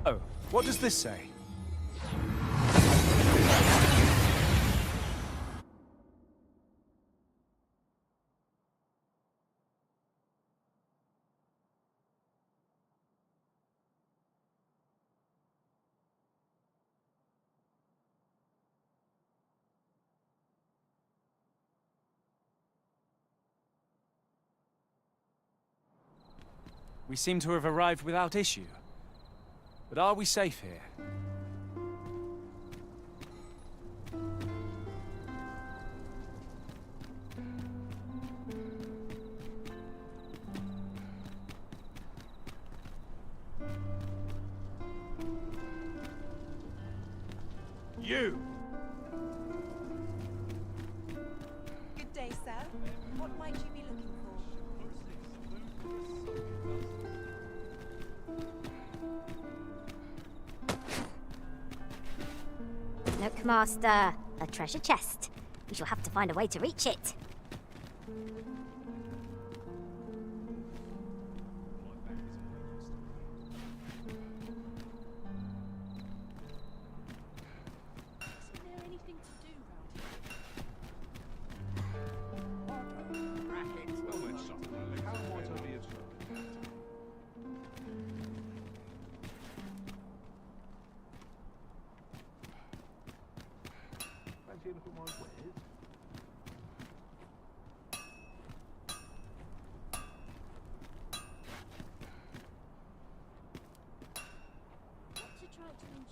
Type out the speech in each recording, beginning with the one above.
Oh, what does this say? We seem to have arrived without issue. But are we safe here? You! Good day, sir. What might you be looking for? Look, Master, a treasure chest. We shall have to find a way to reach it.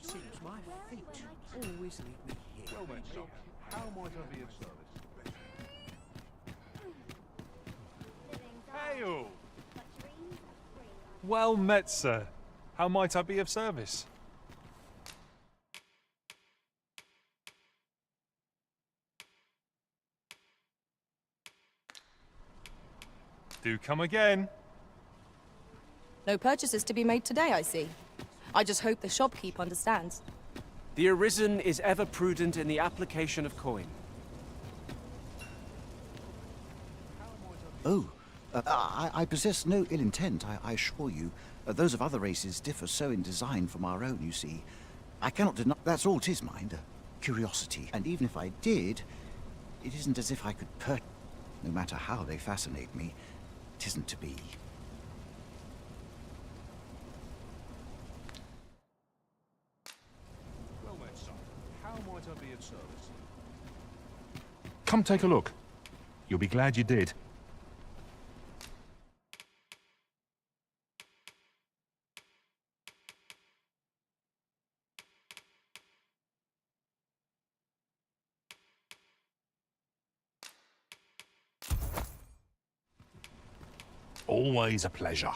Seems my feet always lead me here. Well then, son, how might I be of service? Hail! Well met, sir. How might I be of service? Do come again. No purchases to be made today, I see. I just hope the shopkeep understands. The Arisen is ever prudent in the application of coin. Oh, I possess no ill intent, I assure you. Those of other races differ so in design from our own, you see. I cannot deny that's all 'tis, mind, curiosity. And even if I did, it isn't as if I could no matter how they fascinate me, 'tisn't to be. Well then, son, how might I be of service? Come take a look. You'll be glad you did. Always a pleasure.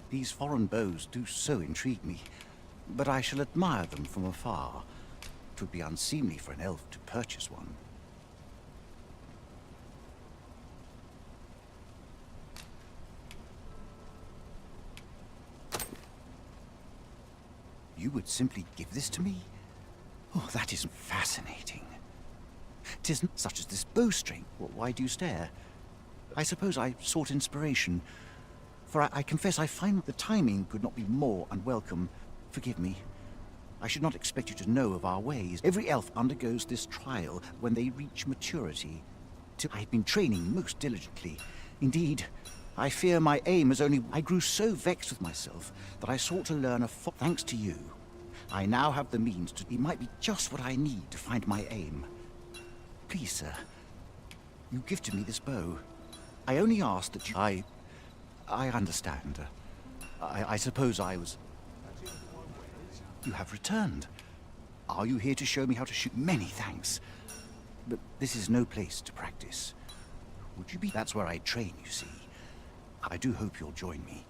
These foreign bows do so intrigue me, but I shall admire them from afar. It would be unseemly for an elf to purchase one. You would simply give this to me? Oh, that is fascinating. 'Tisn't such as this bowstring. Why do you stare? I suppose I sought inspiration. For I confess I find the timing could not be more unwelcome. Forgive me. I should not expect you to know of our ways. Every elf undergoes this trial when they reach maturity. I've been training most diligently. Indeed, I fear my aim is only... I grew so vexed with myself that I sought to learn thanks to you. I now have the means to... It might be just what I need to find my aim. Please, sir, you gifted me this bow. I only asked that you... I understand. I suppose I was... You have returned. Are you here to show me how to shoot? Many thanks. But this is no place to practice. Would you be... That's where I train, you see. I do hope you'll join me.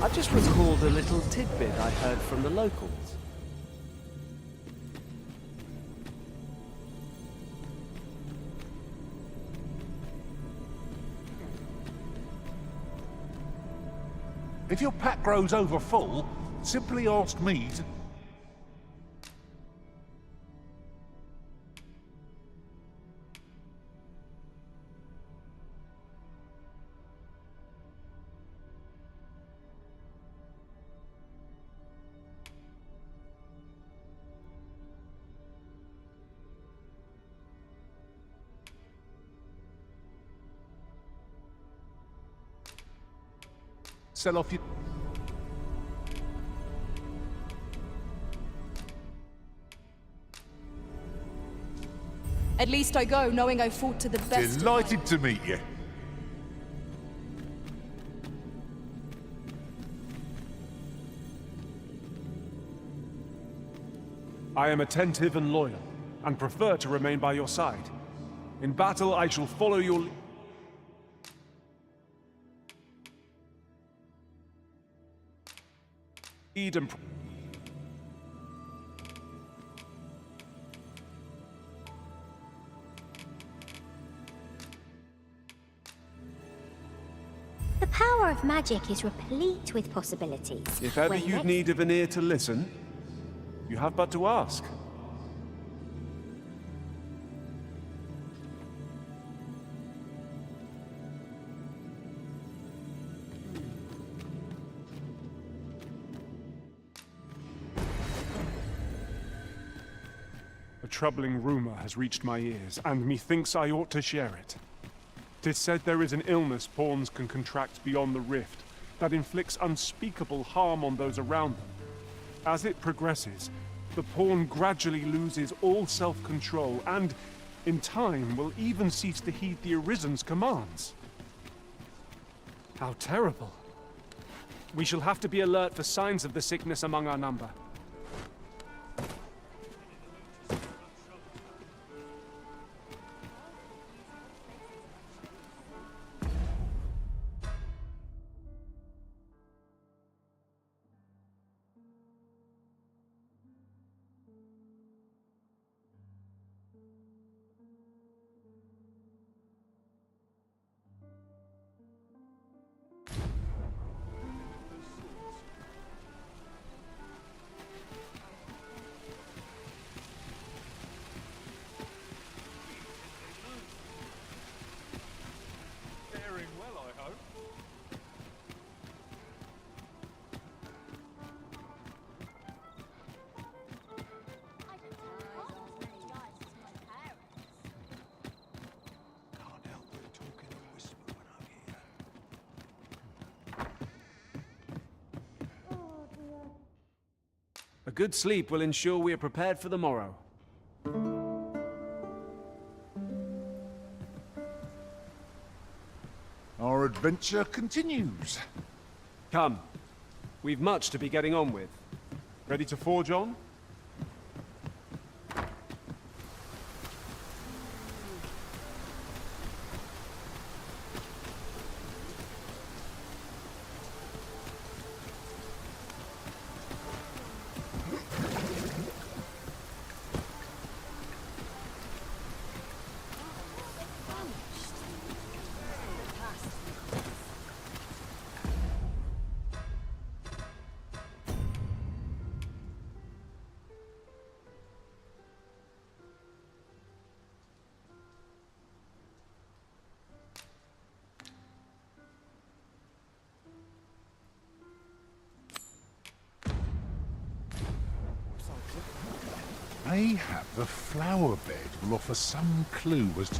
I've just recalled a little tidbit I heard from the locals. If your pack grows over full, simply ask me to... sell off your... At least I go knowing I fought to the best. of my- Delighted to meet you. I am attentive and loyal, and prefer to remain by your side. In battle, I shall follow your lead and... The power of magic is replete with possibilities. If ever When you'd next- need of an ear to listen, you have but to ask. A troubling rumor has reached my ears, and methinks I ought to share it. 'Tis said there is an illness pawns can contract beyond the rift that inflicts unspeakable harm on those around them. As it progresses, the pawn gradually loses all self-control and, in time, will even cease to heed the Arisen's commands. How terrible. We shall have to be alert for signs of the sickness among our number. Faring well, I hope. Can't help but talk in a whisper when I'm here. A good sleep will ensure we are prepared for the morrow. Our adventure continues. Come. We've much to be getting on with. Ready to forge on? Mayhap the flower bed will offer some clue as to...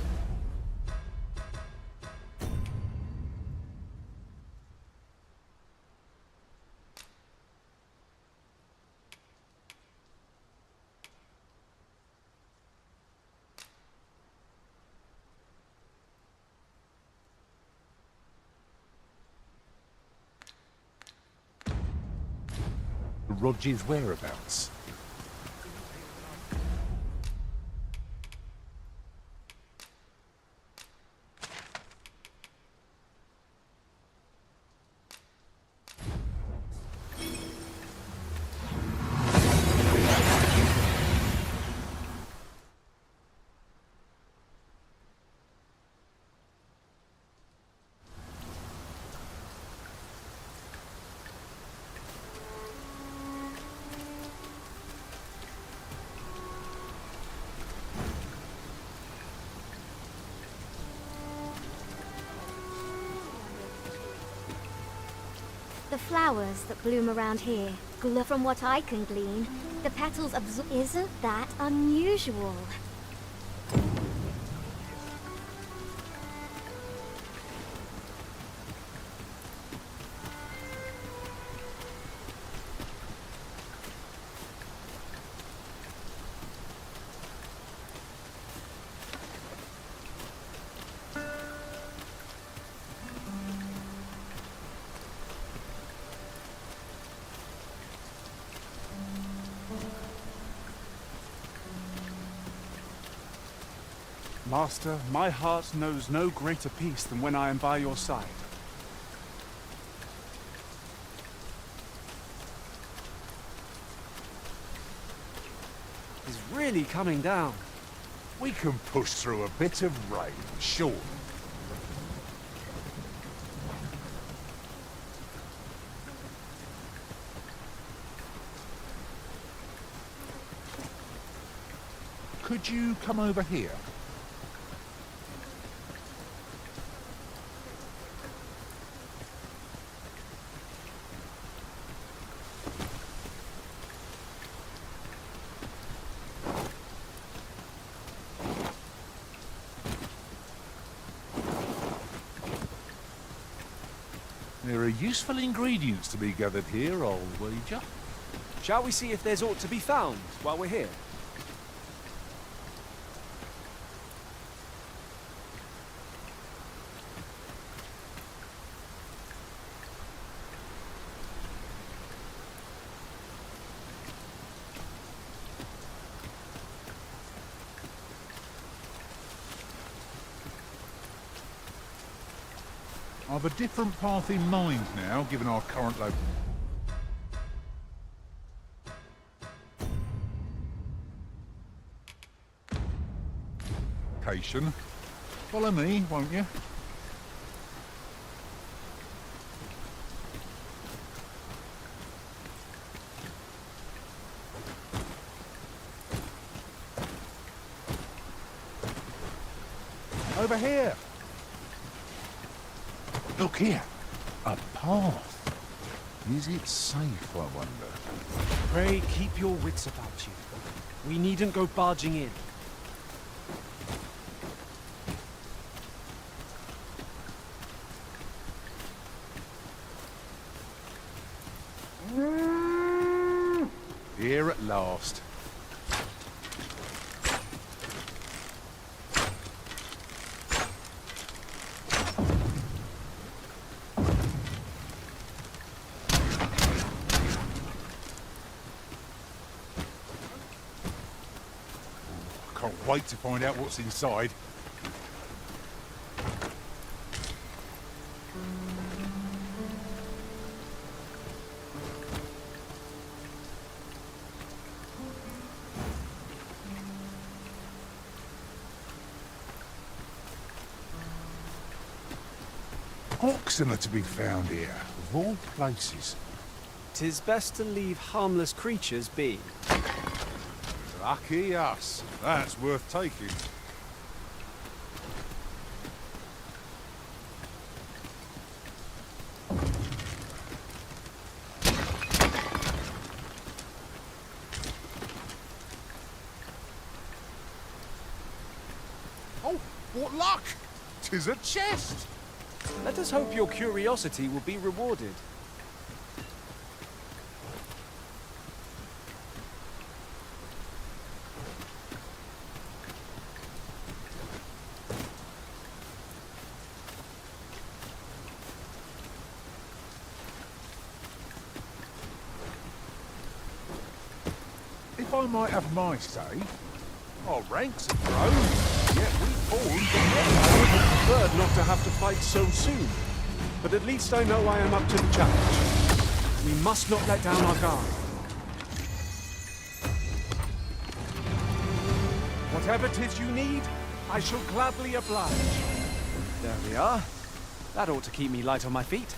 Roger's whereabouts. The flowers that bloom around here glow. From what I can glean, the petals absorb. Isn't that unusual? Master, my heart knows no greater peace than when I am by your side. It's really coming down. We can push through a bit of rain, sure. Could you come over here? There are useful ingredients to be gathered here, I'll wager. Shall we see if there's aught to be found while we're here? I've a different path in mind now, given our current location. Follow me, won't you? Over here. Look here. A path. Is it safe, I wonder? Pray keep your wits about you. We needn't go barging in. Here at last. Can't wait to find out what's inside. Oxen are to be found here, of all places. 'Tis best to leave harmless creatures be. Lucky us. That's worth taking. Oh, what luck! 'Tis a chest! Let us hope your curiosity will be rewarded. If I might have my say, our ranks have grown, yet we fallen I would have preferred not to have to fight so soon, but at least I know I am up to the challenge. We must not let down our guard. Whatever 'tis you need, I shall gladly oblige. There we are. That ought to keep me light on my feet.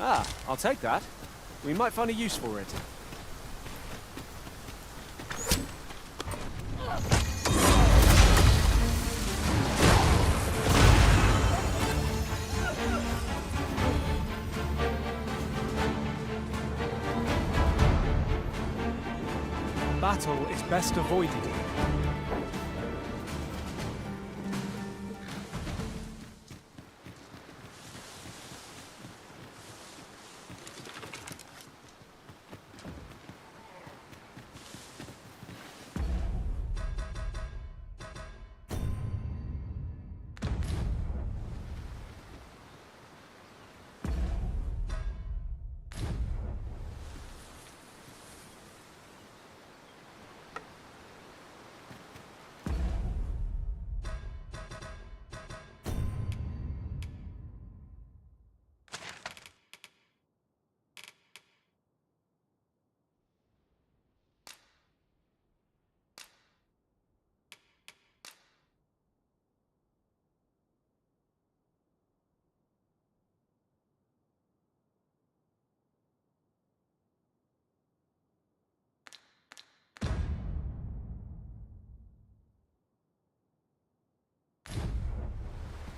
Ah, I'll take that. We might find a use for it. Battle is best avoided.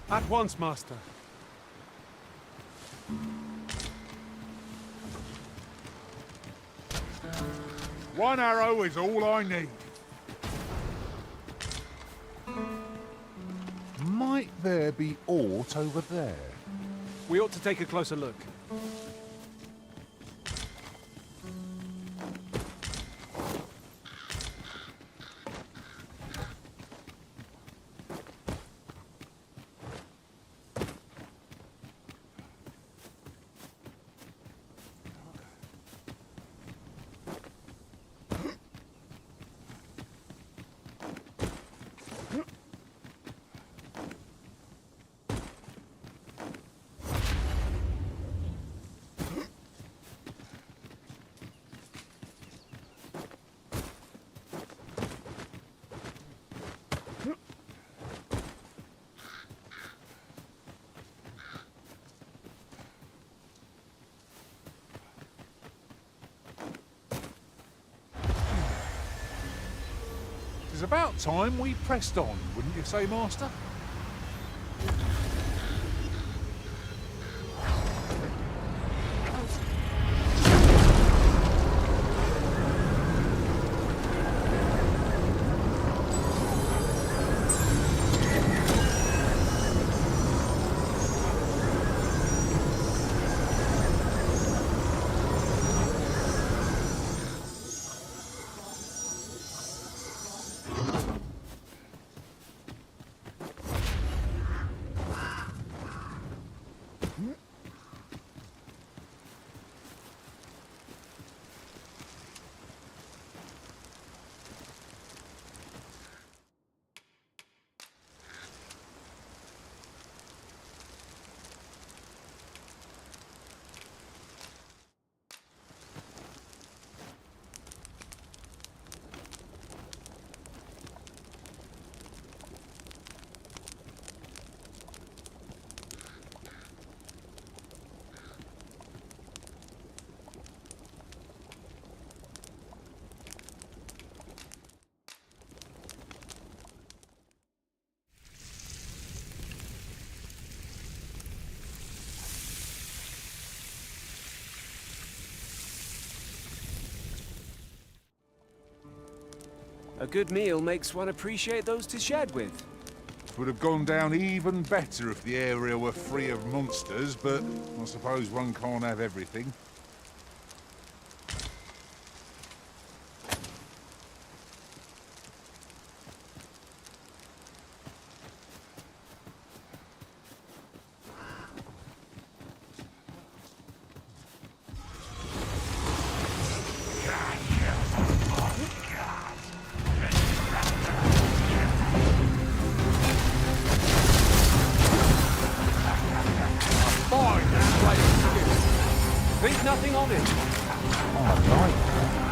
At once, Master. One arrow is all I need. Might there be aught over there? We ought to take a closer look. It's about time we pressed on, wouldn't you say, Master? A good meal makes one appreciate those to shed with. Would have gone down even better if the area were free of monsters, but I suppose one can't have everything. Think nothing of it. I like that.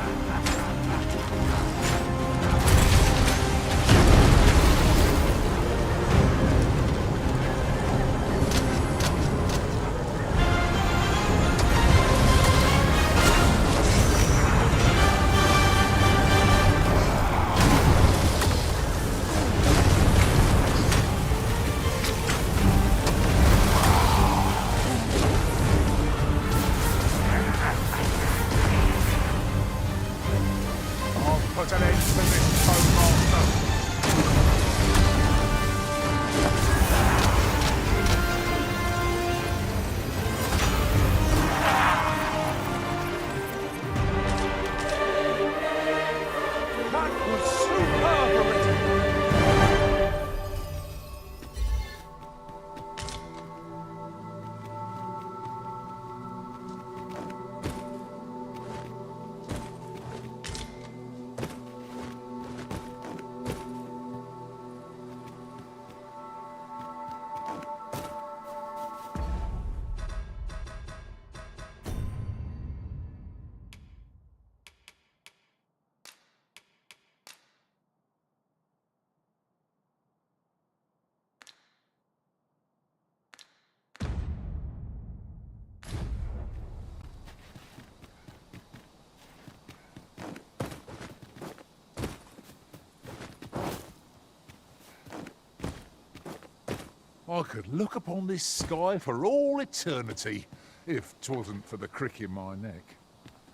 I could look upon this sky for all eternity, if 'twasn't for the crick in my neck.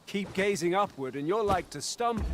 Keep gazing upward and you're like to stumble.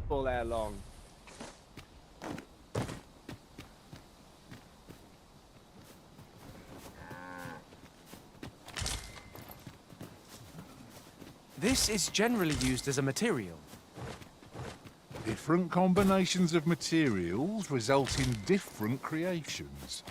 All air long. This is generally used as a material. Different combinations of materials result in different creations.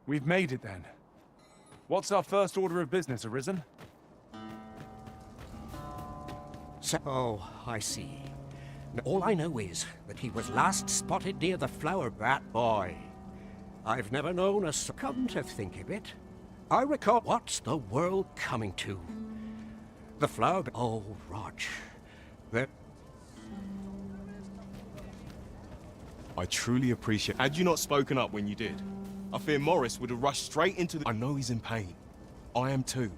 We've made it then. What's our first order of business, Arisen? Oh, I see. All I know is that he was last spotted near the flower bat boy. I've never known a come to think of it. I recall what's the world coming to? The flower oh, Rog. That I truly appreciate. Had you not spoken up when you did, I fear Morris would have rushed straight into the... I know he's in pain. I am too.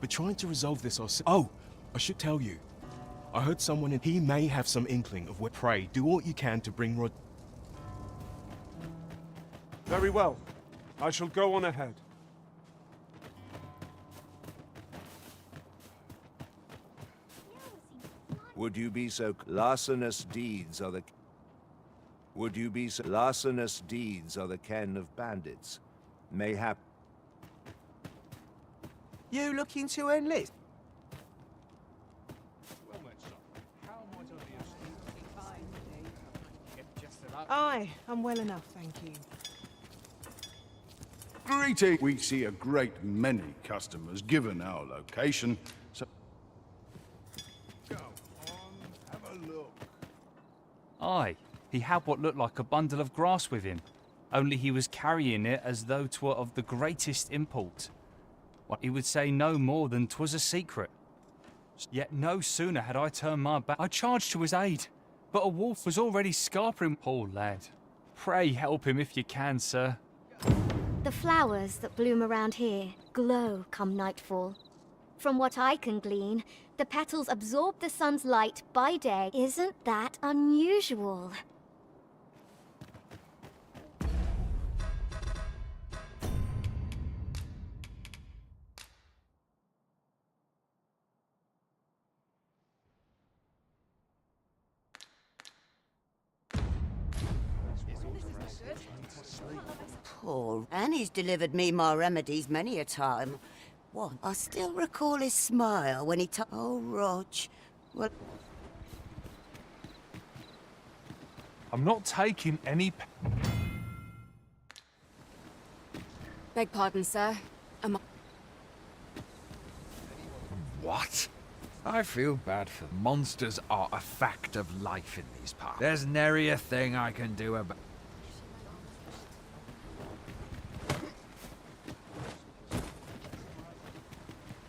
But trying to resolve this ourselves... Oh, I should tell you. I heard someone in... He may have some inkling of what... Pray, do what you can to bring Rod... Very well. I shall go on ahead. Would you be so... Larcenous deeds are the... Would you be so... Larcenous deeds are the ken of bandits. Mayhap... You looking to enlist? Aye, I'm well enough, thank you. Greeting! We see a great many customers given our location, so... Go on, have a look. Aye, he had what looked like a bundle of grass with him, only he was carrying it as though 'twere of the greatest import. He would say no more than 'twas a secret. Yet no sooner had I turned my back, I charged to his aid, but a wolf was already scarpering. Poor lad. Pray help him if you can, sir. The flowers that bloom around here glow come nightfall. From what I can glean, the petals absorb the sun's light by day. Isn't that unusual? Poor Annie's delivered me my remedies many a time. What? I still recall his smile when he oh, Rog. Well... I'm not taking any... Beg pardon, sir. Am I... What? I feel bad for them. Monsters are a fact of life in these parts. There's nary a thing I can do about...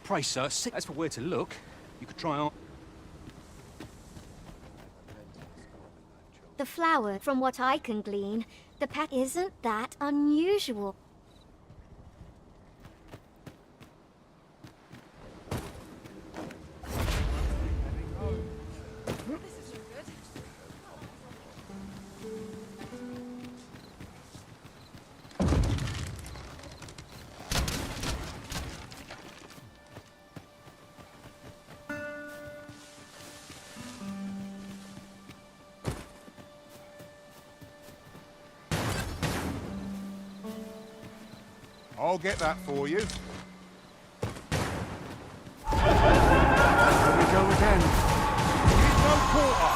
Pray, sir, as for where to look, you could try on... The flower, from what I can glean, the pet isn't that unusual. I'll get that for you. Here we go again. Here's no quarter.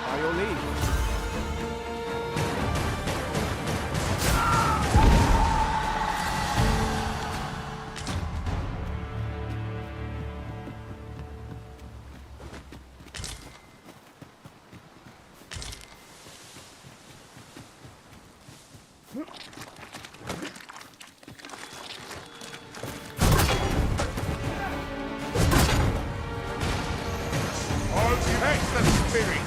By your leave. Catch the spirit.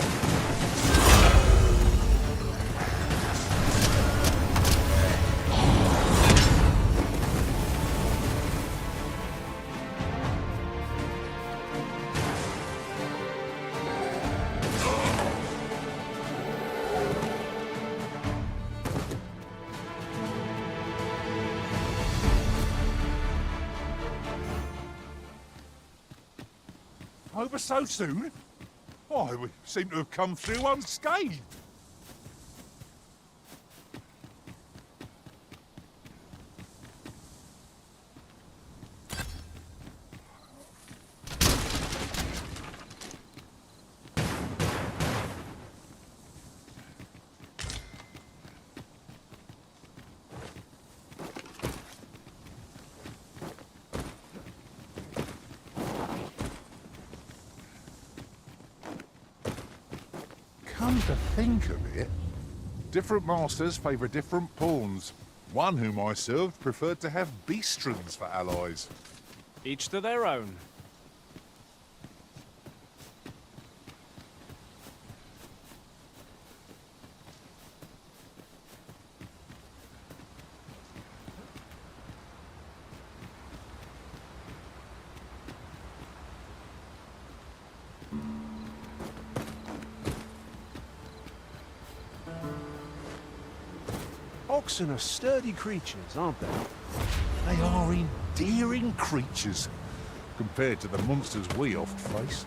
Over so soon? Why, we seem to have come through unscathed. Come to think of it, different masters favour different pawns. One whom I served preferred to have beastrons for allies. Each to their own. Oxen are sturdy creatures, aren't they? They are endearing creatures, compared to the monsters we oft face.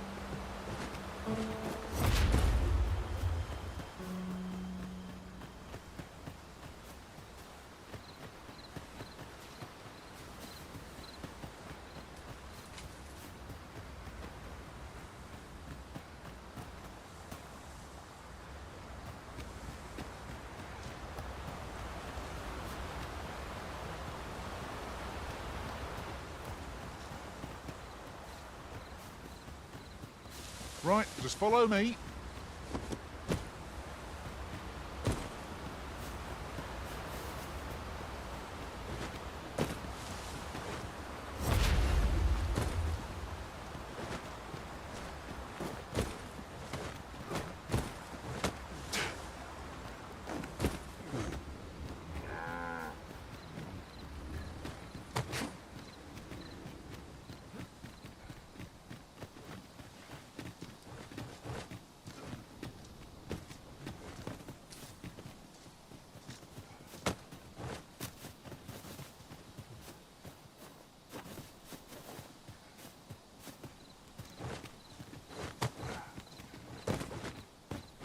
Right, just follow me.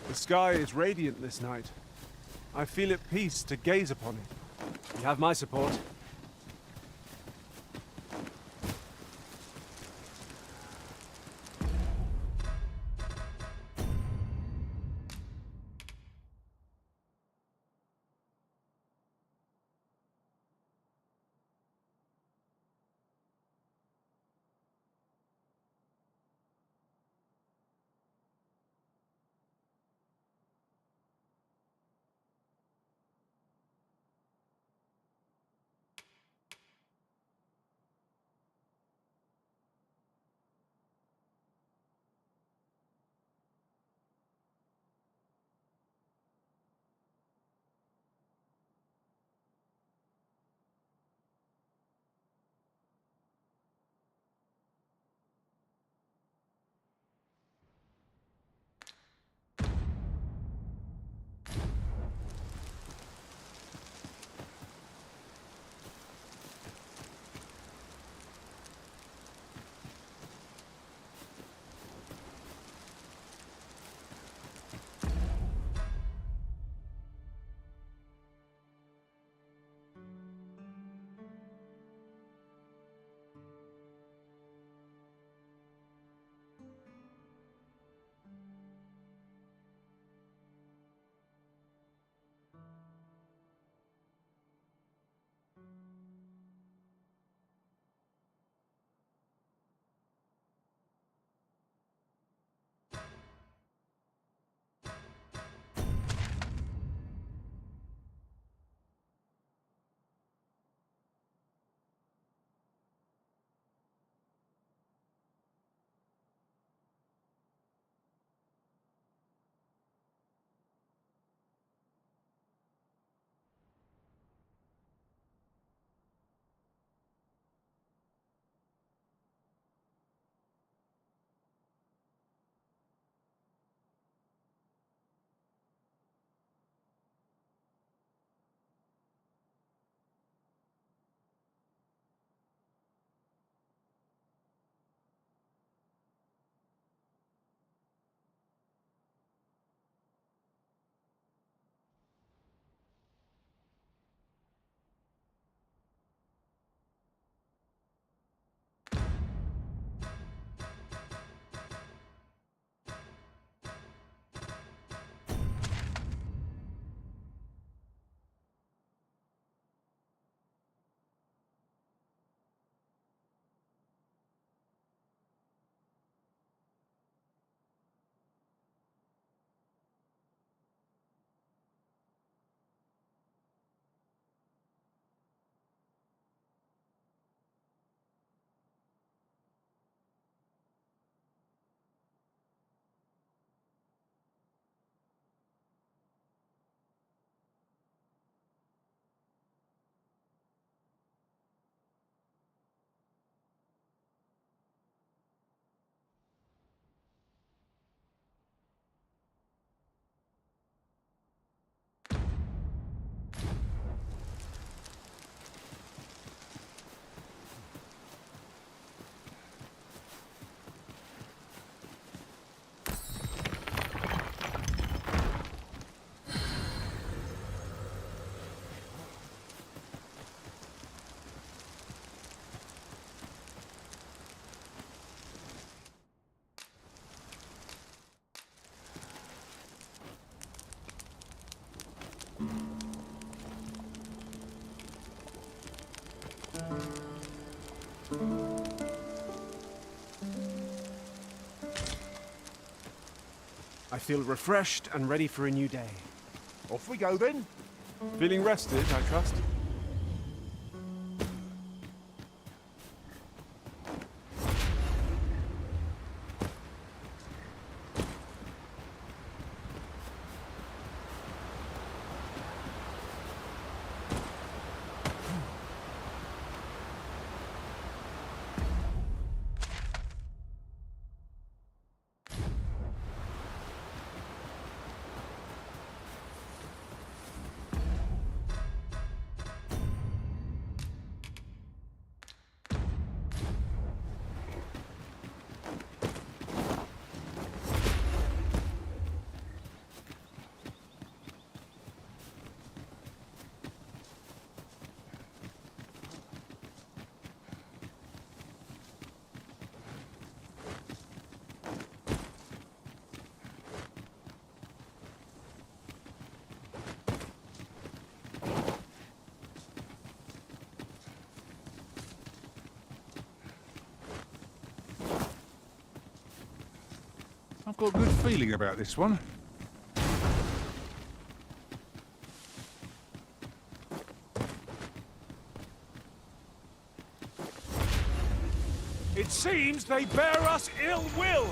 The sky is radiant this night. I feel at peace to gaze upon it. You have my support. I feel refreshed and ready for a new day. Off we go then. Feeling rested, I trust? I've got a good feeling about this one. It seems they bear us ill will.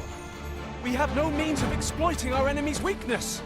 We have no means of exploiting our enemy's weakness.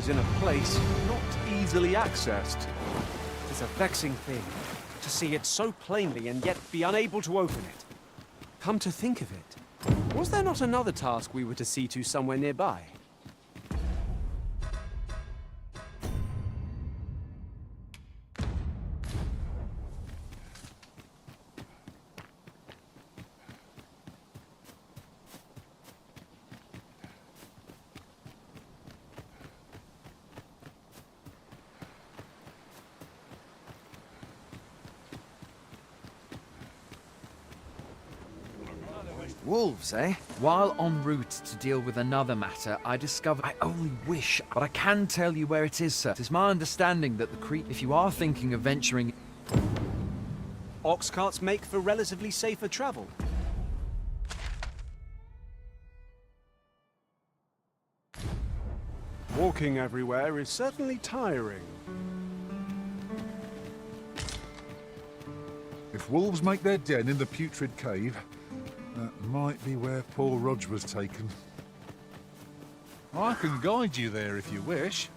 is in a place not easily accessed. It's a vexing thing to see it so plainly and yet be unable to open it. Come to think of it, was there not another task we were to see to somewhere nearby? Wolves, eh? While en route to deal with another matter, I discovered I only wish, but I can tell you where it is, sir. It is my understanding that the creek, if you are thinking of venturing... Ox carts make for relatively safer travel. Walking everywhere is certainly tiring. If wolves make their den in the putrid cave, that might be where poor Rog was taken. I can guide you there if you wish.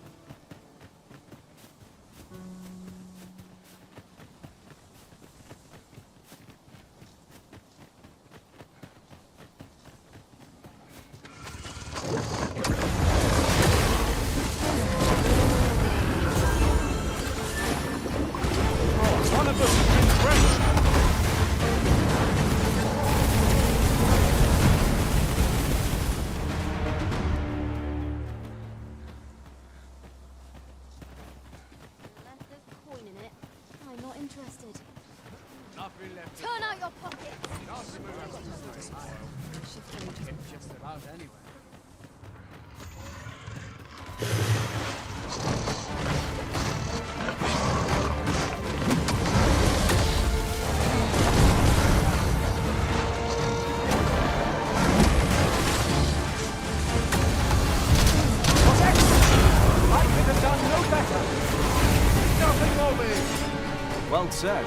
One of us has been drenched. Turn out your pockets! Just about anyway. I could have done no better. Nothing of it. Well said.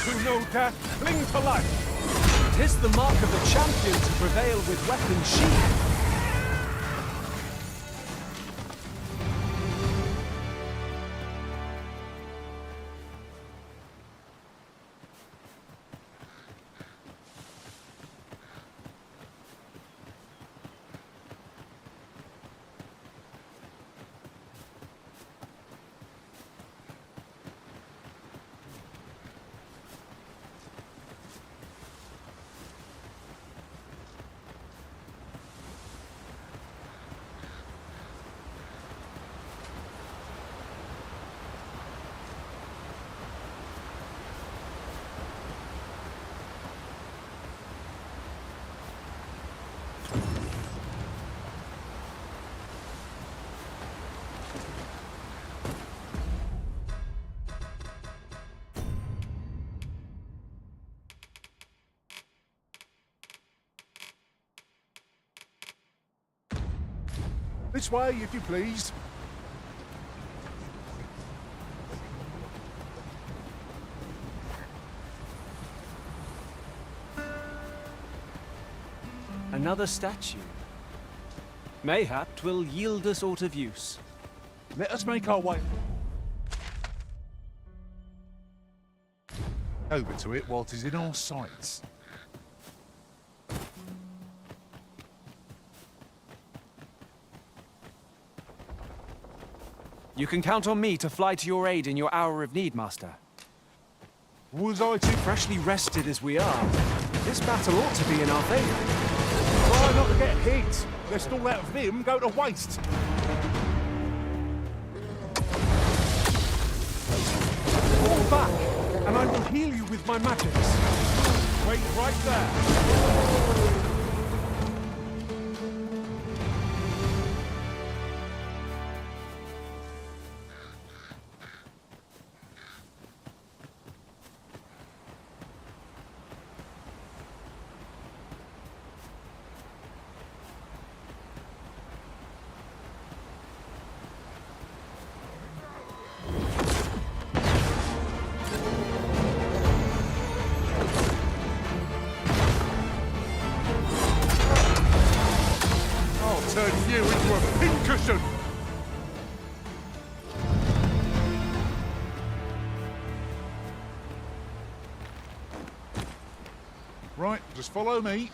Who know death cling to life. 'Tis the mark of a champion to prevail with weapons sheathed. This way, if you please. Another statue. Mayhap 'twill yield us aught of use. Let us make our way over to it while 'tis in our sights. You can count on me to fly to your aid in your hour of need, Master. Was I too freshly rested as we are? This battle ought to be in our favor. try not to get hit, lest all that vim go to waste? Fall back, and I will heal you with my magics. Wait right there. turn you into a pincushion! Right, just follow me.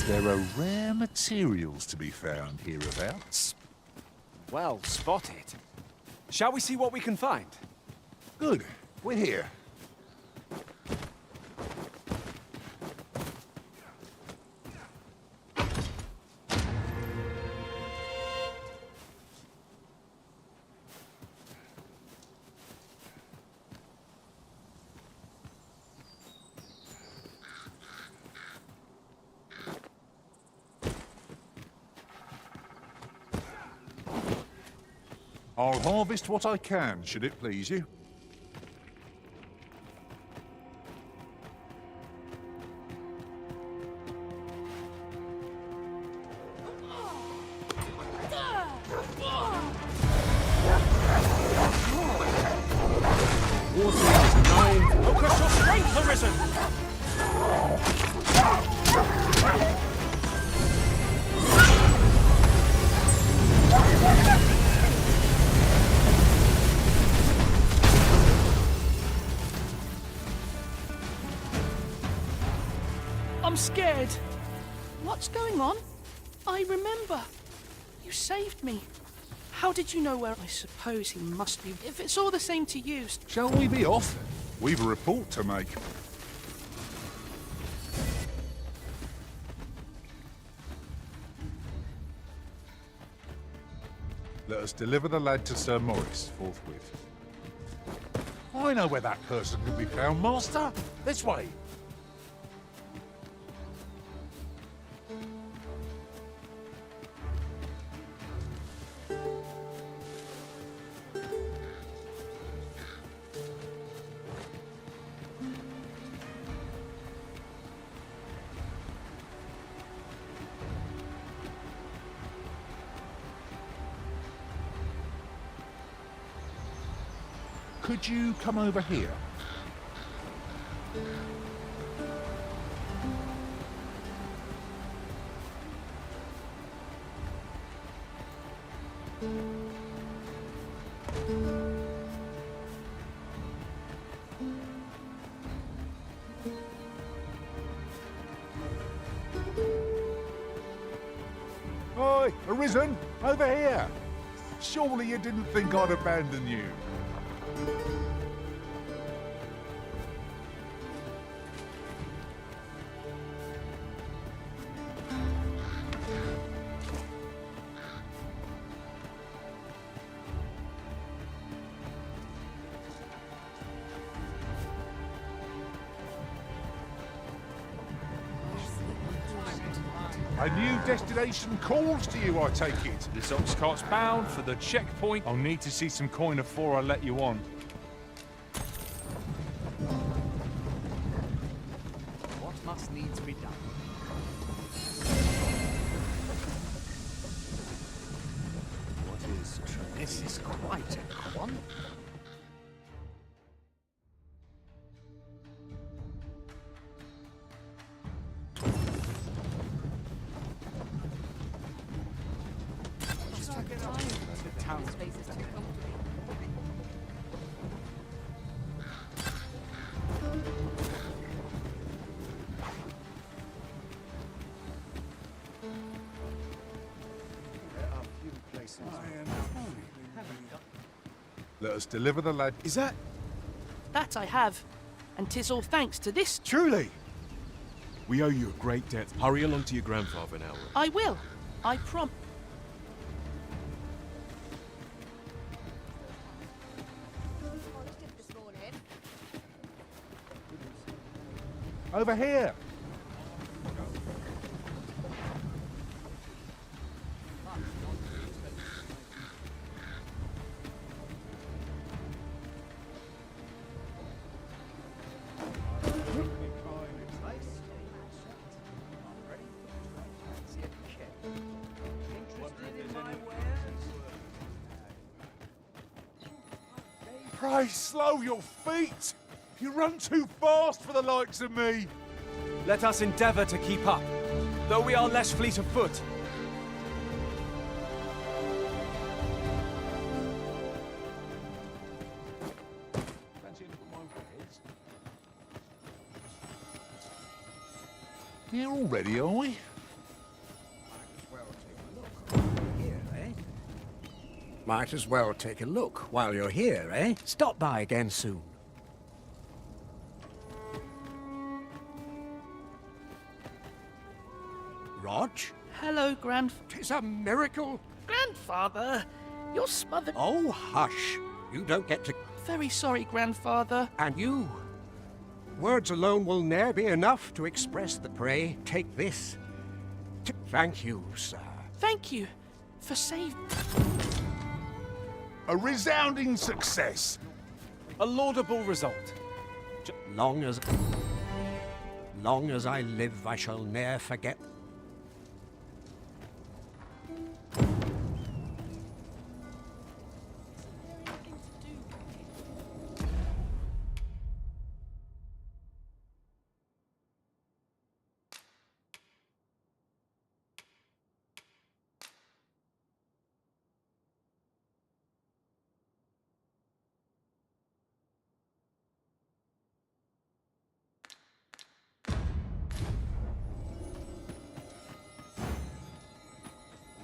There are rare materials to be found hereabouts. Well spotted. Shall we see what we can find? Good. We're here. I'll harvest what I can, should it please you. Water is 9. Focus your strength, Arisen! I'm scared. What's going on? I remember. You saved me. How did you know where? I suppose he must be. If it's all the same to you. Shall we be off? We've a report to make. Let us deliver the lad to Sir Maurice forthwith. I know where that person can be found, Master. This way. Could you come over here? Oi, Arisen, over here! Surely you didn't think I'd abandon you. A new destination calls to you, I take it. This ox cart's bound for the checkpoint. I'll need to see some coin before I let you on. What must needs be done? What is true? This is quite a quant. Let us deliver the lad. Is that? That I have. And 'tis all thanks to this. Truly! We owe you a great debt. Hurry along to your grandfather now. I will. I promise. Over here. Pray slow your feet! You run too fast for the likes of me! Let us endeavour to keep up, though we are less fleet of foot. Here already, are we? Might as well take a look while you're here, eh? Stop by again soon. Rog? Hello, Tis a miracle. Grandfather, you're smothered. Oh, hush. You don't get to... Very sorry, Grandfather. And you. Words alone will ne'er be enough to express the pray. Take this. Thank you, sir. Thank you for saving... A resounding success. A laudable result. Long as I live, I shall ne'er forget.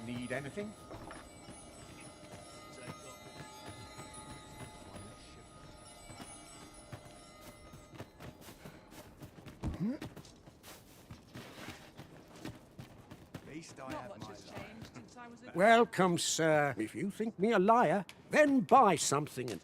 Need anything? Welcome, sir. If you think me a liar, then buy something and...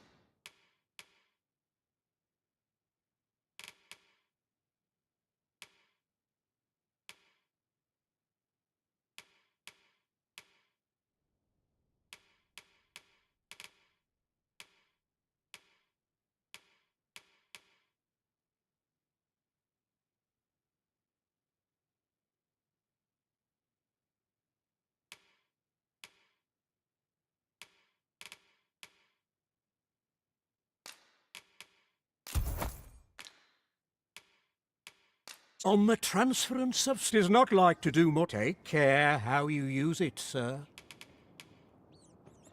On the transference of... 'Tis not like to do more. Take care how you use it, sir.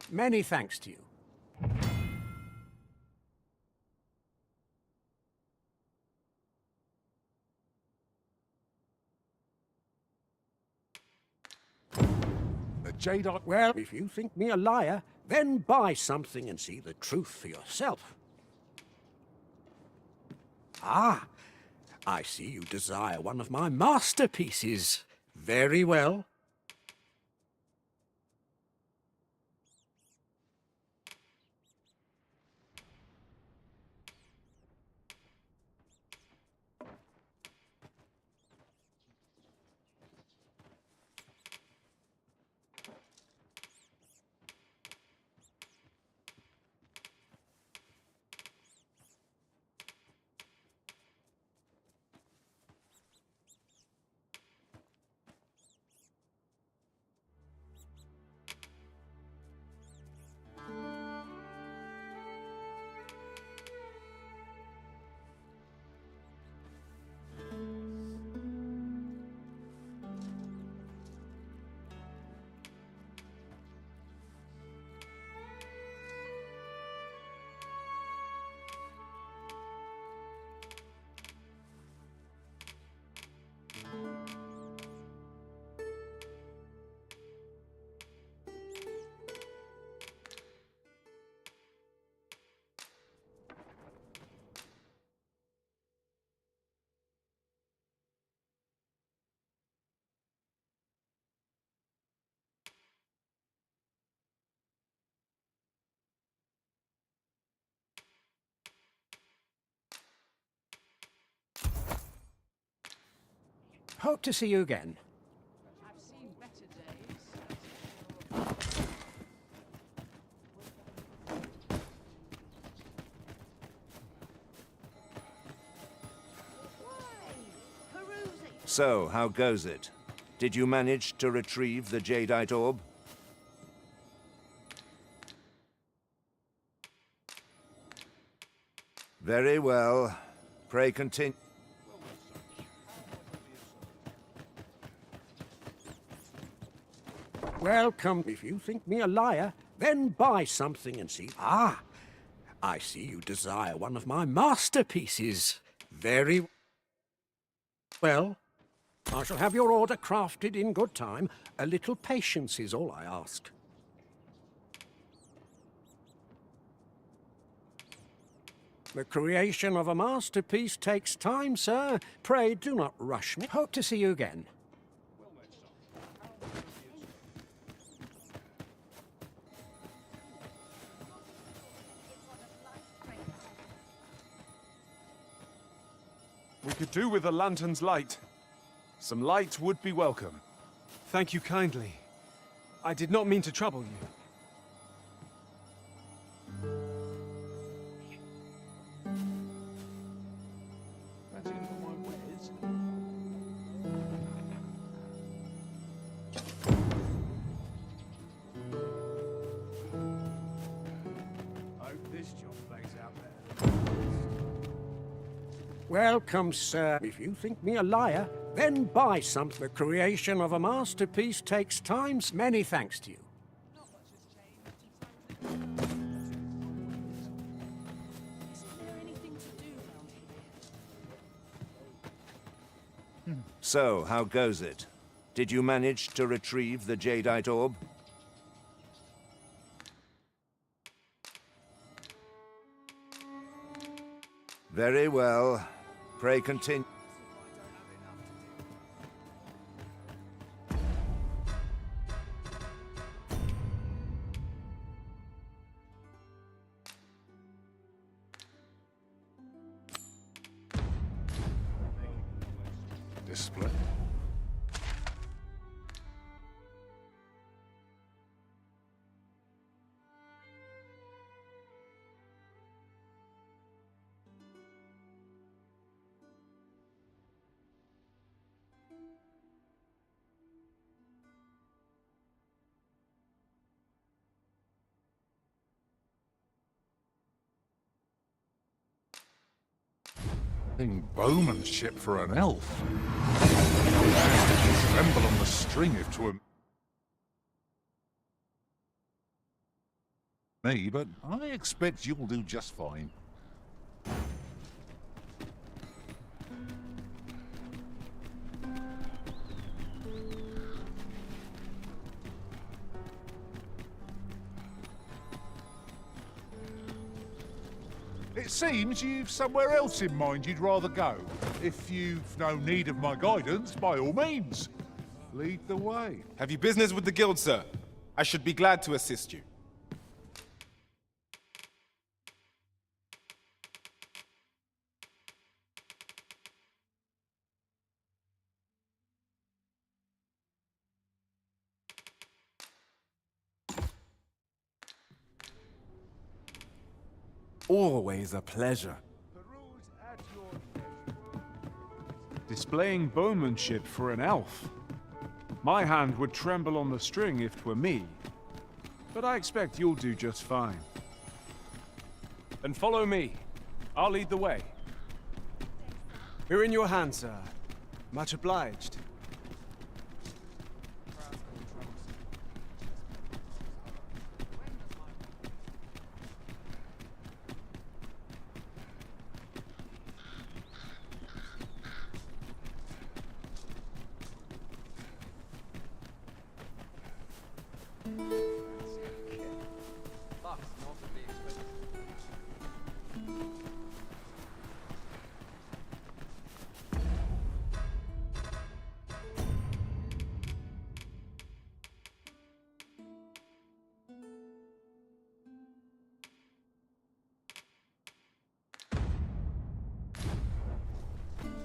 Many thanks to you. The Jadeite... Well, if you think me a liar, then buy something and see the truth for yourself. Ah, I see you desire one of my masterpieces. Very well. Hope to see you again. So, how goes it? Did you manage to retrieve the jadeite orb? Very well. Pray continue. Welcome. If you think me a liar, then buy something and see. Ah, I see you desire one of my masterpieces. Very well. I shall have your order crafted in good time. A little patience is all I ask. The creation of a masterpiece takes time, sir. Pray do not rush me. Hope to see you again. We could do with a lantern's light. Some light would be welcome. Thank you kindly. I did not mean to trouble you. Welcome, sir. If you think me a liar, then buy something. The creation of a masterpiece takes time. Many thanks to you. So, how goes it? Did you manage to retrieve the jadeite orb? Very well. Pray continue. Display. Bowmanship for an elf. Tremble on the string if 'twere me, but I expect you'll do just fine. It seems you've somewhere else in mind you'd rather go. If you've no need of my guidance, by all means, lead the way. Have you business with the guild, sir? I should be glad to assist you. Always a pleasure. Displaying bowmanship for an elf. My hand would tremble on the string if 'twere me. But I expect you'll do just fine. Then follow me. I'll lead the way. We're in your hands, sir. Much obliged.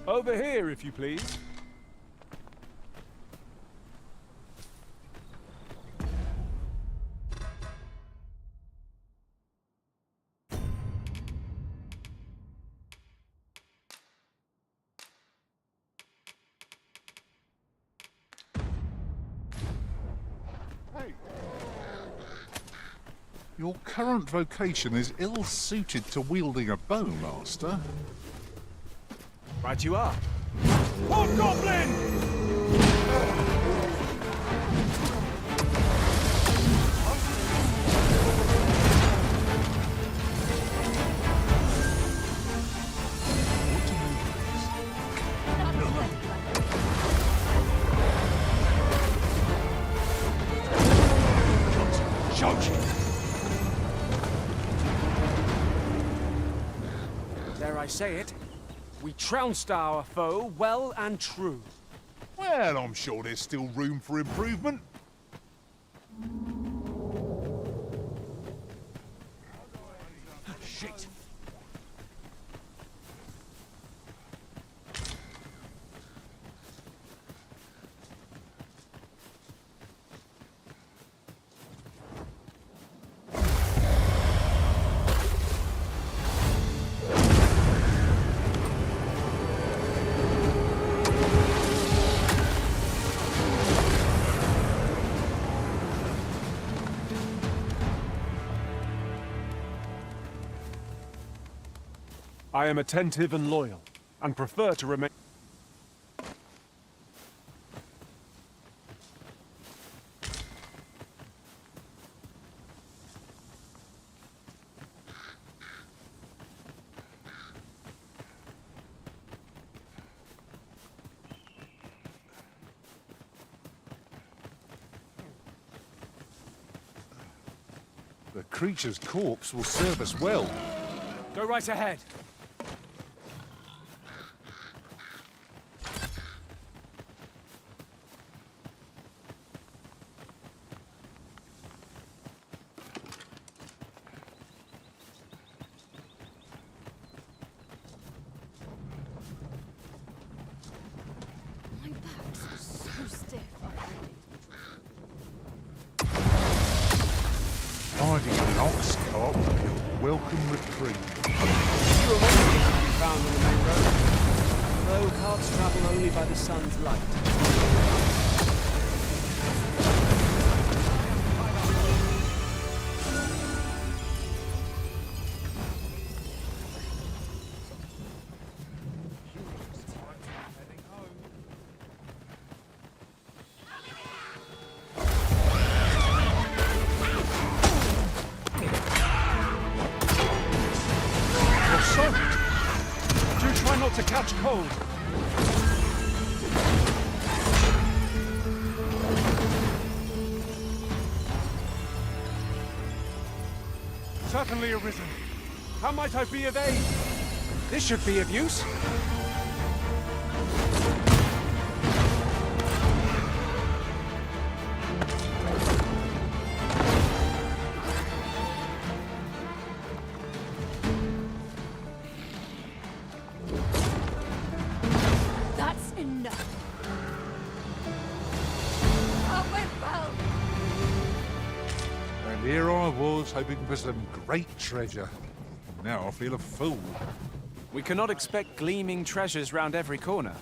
Over here, if you please. Your current vocation is ill-suited to wielding a bow, Master. Right you are. Hobgoblin! Dare I say it? We trounced our foe well and true. Well, I'm sure there's still room for improvement. Shit! I am attentive and loyal, and prefer to remain... The creature's corpse will serve us well. Go right ahead. My back's so stiff. Hiding an ox cart will be a welcome reprieve. Few of all things can be found on the main road, though carts travel only by the sun's light. Do try not to catch cold. Certainly, Arisen. How might I be of aid? This should be of use. That's enough. Oh, my belt! And here I was, hoping for some great treasure. Now I feel a fool. We cannot expect gleaming treasures round every corner.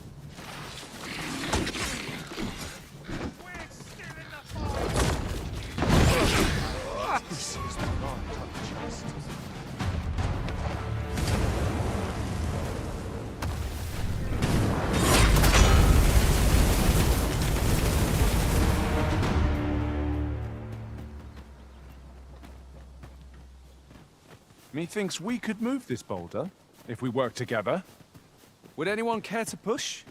This is the right unjust. Methinks we could move this boulder, if we work together. Would anyone care to push?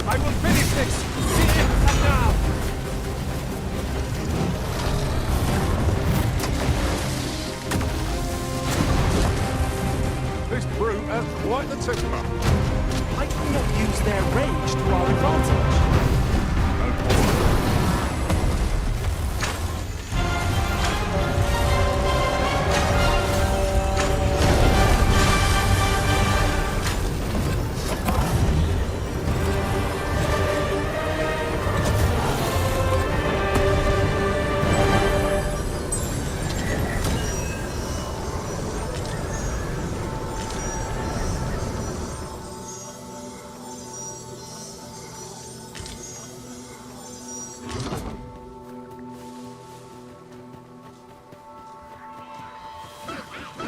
I will finish this! Here and now! This brute has quite the temper. Might we not use their rage to our advantage?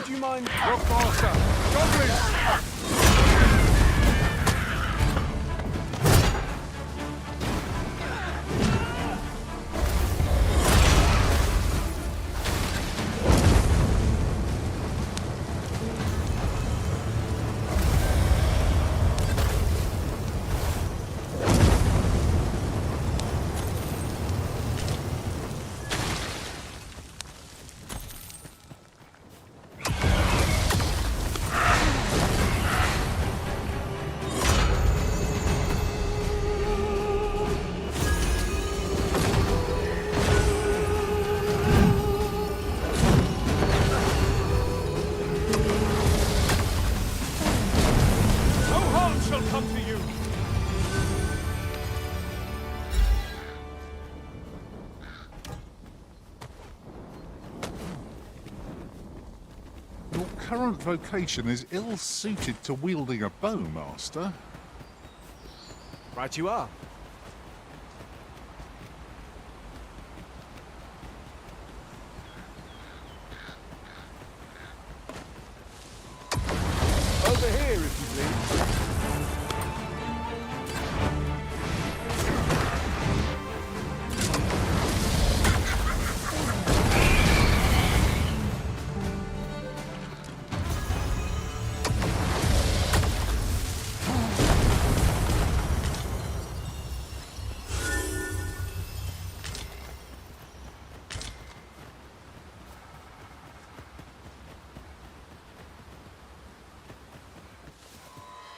Would you mind? Look faster! Goblins! No harm shall come to you! Your current vocation is ill-suited to wielding a bow, Master. Right you are. Over here, if you please.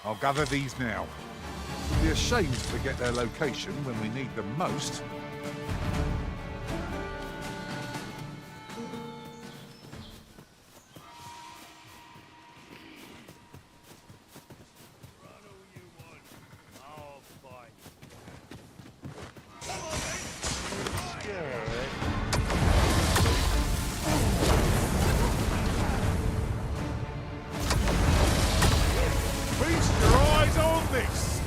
I'll gather these now. We'd be ashamed to forget their location when we need them most. Feast your eyes on this!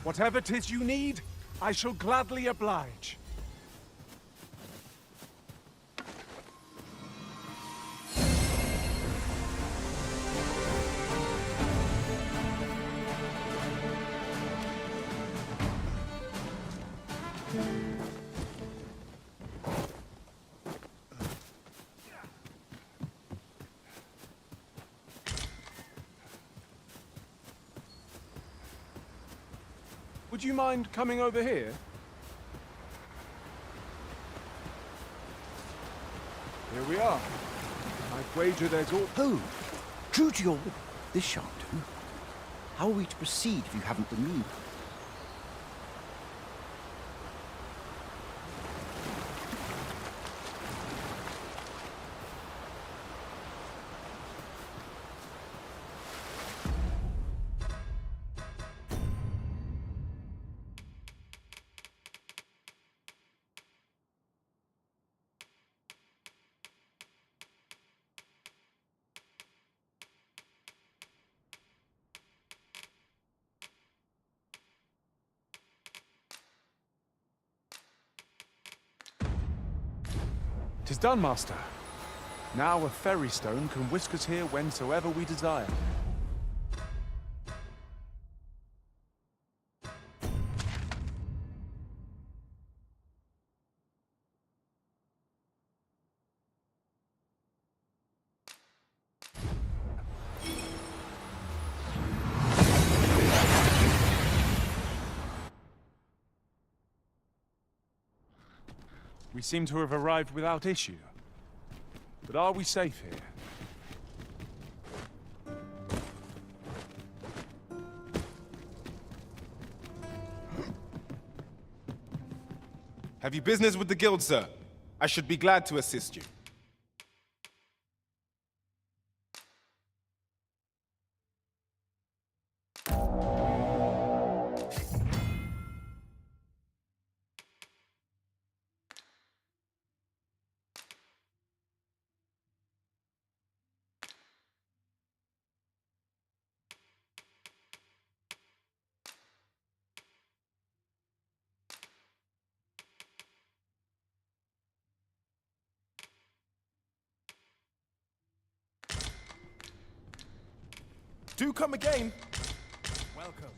Whatever 'tis you need, I shall gladly oblige. Would you mind coming over here? Here we are. I'd wager there's all... Oh, true to your... This shan't do. How are we to proceed if you haven't the means? Tis done, Master. Now a ferry stone can whisk us here whensoever we desire. We seem to have arrived without issue. But are we safe here? Have you business with the guild, sir? I should be glad to assist you. Do come again. Welcome.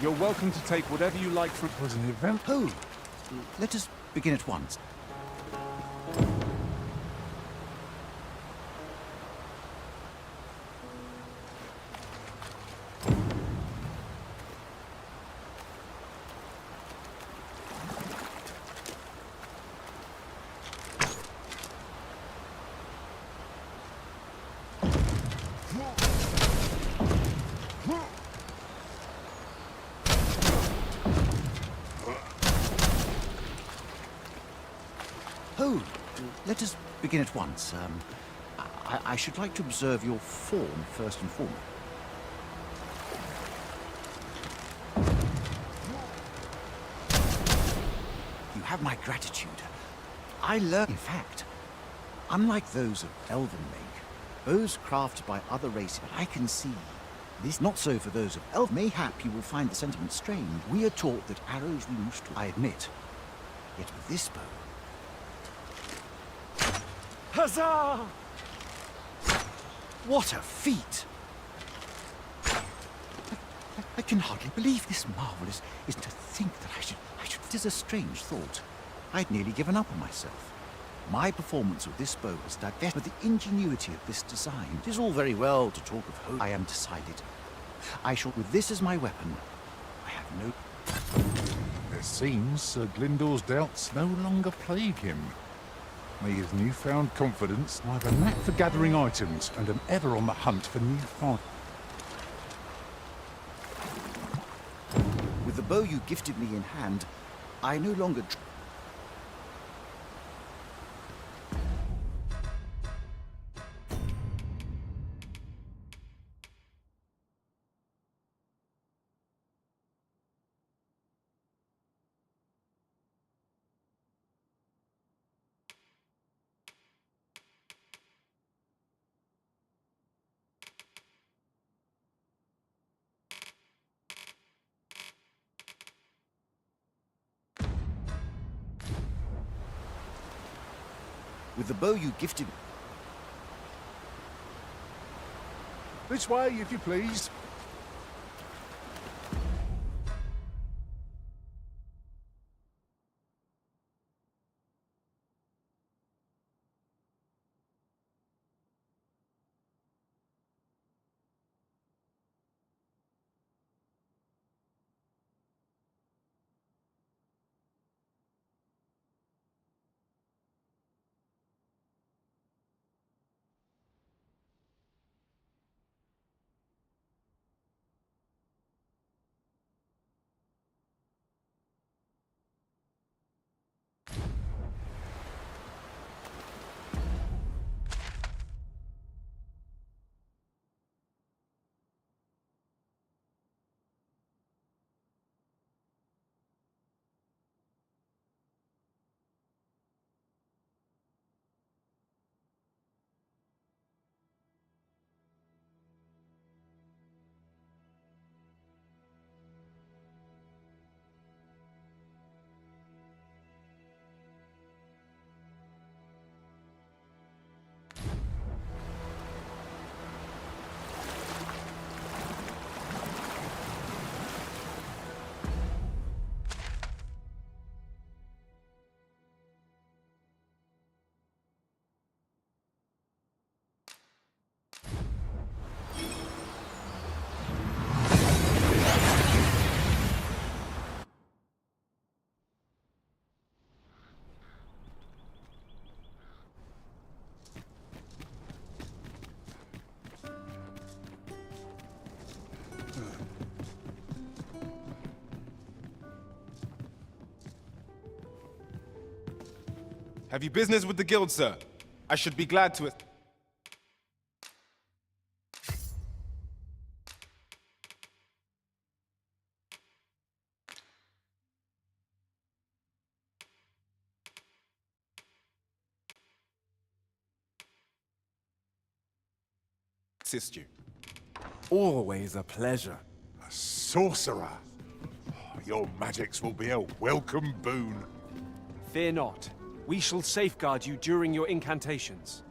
You're welcome to take whatever you like from... Was an event? Oh, let us begin at once. Oh, let us begin at once. I should like to observe your form first and foremost. You have my gratitude. I learn, in fact, unlike those of elven make, bows crafted by other races, but I can see this not so for those of elf. Mayhap you will find the sentiment strange. We are taught that arrows loose to, I admit. Yet with this bow, huzzah! What a feat! I can hardly believe this marvel is to think that I should... It is a strange thought. I'd nearly given up on myself. My performance with this bow has divested the ingenuity of this design. It is all very well to talk of hope. I am decided. I shall, with this as my weapon, I have no... It seems Sir Glyndor's doubts no longer plague him. May his newfound confidence, I have a knack for gathering items and am ever on the hunt for new finds. With the bow you gifted me in hand, I no longer... With the bow you gifted... This way, if you please. Have you business with the guild, sir? I should be glad to... assist you. Always a pleasure. A sorcerer. Your magics will be a welcome boon. Fear not. We shall safeguard you during your incantations.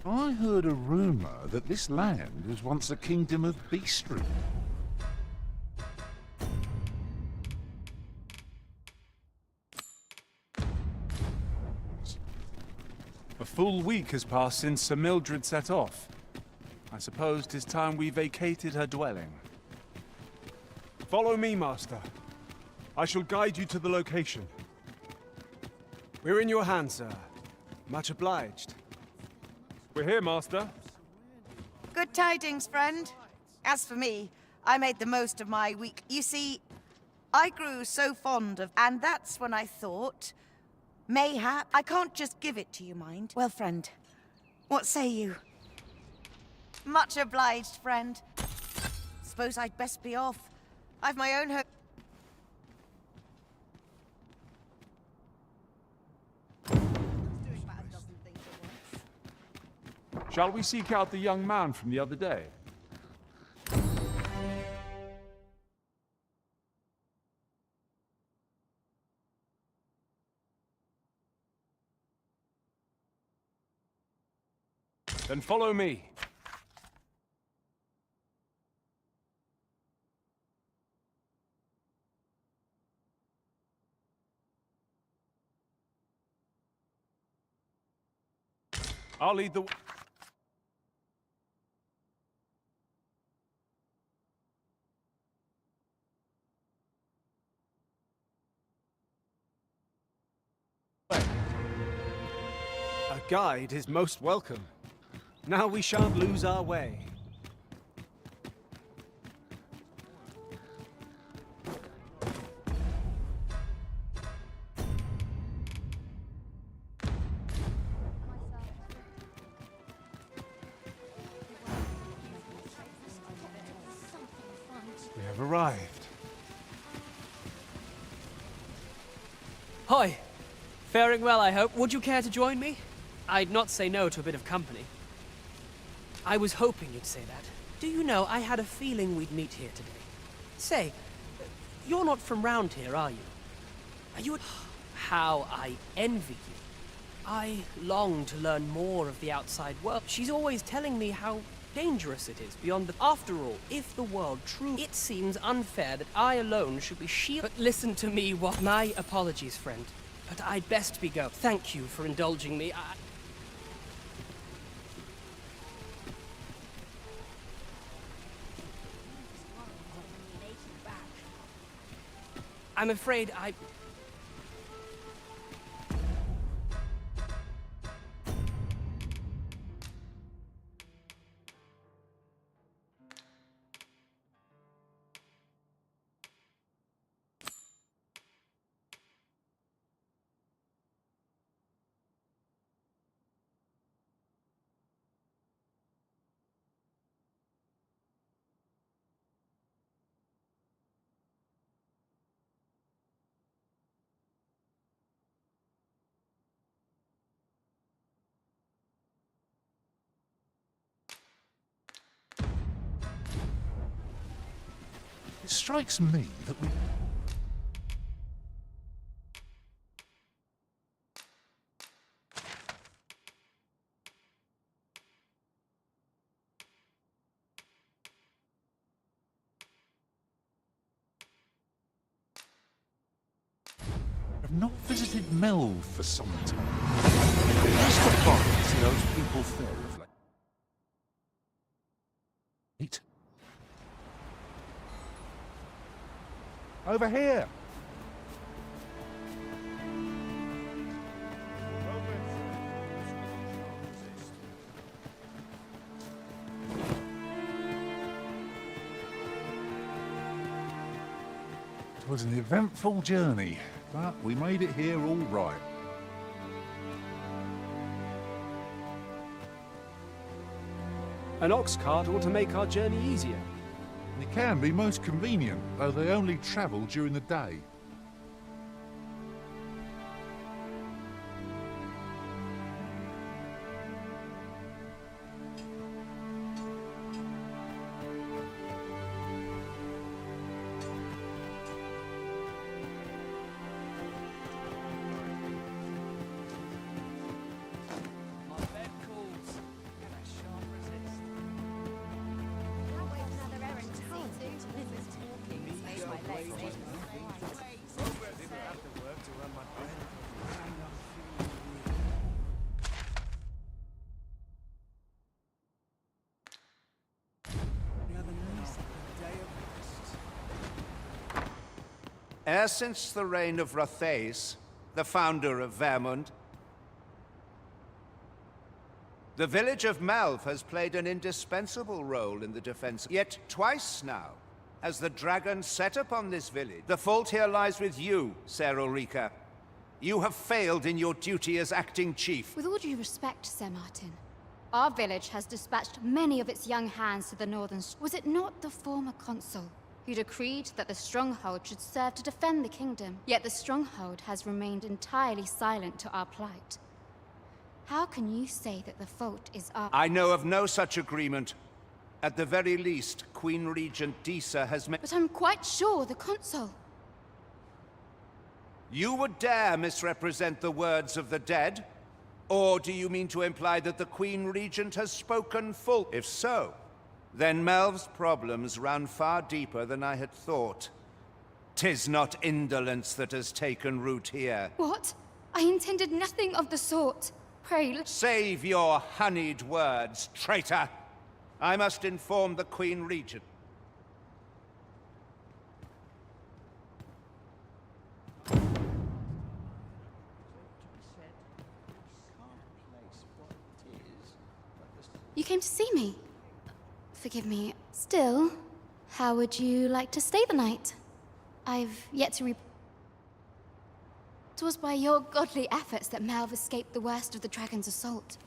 I heard a rumor that this land was once a kingdom of beastry. A full week has passed since Sir Mildred set off. I suppose 'tis time we vacated her dwelling. Follow me, Master. I shall guide you to the location. We're in your hands, sir. Much obliged. We're here, Master. Good tidings, friend. As for me, I made the most of my week. You see, I grew so fond of... And that's when I thought... Mayhap, I can't just give it to you, mind. Well, friend, what say you? Much obliged, friend. Suppose I'd best be off. I've my own Shall we seek out the young man from the other day? Then follow me. I'll lead the... A guide is most welcome. Now we shan't lose our way. We have arrived. Hi. Faring well, I hope. Would you care to join me? I'd not say no to a bit of company. I was hoping you'd say that. Do you know, I had a feeling we'd meet here today. Say, you're not from round here, are you? Are you How I envy you. I long to learn more of the outside world. She's always telling me how dangerous it is beyond the... After all, if the world truly... It seems unfair that I alone should be shielded. But listen to me, what... My apologies, friend. But I'd best be go. Thank you for indulging me. I'm afraid I... It strikes me that we... have not visited Mel for some time. Just to see those people fare of late. Over here! It was an eventful journey, but we made it here all right. An ox cart ought to make our journey easier. It can be most convenient, though they only travel during the day. E'er since the reign of Rothaeus, the founder of Vermund, the village of Malv has played an indispensable role in the defense. Yet twice now, as the dragon set upon this village, the fault here lies with you, Ser Ulrika. You have failed in your duty as acting chief. With all due respect, Sir Martin, our village has dispatched many of its young hands to the northern... Was it not the former consul who decreed that the stronghold should serve to defend the kingdom? Yet the stronghold has remained entirely silent to our plight. How can you say that the fault is our... I know of no such agreement. At the very least, Queen Regent Disa has made... But I'm quite sure the consul... You would dare misrepresent the words of the dead? Or do you mean to imply that the Queen Regent has spoken full? If so, then Melv's problems run far deeper than I had thought. 'Tis not indolence that has taken root here. What? I intended nothing of the sort. Pray... Save your honeyed words, traitor! I must inform the Queen Regent. You came to see me? Forgive me. Still, how would you like to stay the night? I've yet to It was by your godly efforts that Malv escaped the worst of the dragon's assault.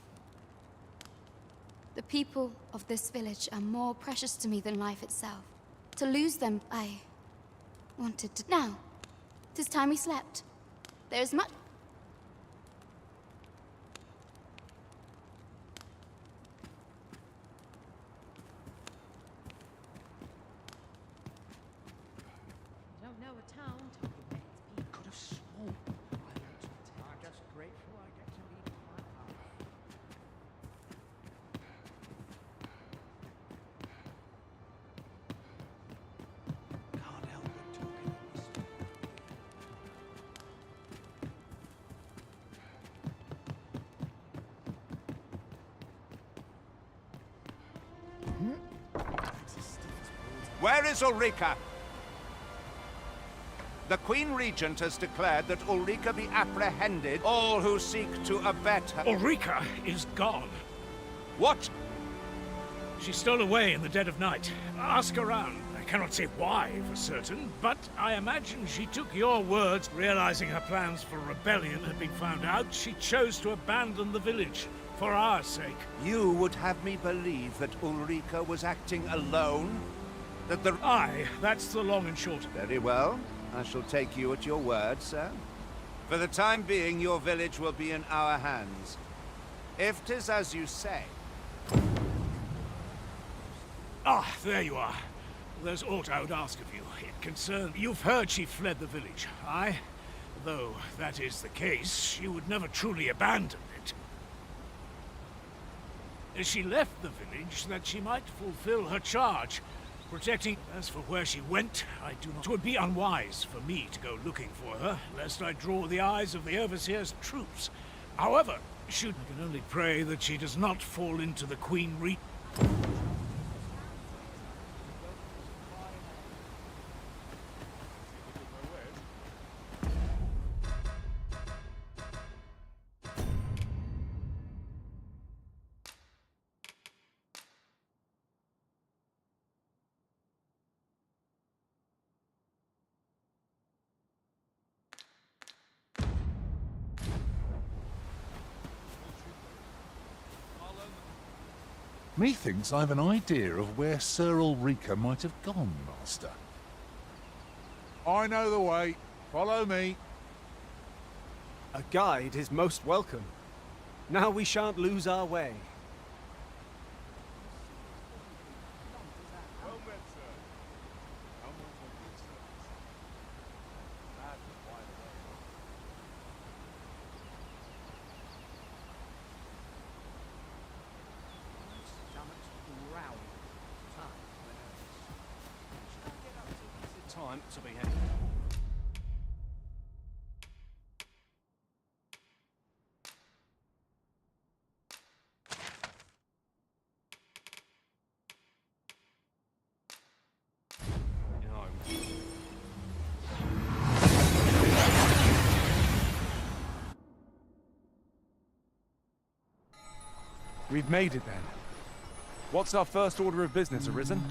The people of this village are more precious to me than life itself. To lose them, I wanted to... Now, 'tis time we slept. There is much... Where is Ulrika? The Queen Regent has declared that Ulrika be apprehended, all who seek to abet her. Ulrika is gone. What? She stole away in the dead of night. Ask around. I cannot say why for certain, but I imagine she took your words. Realizing her plans for rebellion had been found out, she chose to abandon the village. For our sake. You would have me believe that Ulrika was acting alone? That the... Aye, that's the long and short. Very well. I shall take you at your word, sir. For the time being, your village will be in our hands. If 'tis as you say. Ah, there you are. There's aught I would ask of you. It concerns... You've heard she fled the village, aye? Though that is the case, she would never truly abandon it. She left the village that she might fulfill her charge, protecting... As for where she went, I do not... It would be unwise for me to go looking for her, lest I draw the eyes of the Overseer's troops. However, I can only pray that she does not fall into the Queen Regent. Methinks I've an idea of where Sir Ulrika might have gone, Master. I know the way. Follow me. A guide is most welcome. Now we shan't lose our way. Time to be here. We've made it then. What's our first order of business, Arisen?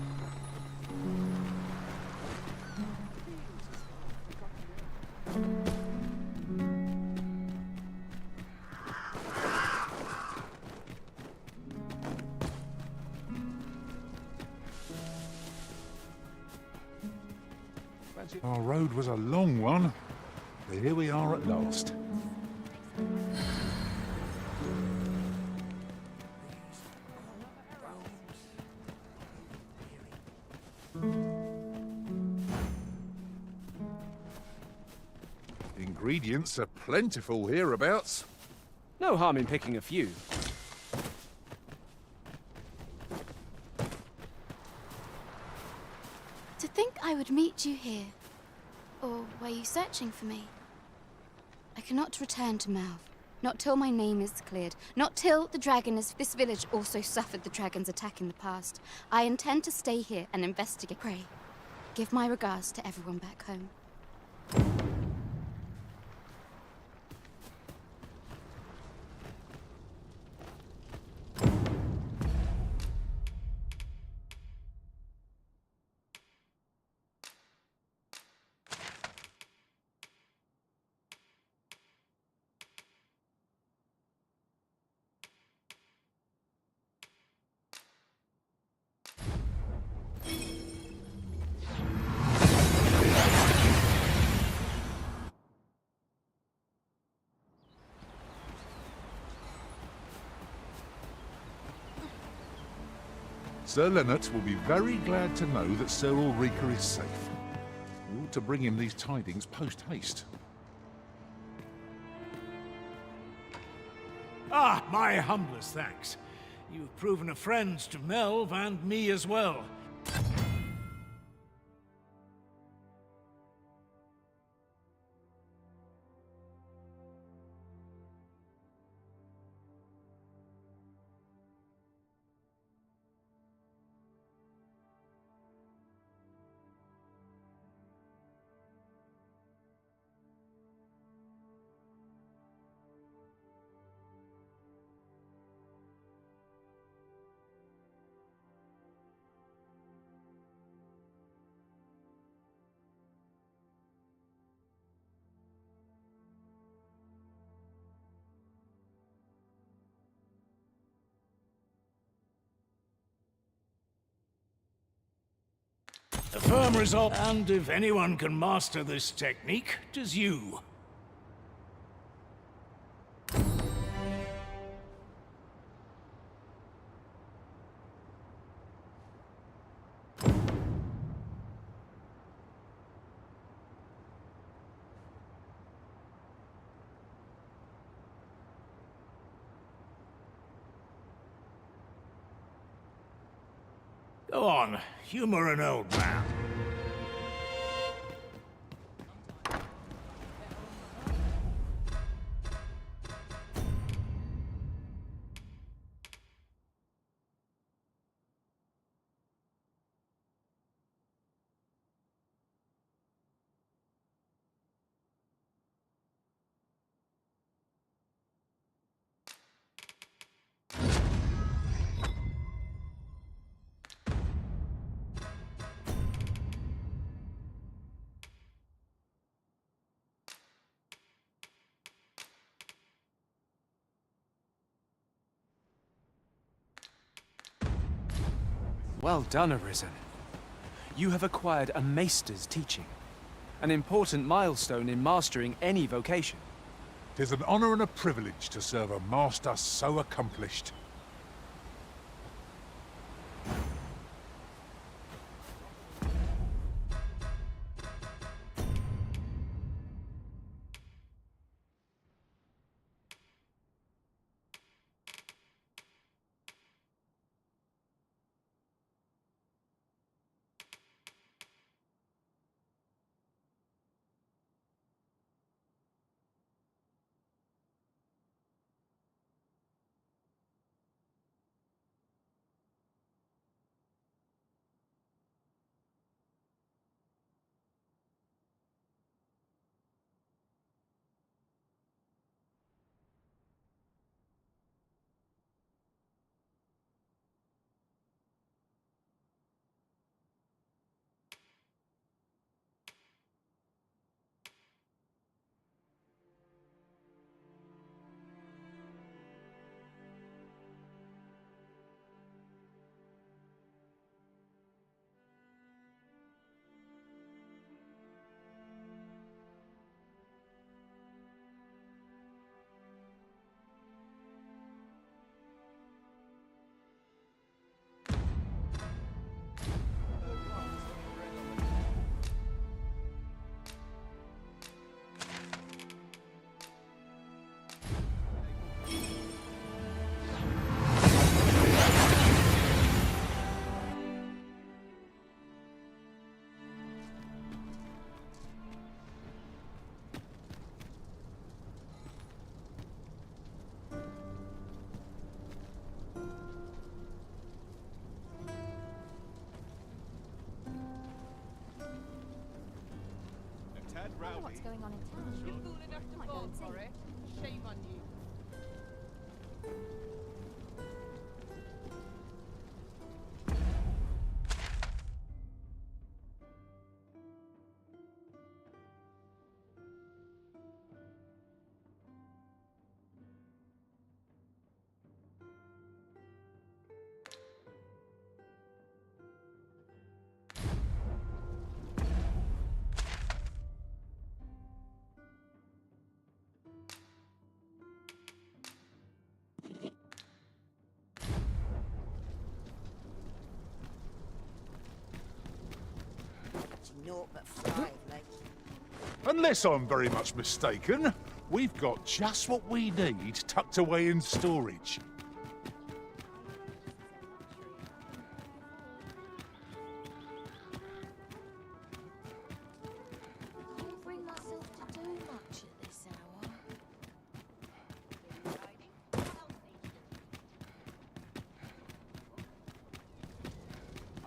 Our road was a long one, but here we are at last. Ingredients are plentiful hereabouts. No harm in picking a few. To think I would meet you here. Or were you searching for me? I cannot return to Melv. Not till my name is cleared. Not till the dragon is... This village also suffered the dragon's attack in the past. I intend to stay here and investigate. Pray. Give my regards to everyone back home. Sir Leonard will be very glad to know that Sir Ulrika is safe. We ought to bring him these tidings post-haste. Ah, my humblest thanks. You've proven a friend to Melv and me as well. A firm resolve, and if anyone can master this technique, 'tis you. Go on, humor an old man. Well done, Arisen. You have acquired a maester's teaching, an important milestone in mastering any vocation. 'Tis an honor and a privilege to serve a master so accomplished. I wonder what's going on in town. You're fool enough to fall for it. Shame on you. Naught but five, mate. Unless I'm very much mistaken, we've got just what we need tucked away in storage. Can't bring myself to do much at this hour.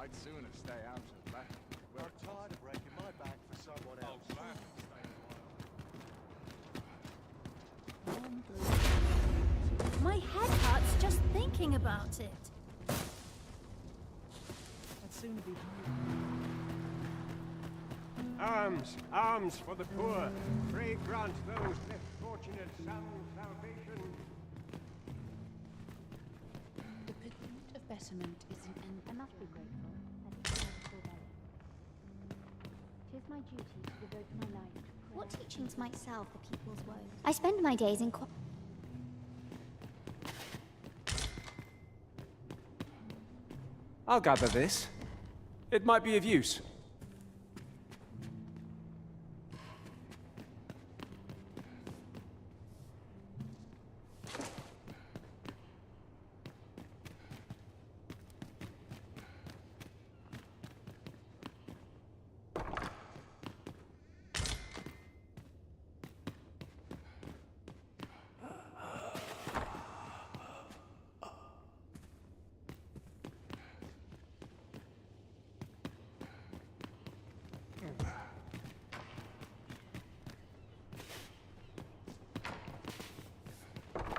I'd sooner stay out of that. I'm tired of breaking my back for someone else. My head hurts just thinking about it. I'd sooner be Alms, alms for the poor. Pray grant those less fortunate some salvation. The pursuit of betterment is an end. I must be grateful. Tis my duty to devote my life. What teachings might salve the people's woes? I spend my days in I'll gather this. It might be of use.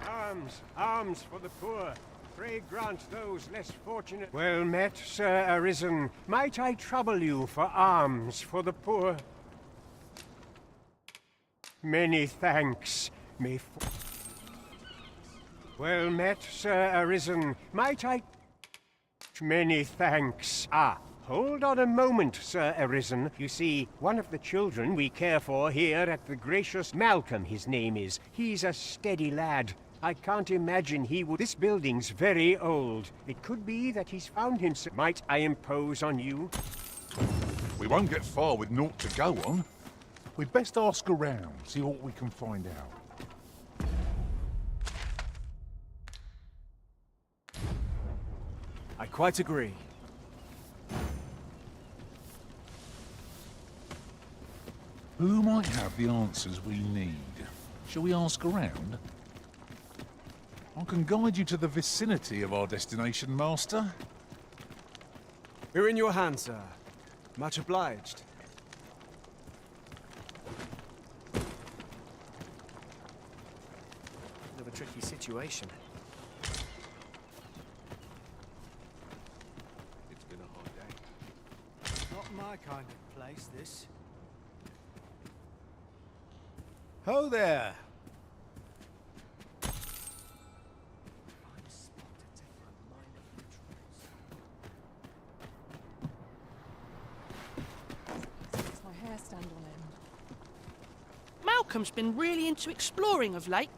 Alms, alms for the poor. Pray grant those less fortunate. Well met, Sir Arisen. Might I trouble you for alms for the poor? Many thanks. Well met, Sir Arisen. Might I... Many thanks. Ah, hold on a moment, Sir Arisen. You see, one of the children we care for here at the gracious Malcolm, his name is. He's a steady lad. I can't imagine he would... This building's very old. It could be that he's found himself... Might I impose on you? We won't get far with naught to go on. We'd best ask around, see what we can find out. I quite agree. Who might have the answers we need? Shall we ask around? I can guide you to the vicinity of our destination, Master. We're in your hands, sir. Much obliged. Bit of a tricky situation. It's been a hard day. Not my kind of place, this. Ho there! My hair stand on end. Malcolm's been really into exploring of late.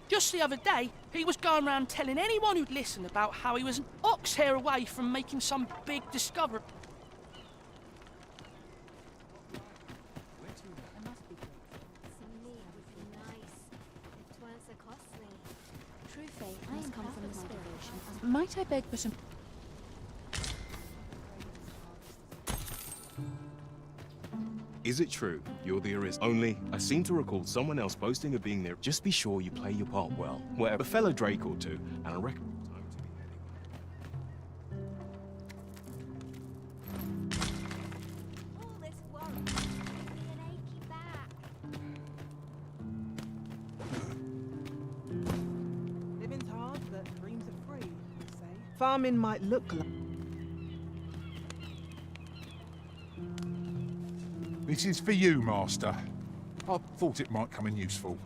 Just the other day, he was going around telling anyone who'd listen about how he was an ox hair away from making some big discovery. Might I beg for some... Is it true you're the Arisen? Only, I seem to recall someone else boasting of being there. Just be sure you play your part well. Whatever, a fellow Drake or two, and I reckon time to be heading. All this worry gives me an achy back. Living's hard, but dreams are free, they say. Farming might look like... This is for you, Master. I thought it might come in useful.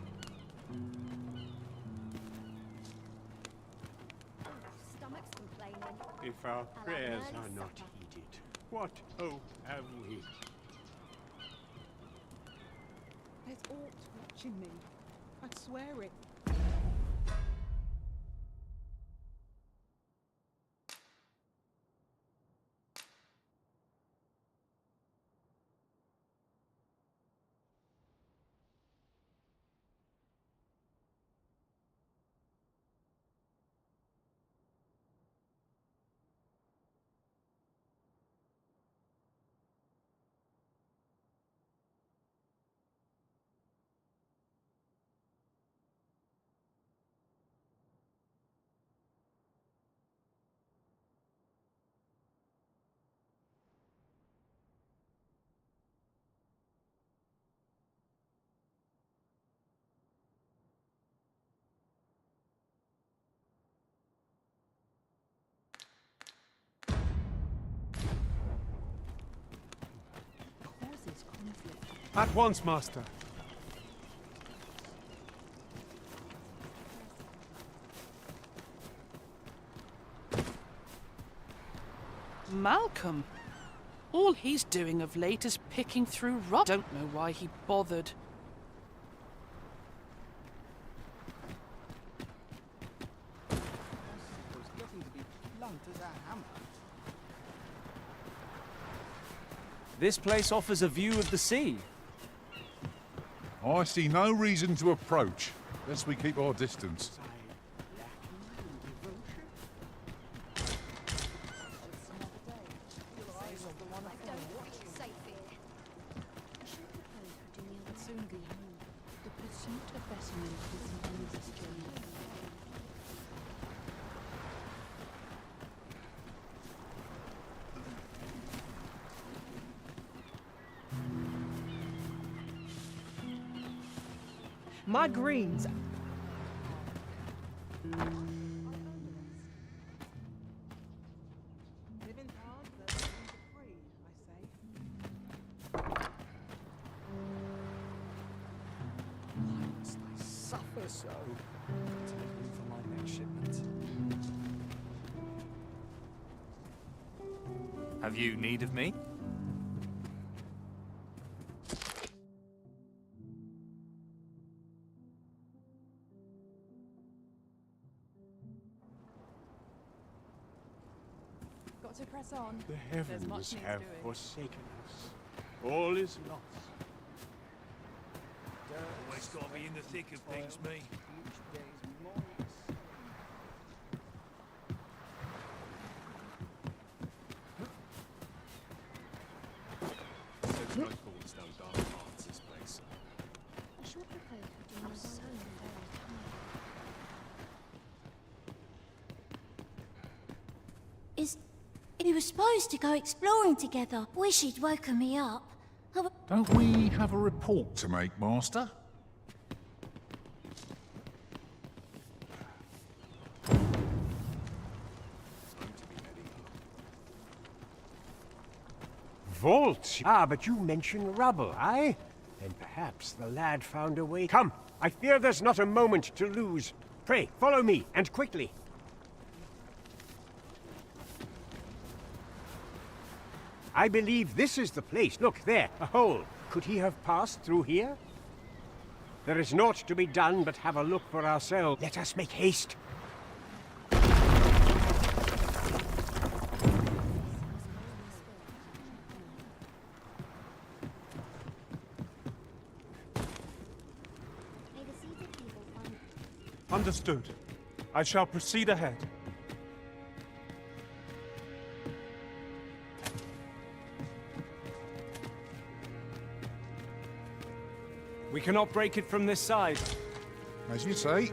Stomach's complaining. If our prayers are not heeded, what hope have we? There's aught watching me. I swear it. At once, Master. Malcolm? All he's doing of late is picking through rock. Don't know why he bothered. This place offers a view of the sea. I see no reason to approach, lest we keep our distance. My greens. Living's hard, but dreams are free, I say. Why must I suffer so? Delivering for my next shipment. Have you need of me? Got to press on. The There's heavens much needs have doing. forsaken us. All is lost. Always gotta be in the thick of things, me. So no thoughts down dark parts this place. A short repose would do me so very We were supposed to go exploring together. Wish he'd woken me up. Don't we have a report to make, Master? Vault? Ah, but you mentioned rubble, aye? Then perhaps the lad found a way. Come, I fear there's not a moment to lose. Pray, follow me, and quickly. I believe this is the place. Look, there, a hole. Could he have passed through here? There is naught to be done but have a look for ourselves. Let us make haste. Understood. I shall proceed ahead. We cannot break it from this side. As you say.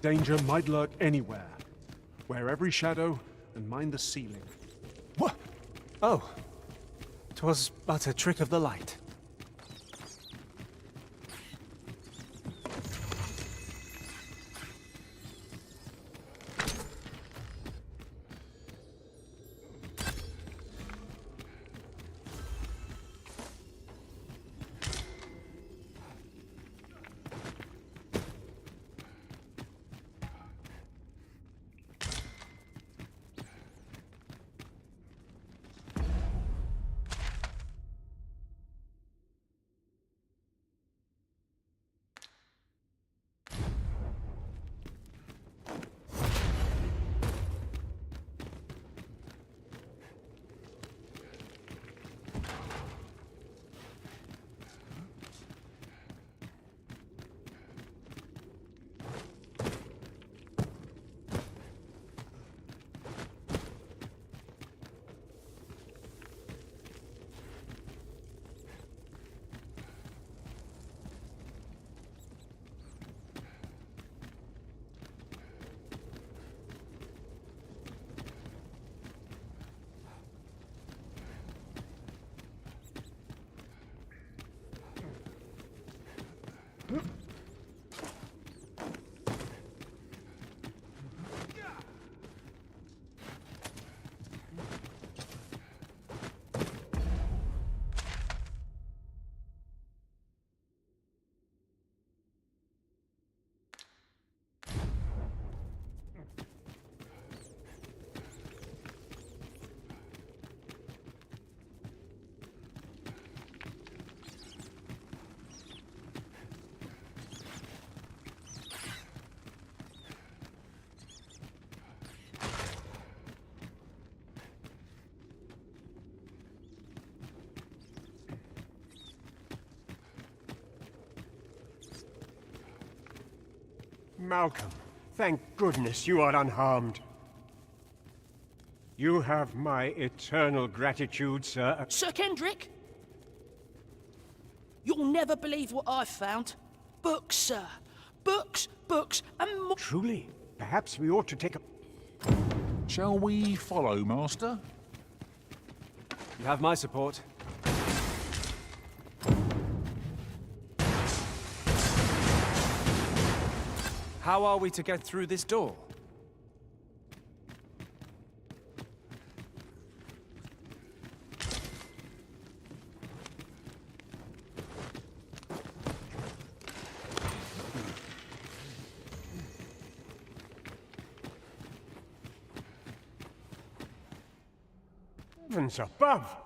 Danger might lurk anywhere. Wear every shadow and mind the ceiling. What? Oh. 'Twas but a trick of the light. Malcolm, thank goodness you are unharmed. You have my eternal gratitude, sir. Sir Kendrick? You'll never believe what I've found. Books, sir. Books, books, and more. Truly? Perhaps we ought to take a... Shall we follow, Master? You have my support. How are we to get through this door? Heavens above!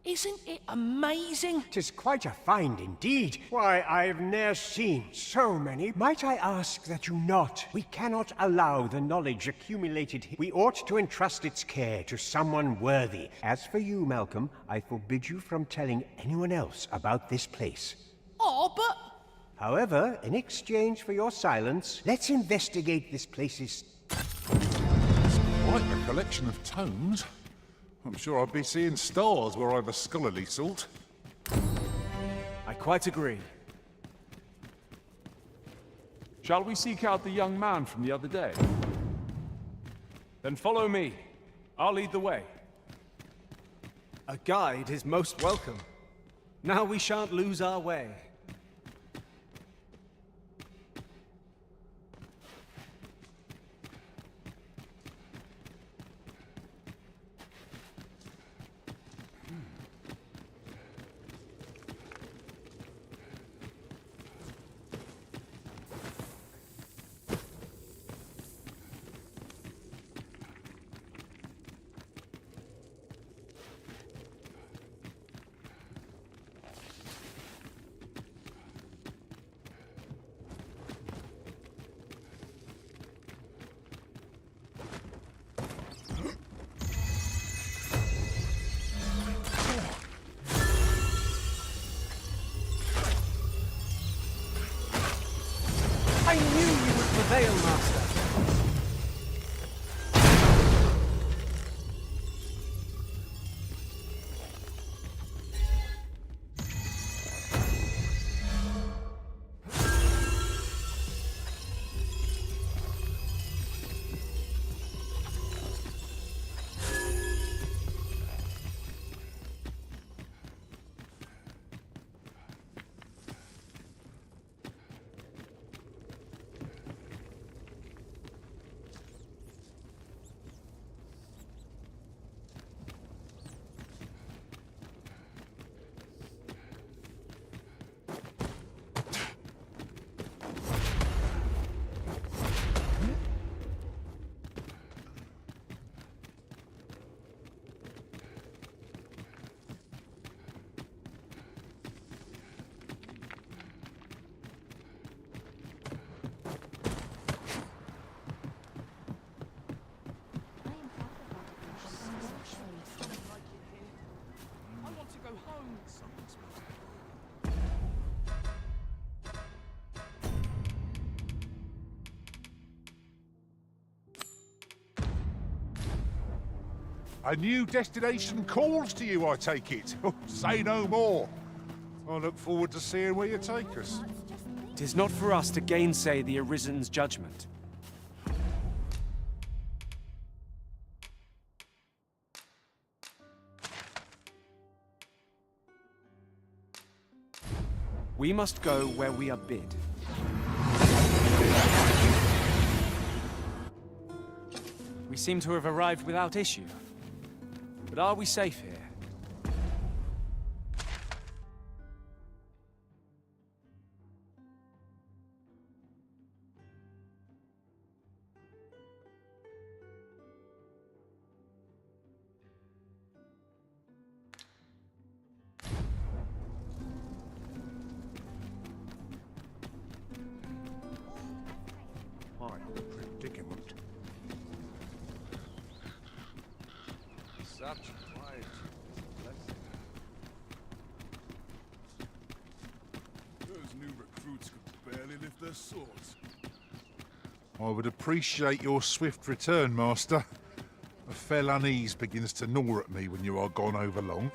Isn't it amazing? 'Tis quite a find indeed. Why, I've ne'er seen so many. Might I ask that you not? We cannot allow the knowledge accumulated here. We ought to entrust its care to someone worthy. As for you, Malcolm, I forbid you from telling anyone else about this place. Oh, but... However, in exchange for your silence, let's investigate this place's... Quite a collection of tomes. I'm sure I'd be seeing stars were I the scholarly sort. I quite agree. Shall we seek out the young man from the other day? Then follow me. I'll lead the way. A guide is most welcome. Now we shan't lose our way. I knew you would prevail, Master. A new destination calls to you, I take it. Oh, say no more. I look forward to seeing where you take us. 'Tis not for us to gainsay the Arisen's judgment. We must go where we are bid. We seem to have arrived without issue. But are we safe here? Predicament. Such quiet. Those new recruits could barely lift their swords. I would appreciate your swift return, Master. A fell unease begins to gnaw at me when you are gone over long.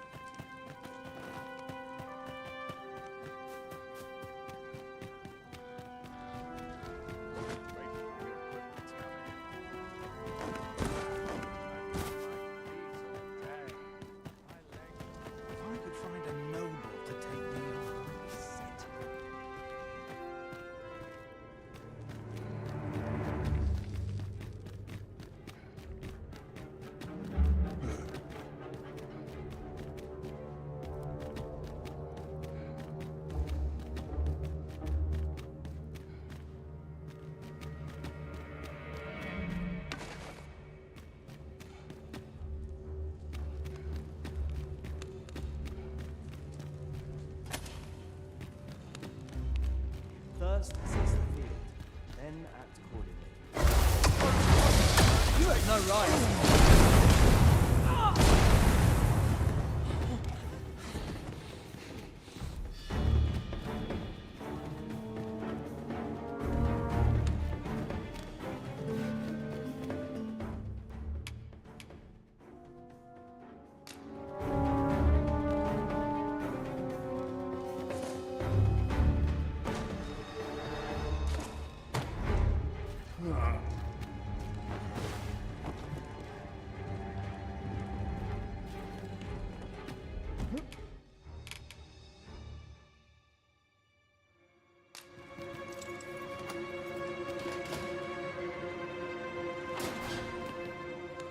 her right.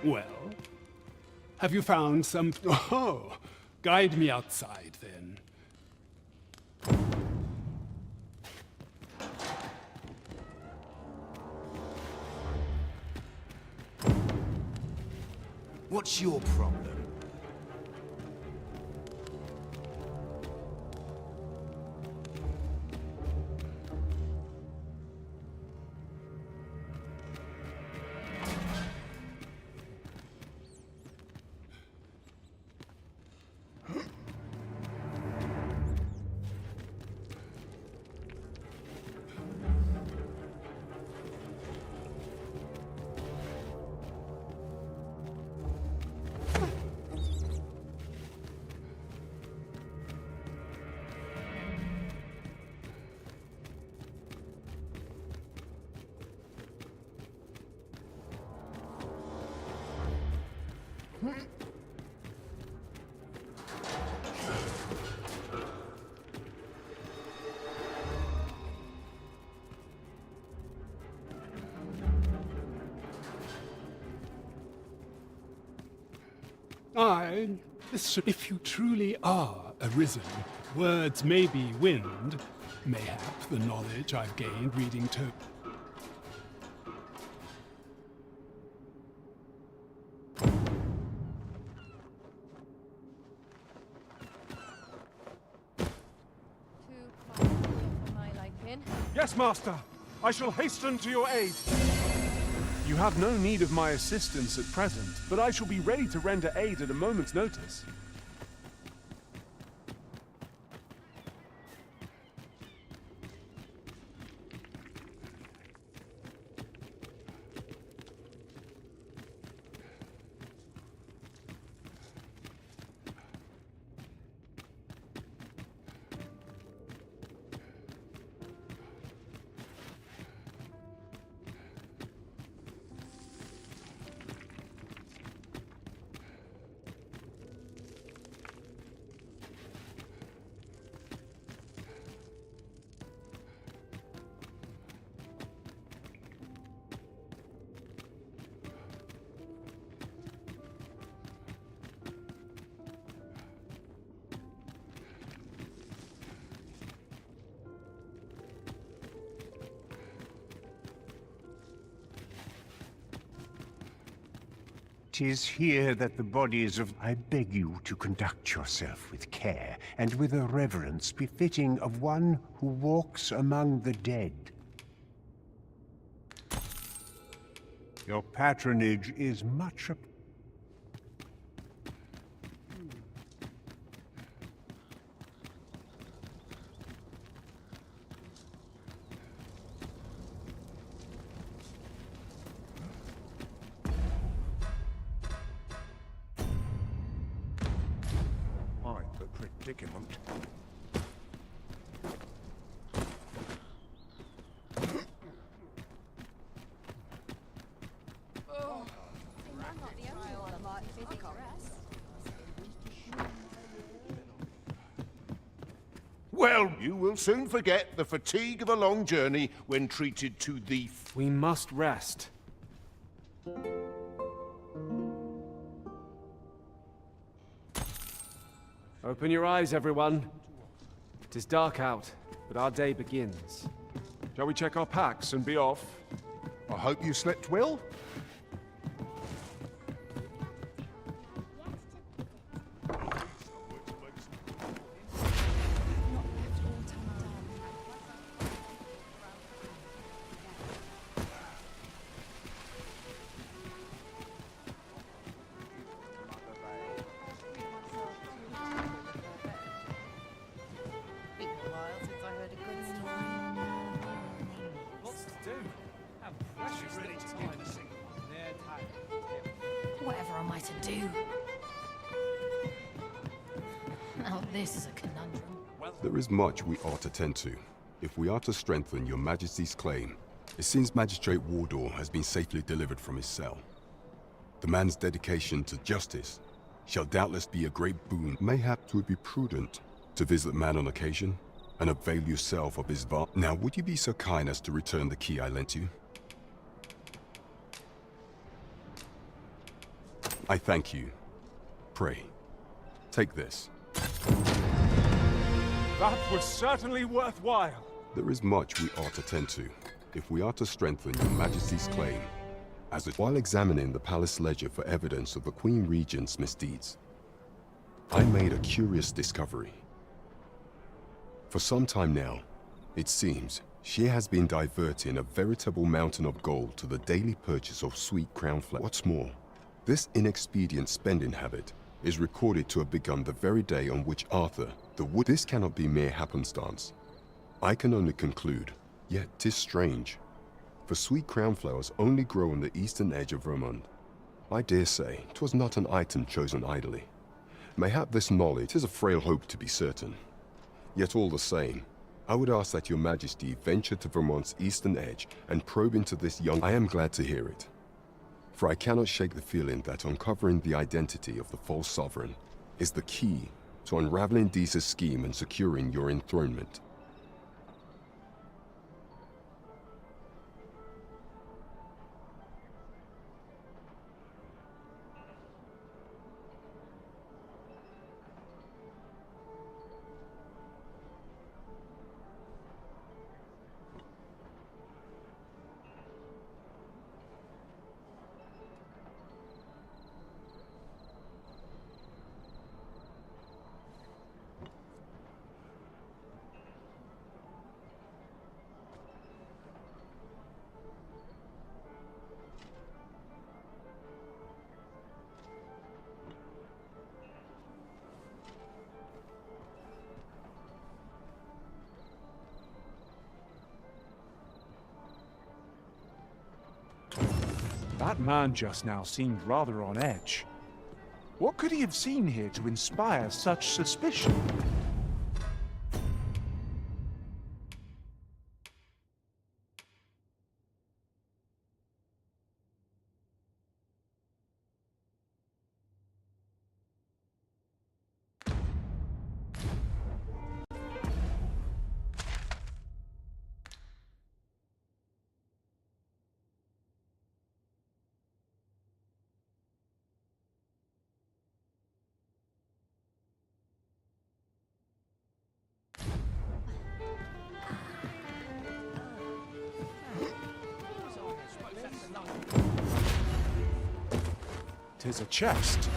Well, have you found some... Oh, guide me outside, then. What's your problem? If you truly are Arisen, words may be wind, mayhap the knowledge I've gained reading to... Yes, Master! I shall hasten to your aid! You have no need of my assistance at present, but I shall be ready to render aid at a moment's notice. "'Tis here that the bodies of... I beg you to conduct yourself with care, and with a reverence befitting of one who walks among the dead. Your patronage is much... predicament. Well, you will soon forget the fatigue of a long journey when treated to the... We must rest. Open your eyes, everyone. It is dark out, but our day begins. Shall we check our packs and be off? I hope you slept well. to do. Now this is a conundrum. There is much we ought to tend to. If we are to strengthen your Majesty's claim, it seems Magistrate Wardor has been safely delivered from his cell. The man's dedication to justice shall doubtless be a great boon. Mayhap 'twould be prudent to visit the man on occasion and avail yourself of his Now, would you be so kind as to return the key I lent you? I thank you. Pray, take this. That was certainly worthwhile. There is much we ought to tend to, if we are to strengthen your Majesty's claim. While examining the palace ledger for evidence of the Queen Regent's misdeeds, I made a curious discovery. For some time now, it seems, she has been diverting a veritable mountain of gold to the daily purchase of sweet crown flowers. What's more, this inexpedient spending habit is recorded to have begun the very day on which Arthur, This cannot be mere happenstance. I can only conclude, yet 'tis strange, for sweet crown flowers only grow on the eastern edge of Vermont. I dare say 'twas not an item chosen idly. Mayhap this knowledge is a frail hope to be certain. Yet all the same, I would ask that your Majesty venture to Vermont's eastern edge and probe into this young... I am glad to hear it, for I cannot shake the feeling that uncovering the identity of the false sovereign is the key to unraveling Deeza's scheme and securing your enthronement. That man just now seemed rather on edge. What could he have seen here to inspire such suspicion? Tis a chest.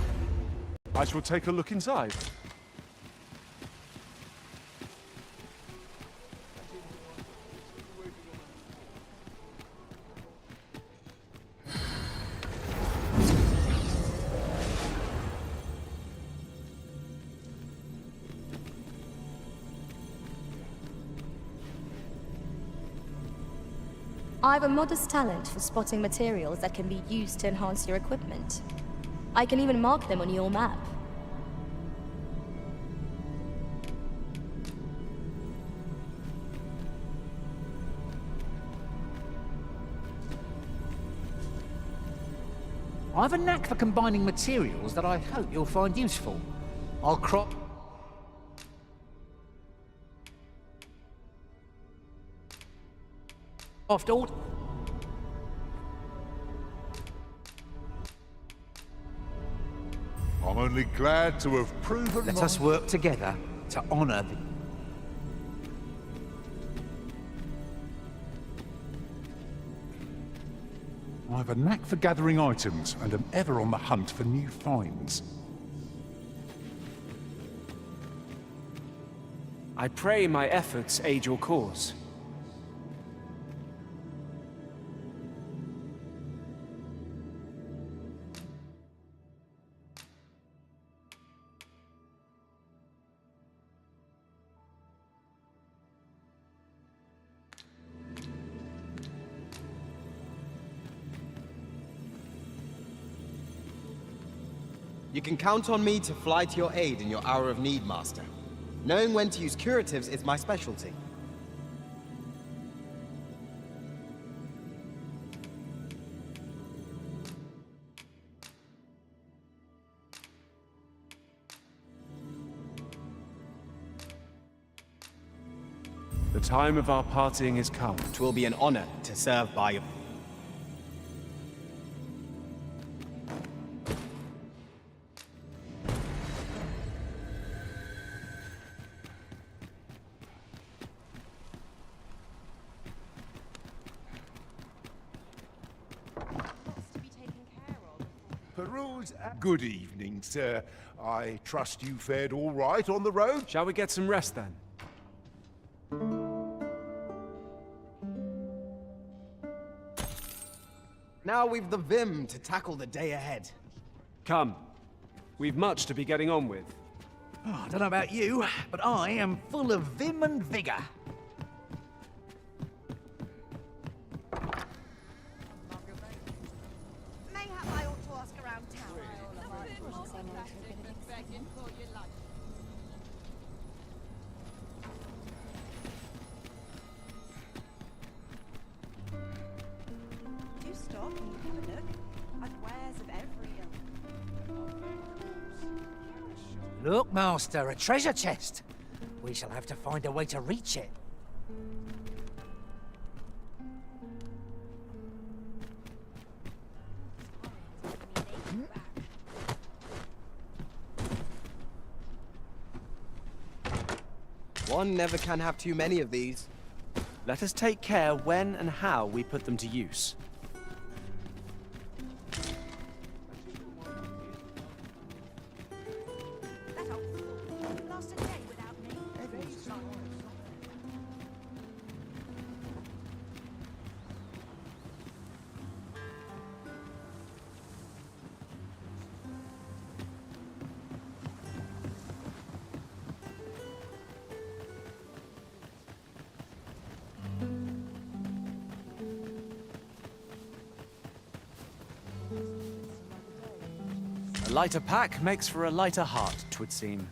I shall take a look inside. I have a modest talent for spotting materials that can be used to enhance your equipment. I can even mark them on your map. I have a knack for combining materials that I hope you'll find useful. I'll crop... After all... I'm only glad to have proven Let us work together to honor the... I have a knack for gathering items and am ever on the hunt for new finds. I pray my efforts aid your cause. You can count on me to fly to your aid in your hour of need, Master. Knowing when to use curatives is my specialty. The time of our parting is come. It will be an honor to serve by your... Peruse. Good evening, sir. I trust you fared all right on the road? Shall we get some rest then? Now we've the vim to tackle the day ahead. Come. We've much to be getting on with. Oh, I don't know about you, but I am full of vim and vigour. Mayhap I ought to ask around town. Do stop and have a look. I've wares of every ilk. Look, Master, a treasure chest. We shall have to find a way to reach it. One never can have too many of these. Let us take care when and how we put them to use. A lighter pack makes for a lighter heart, 'twould seem.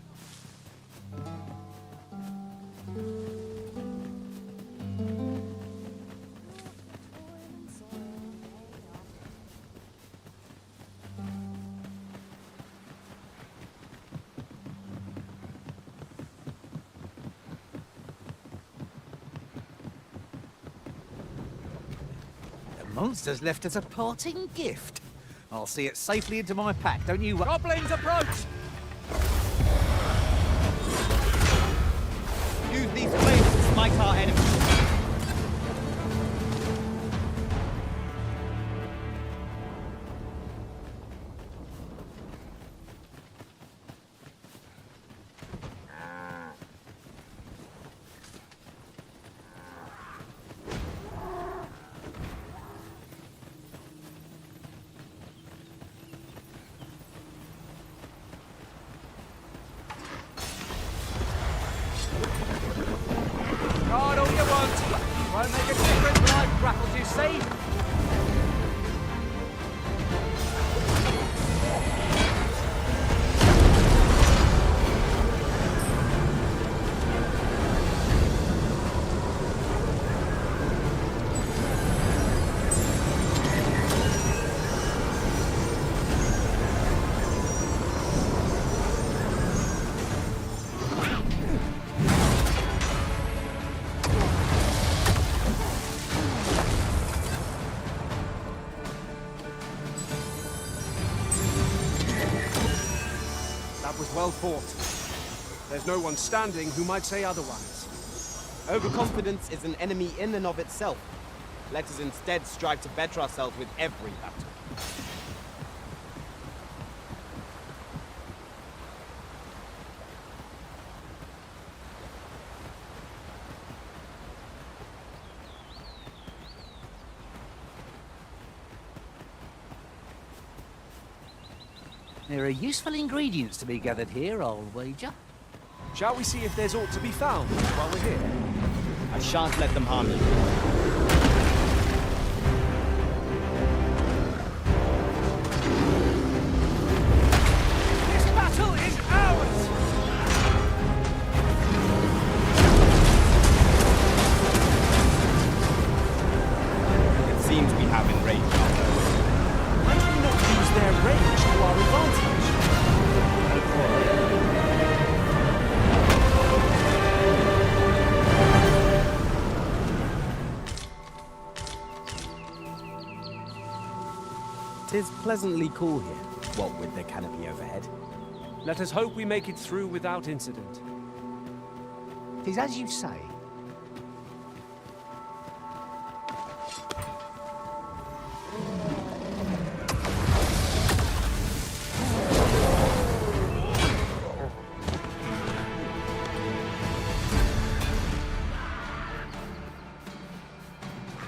The monster's left us a parting gift. I'll see it safely into my pack, don't you? Goblins approach! Use these flames to smite our enemies. Guard all you want. Won't make a difference when I've grappled you, see? Well fought. There's no one standing who might say otherwise. Overconfidence is an enemy in and of itself. Let us instead strive to better ourselves with every battle. There are useful ingredients to be gathered here, I'll wager. Shall we see if there's aught to be found while we're here? I shan't let them harm you. 'Tis pleasantly cool here, what with the canopy overhead. Let us hope we make it through without incident. 'Tis as you say.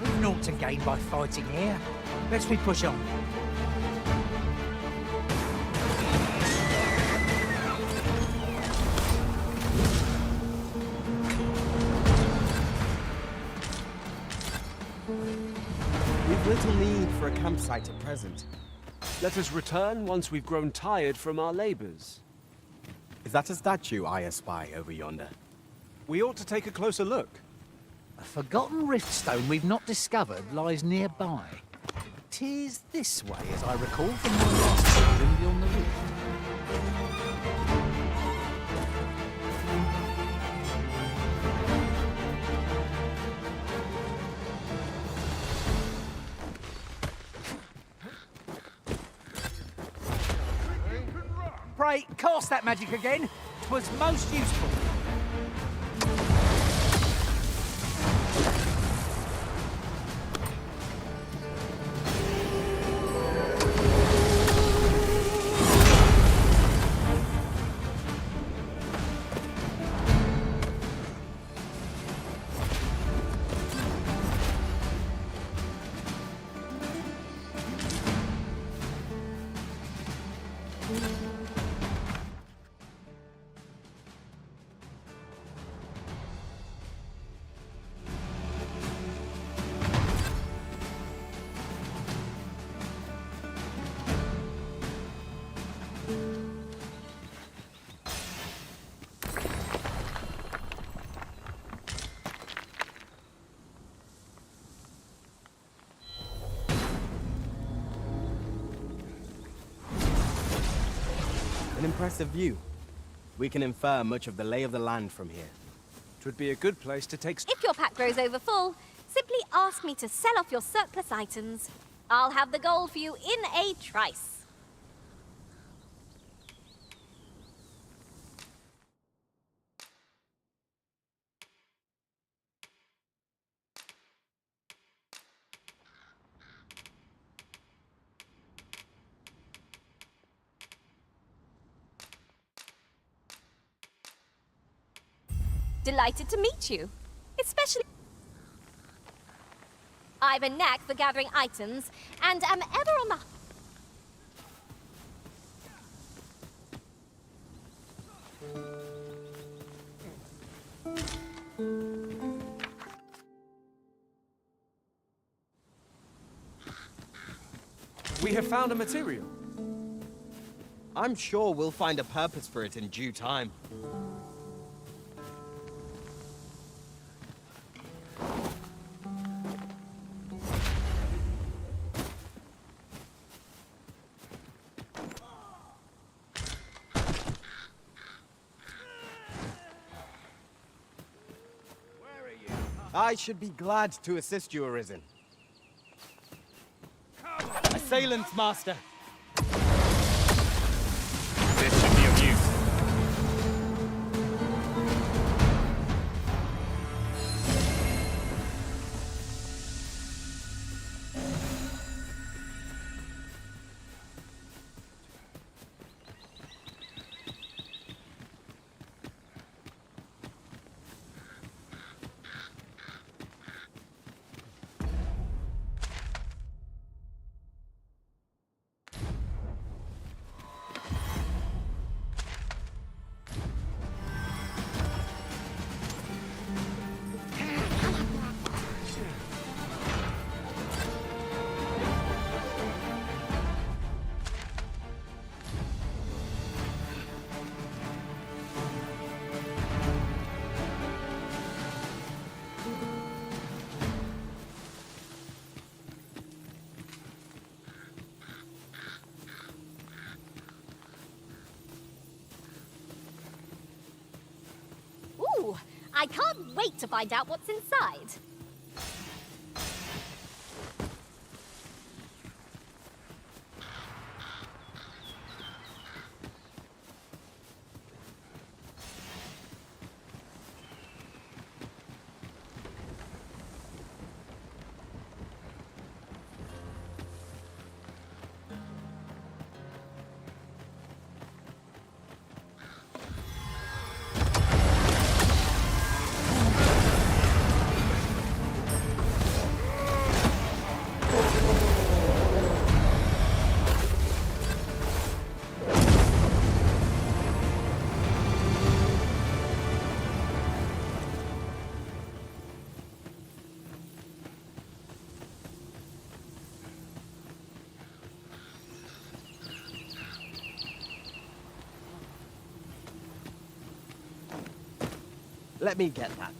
We've naught to gain by fighting here. Let's we push on. We've little need for a campsite at present. Let us return once we've grown tired from our labors. Is that a statue I espy over yonder? We ought to take a closer look. A forgotten riftstone we've not discovered lies nearby. 'Tis this way, as I recall from my last journey beyond the rift. Pray, cast that magic again. 'Twas most useful. An impressive view. We can infer much of the lay of the land from here. It would be a good place to take... If your pack grows over full, simply ask me to sell off your surplus items. I'll have the gold for you in a trice. Delighted to meet you. Especially... I've a knack for gathering items, and am ever on the... We have found a material. I'm sure we'll find a purpose for it in due time. I should be glad to assist you, Arisen. Assailants, Master! This should be of use. Ooh, I can't wait to find out what's inside. Let me get that.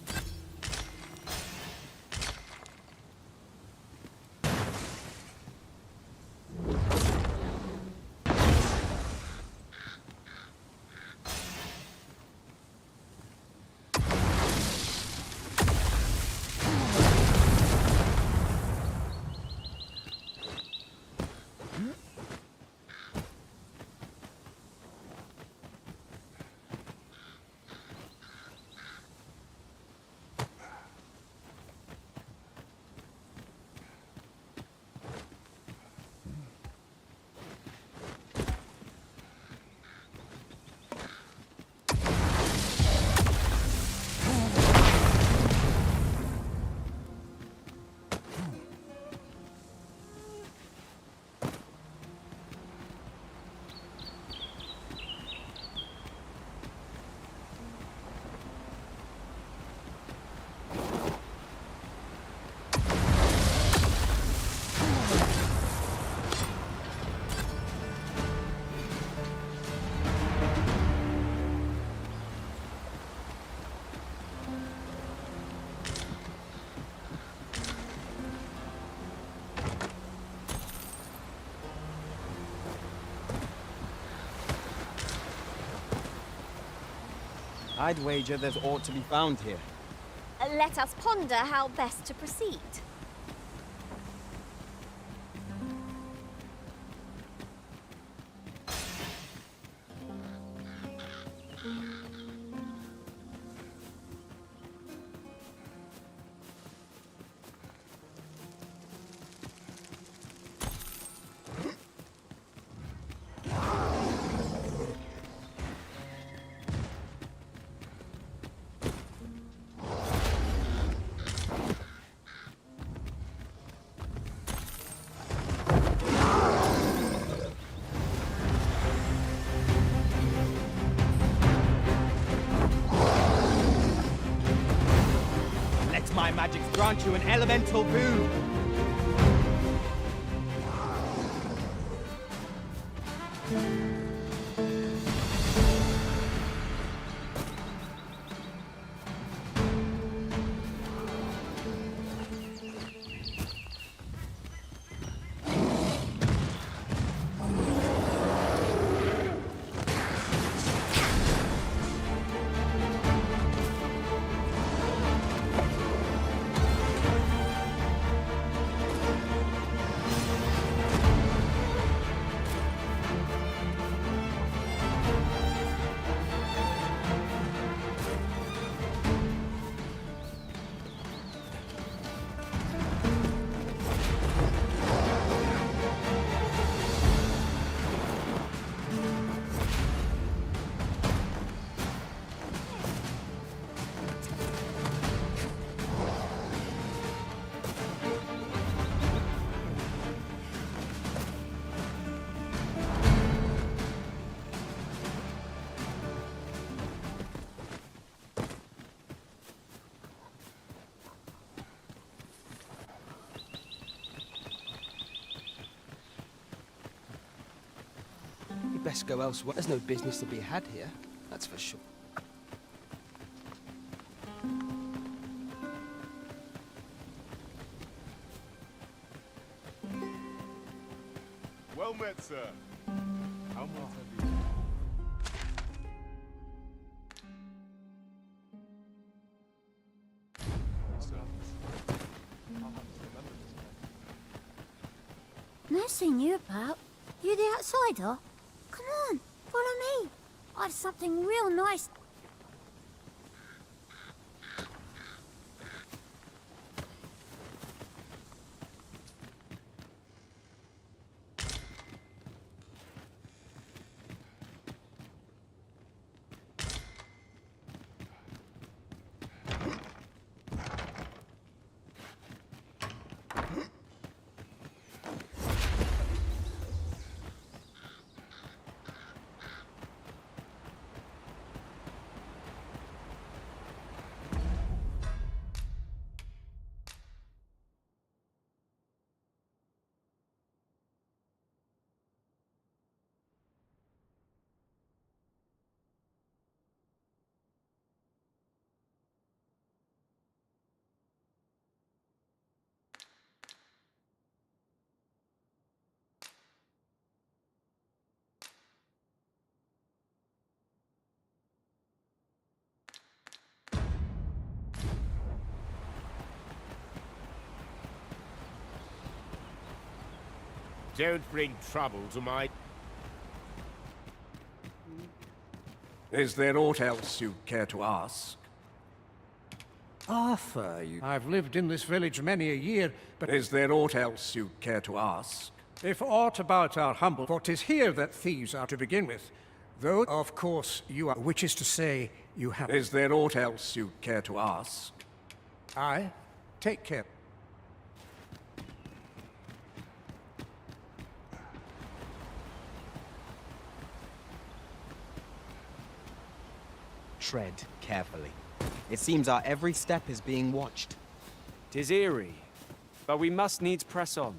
I'd wager there's aught to be found here. Let us ponder how best to proceed. My magics grant you an elemental boon. Best go elsewhere. There's no business to be had here, that's for sure. Well met, sir. How might I be? No seen you about. You the outsider? Come on, follow me. I've something real nice. Don't bring trouble to my... Is there aught else you care to ask? Arthur, I've lived in this village many a year, but is there aught else you care to ask? If aught about our humble, for 'tis here that thieves are to begin with, though, of course, you are, which is to say, you have... Is there aught else you care to ask? Aye, take care. Tread carefully. It seems our every step is being watched. 'Tis eerie, but we must needs press on.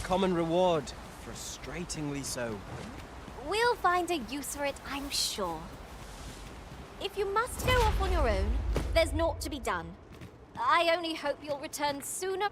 Common reward. Frustratingly so. We'll find a use for it, I'm sure. If you must go off on your own, there's naught to be done. I only hope you'll return sooner.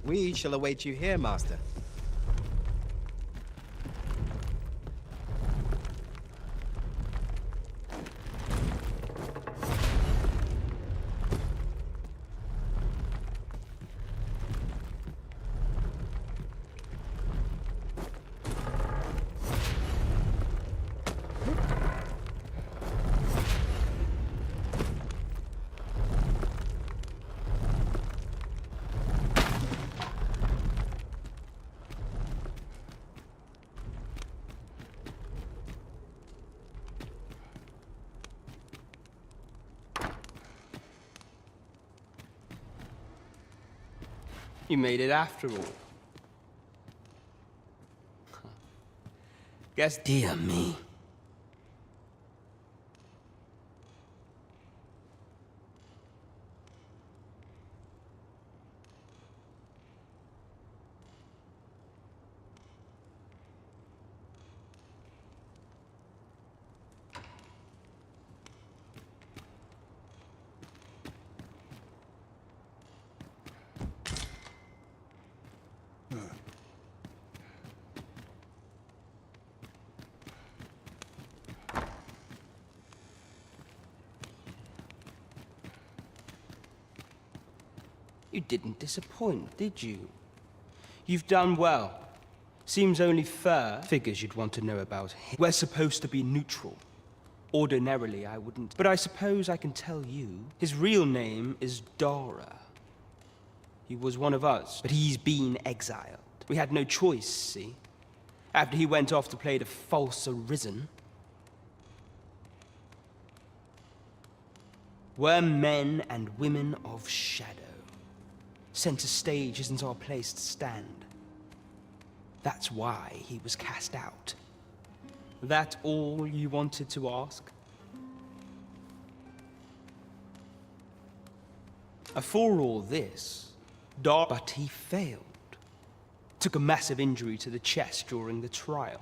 We shall await you here, Master. You made it after all. Guess, dear me. You didn't disappoint, did you? You've done well. Seems only fair. Figures you'd want to know about him. We're supposed to be neutral. Ordinarily, I wouldn't. But I suppose I can tell you. His real name is Dara. He was one of us, but he's been exiled. We had no choice, see? After he went off to play the false Arisen. We're men and women of shadow. Center stage isn't our place to stand. That's why he was cast out. That all you wanted to ask? For all this, but he failed. Took a massive injury to the chest during the trial.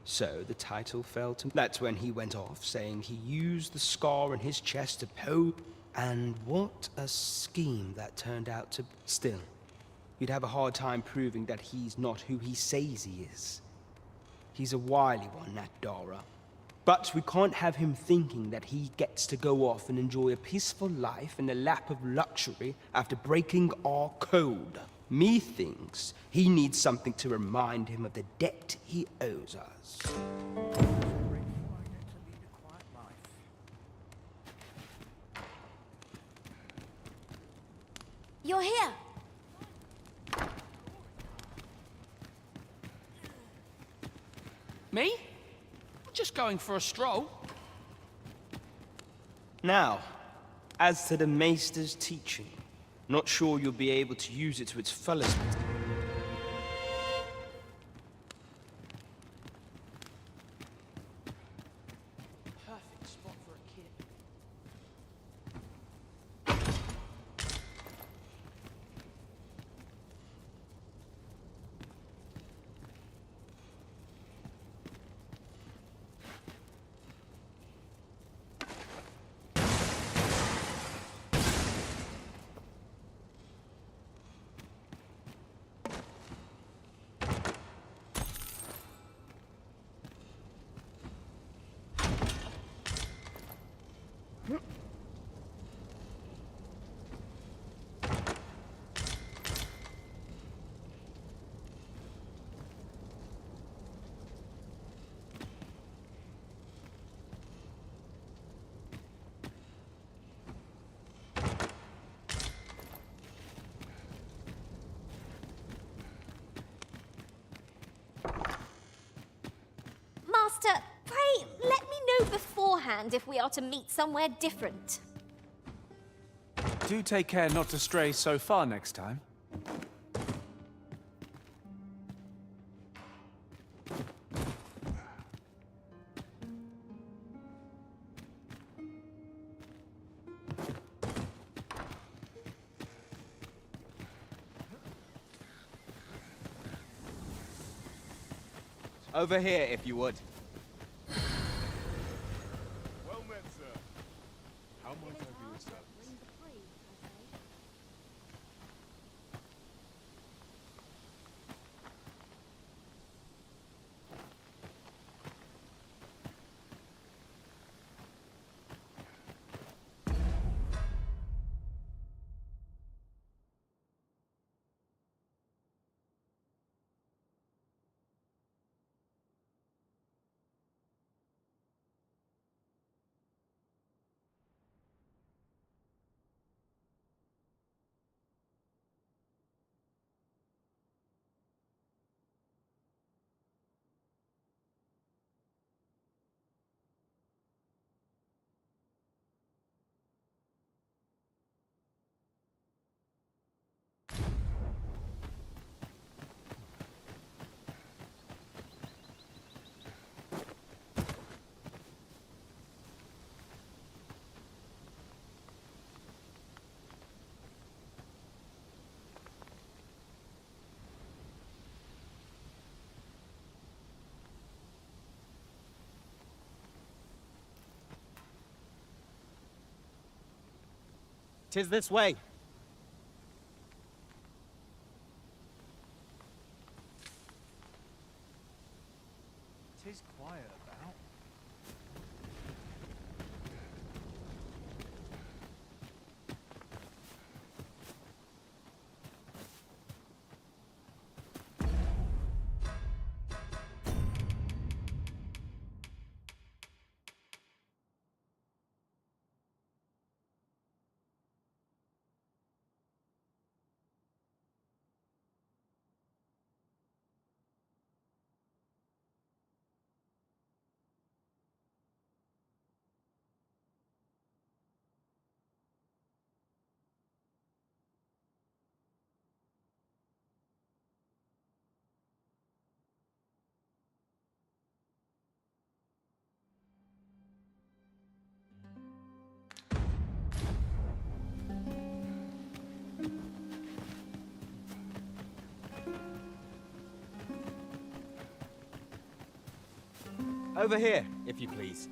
So the title fell to... That's when he went off, saying he used the scar on his chest to poke. And what a scheme that turned out to... Still, you'd have a hard time proving that he's not who he says he is. He's a wily one, that Dara. But we can't have him thinking that he gets to go off and enjoy a peaceful life in the lap of luxury after breaking our code. Methinks he needs something to remind him of the debt he owes us. You're here. Me? Just going for a stroll. Now, as to the Maester's teaching, not sure you'll be able to use it to its fullest. Perfect spot for a kid. Master, pray let me know beforehand if we are to meet somewhere different. Do take care not to stray so far next time. Over here, if you would. Well met, sir. How might I be of service? 'Tis this way. Tis quiet about. Over here, if you please.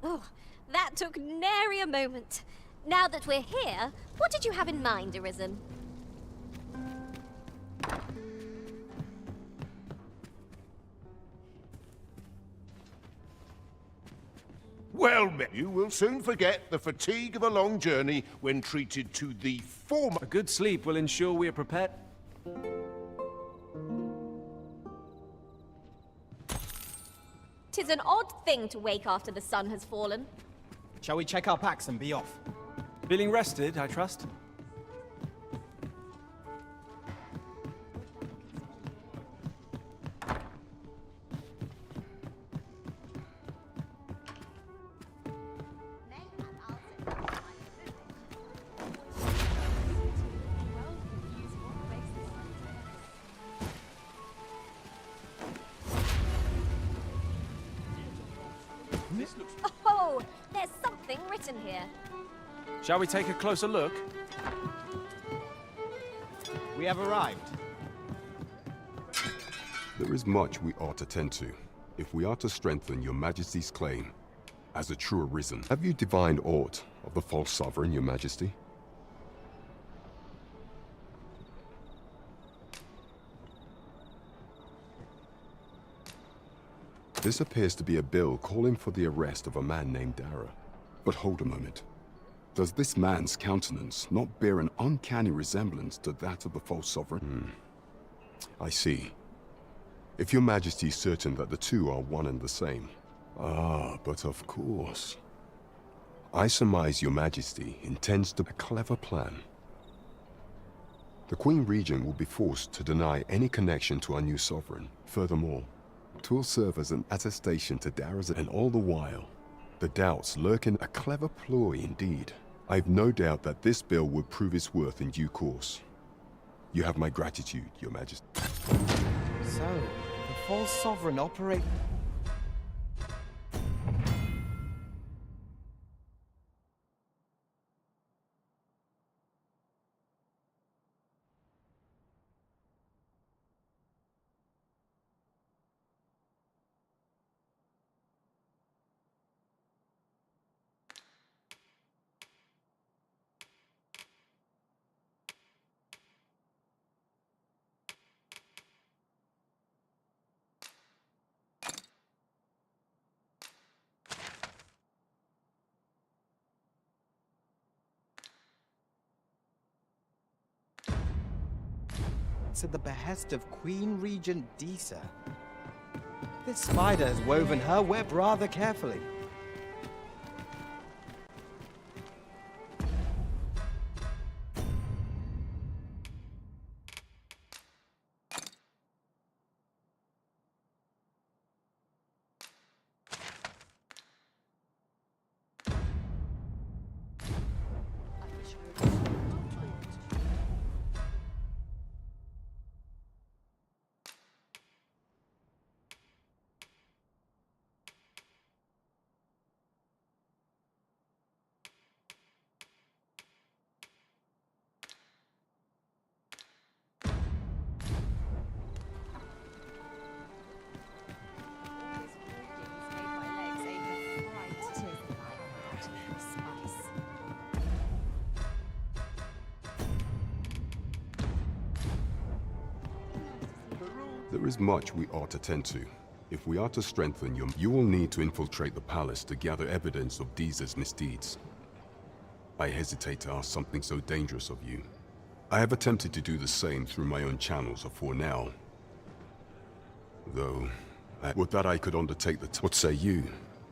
Oh, that took nary a moment. Now that we're here, what did you have in mind, Arisen? Well, you will soon forget the fatigue of a long journey when treated to the former. A good sleep will ensure we are prepared. 'Tis an odd thing to wake after the sun has fallen. Shall we check our packs and be off? Feeling rested, I trust? Oh, there's something written here. Shall we take a closer look? We have arrived. There is much we ought to tend to, if we are to strengthen your majesty's claim as a true Arisen. Have you divined aught of the false sovereign, your majesty? This appears to be a bill calling for the arrest of a man named Dara. But hold a moment. Does this man's countenance not bear an uncanny resemblance to that of the false sovereign? I see. If your majesty is certain that the two are one and the same. Ah, but of course. I surmise your majesty intends to a clever plan. The Queen Regent will be forced to deny any connection to our new sovereign. Furthermore, it will serve as an attestation to Dara's, and all the while, the doubts lurk in a clever ploy indeed. I have no doubt that this bill will prove its worth in due course. You have my gratitude, your majesty. So, the false sovereign operate... At the behest of Queen Regent Disa. This spider has woven her web rather carefully. There is much we ought to tend to. If we are to strengthen you will need to infiltrate the palace to gather evidence of Disa's misdeeds. I hesitate to ask something so dangerous of you. I have attempted to do the same through my own channels for now. Though, would that I could undertake what say you,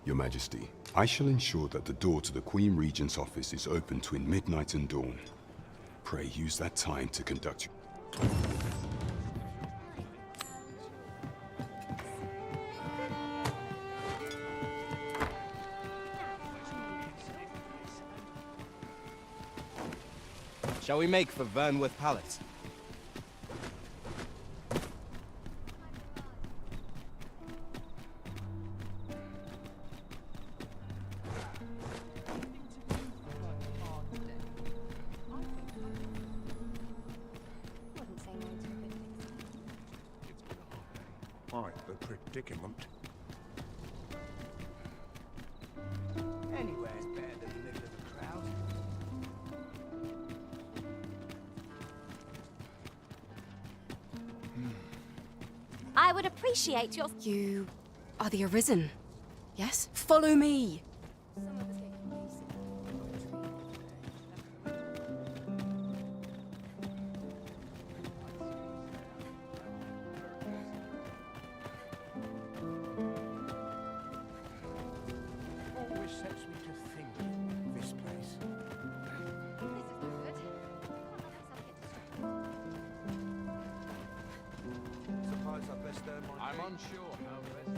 Your Majesty? I shall ensure that the door to the Queen Regent's office is open between midnight and dawn. Pray use that time to conduct you. Shall we make for Vernworth Palace? Quite the predicament. Anywhere's better than the middle of a crowd. I would appreciate your... You are the Arisen, yes? Follow me! Always sets me to think, this place. Suppose I best earn my I'm unsure how best.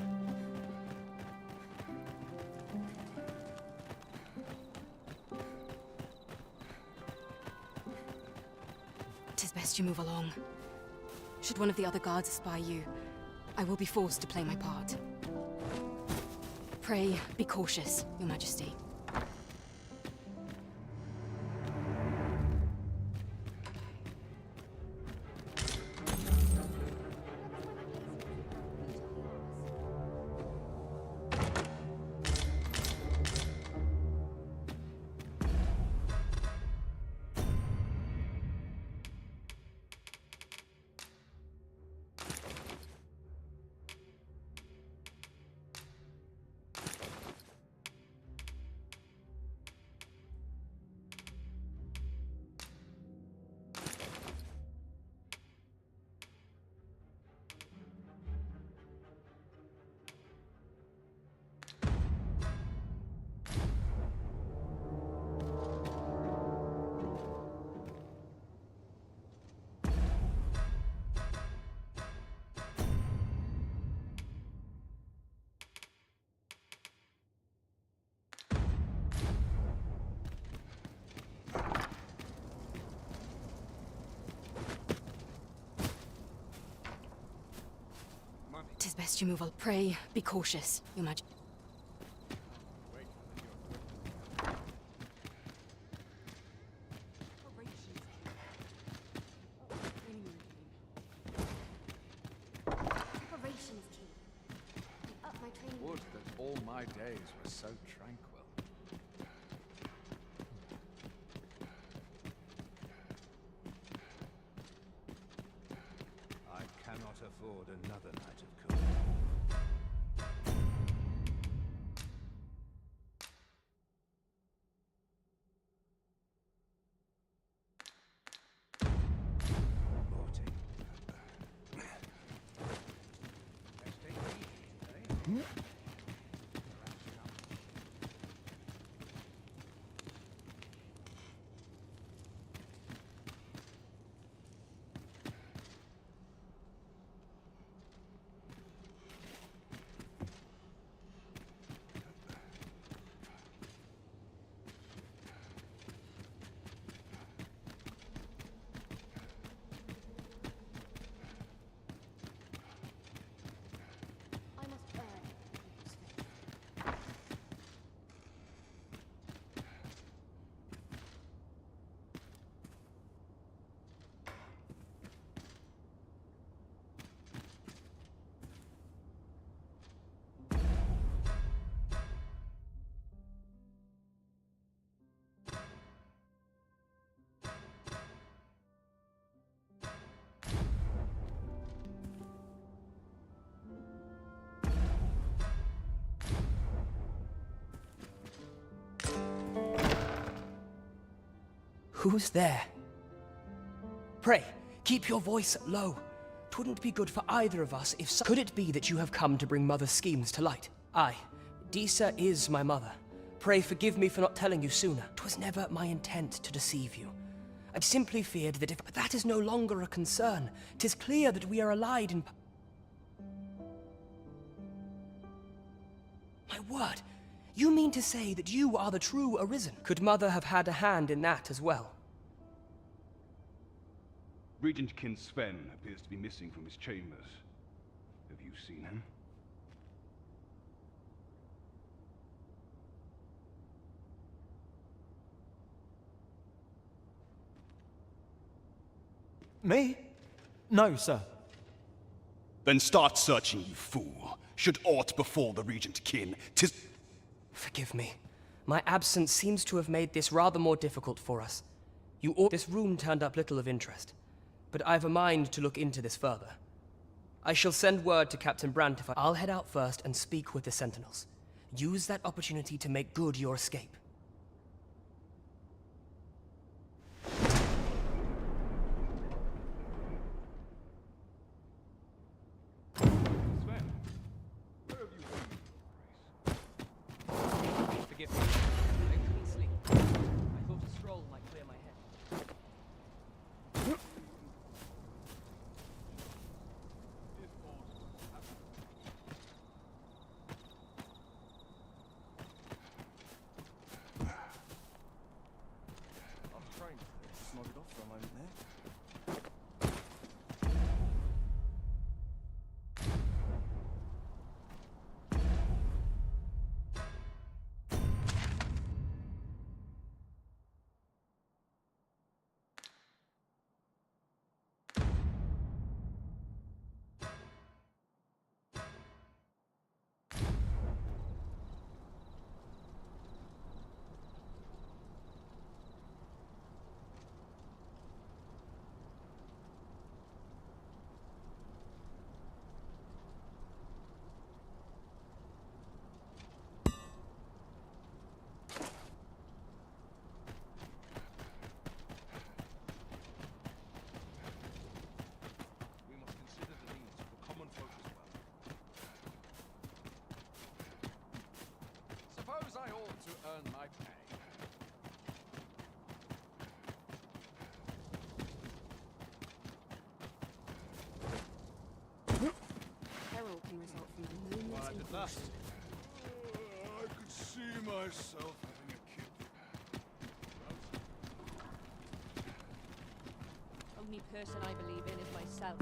Tis best you move along. Should one of the other guards espy you, I will be forced to play my part. Pray, be cautious, Your Majesty. Tis best you move along. Pray, be cautious, Your Majesty. Operations key. Up my training. Would that all my days were so tranquil. I cannot afford another night of cooling. I must earn Who's there? Pray, keep your voice low. 'Twouldn't be good for either of us if Could it be that you have come to bring Mother's schemes to light? Aye, Disa is my mother. Pray forgive me for not telling you sooner. 'Twas never my intent to deceive you. I simply feared that if that is no longer a concern, 'tis clear that we are allied in... My word, you mean to say that you are the true Arisen? Could Mother have had a hand in that as well? Regent Kin Sven appears to be missing from his chambers. Have you seen him? Me? No, sir. Then start searching, you fool. Should aught befall the Regent Kin, 'tis... Forgive me. My absence seems to have made this rather more difficult for us. This room turned up little of interest, but I've a mind to look into this further. I shall send word to Captain Brandt if I'll head out first and speak with the Sentinels. Use that opportunity to make good your escape. Forgive me. I couldn't sleep. I thought a stroll might clear my head. I'm trying to nodded off for a moment there. Suppose I ought to earn my pay. Peril can result from the moon's Quiet at last. I could see myself having a kid. Only person I believe in is myself.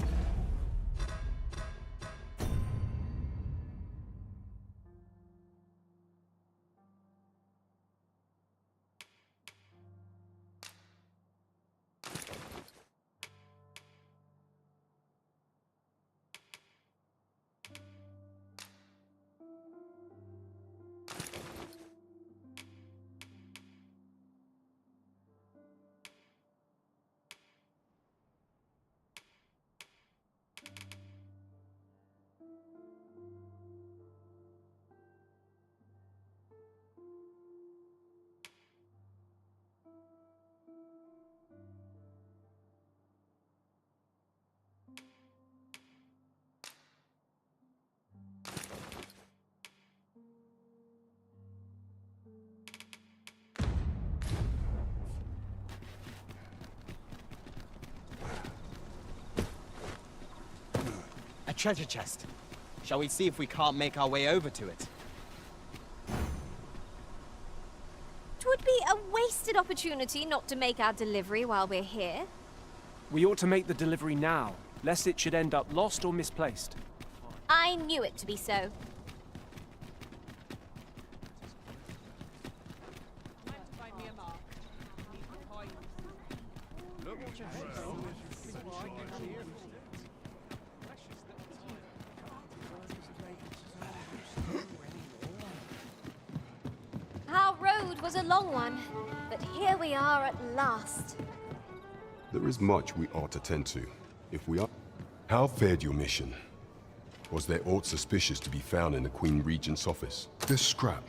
A treasure chest. Shall we see if we can't make our way over to it? 'Twould be a wasted opportunity not to make our delivery while we're here. We ought to make the delivery now, lest it should end up lost or misplaced. I knew it to be so. Our road was a long one, but here we are at last. There is much we ought to tend to, if we are... How fared your mission? Was there aught suspicious to be found in the Queen Regent's office? This scrap.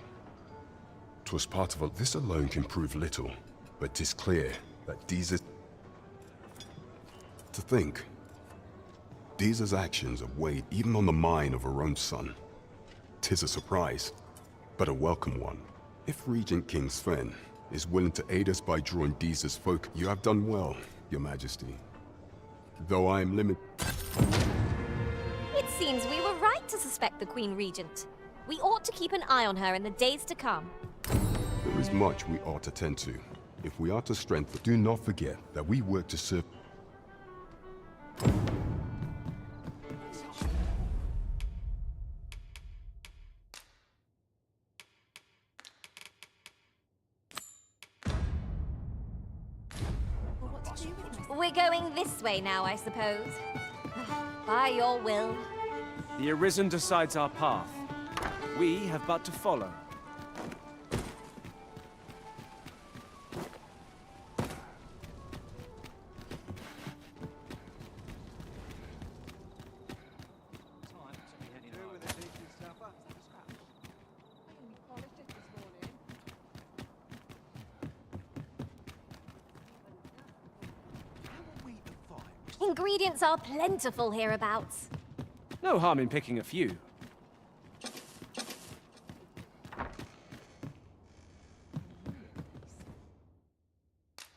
'Twas part of a... This alone can prove little, but 'tis clear that Deezer... To think, Deezer's actions have weighed even on the mind of her own son. 'Tis a surprise, but a welcome one. If Regent King Sven is willing to aid us by drawing Deezer's folk, you have done well, Your Majesty. Though I am limited... It seems we were right to suspect the Queen Regent. We ought to keep an eye on her in the days to come. There is much we ought to tend to. If we are to strengthen, do not forget that we work to serve... We're going this way now, I suppose. By your will. The Arisen decides our path. We have but to follow. Ingredients are plentiful hereabouts. No harm in picking a few.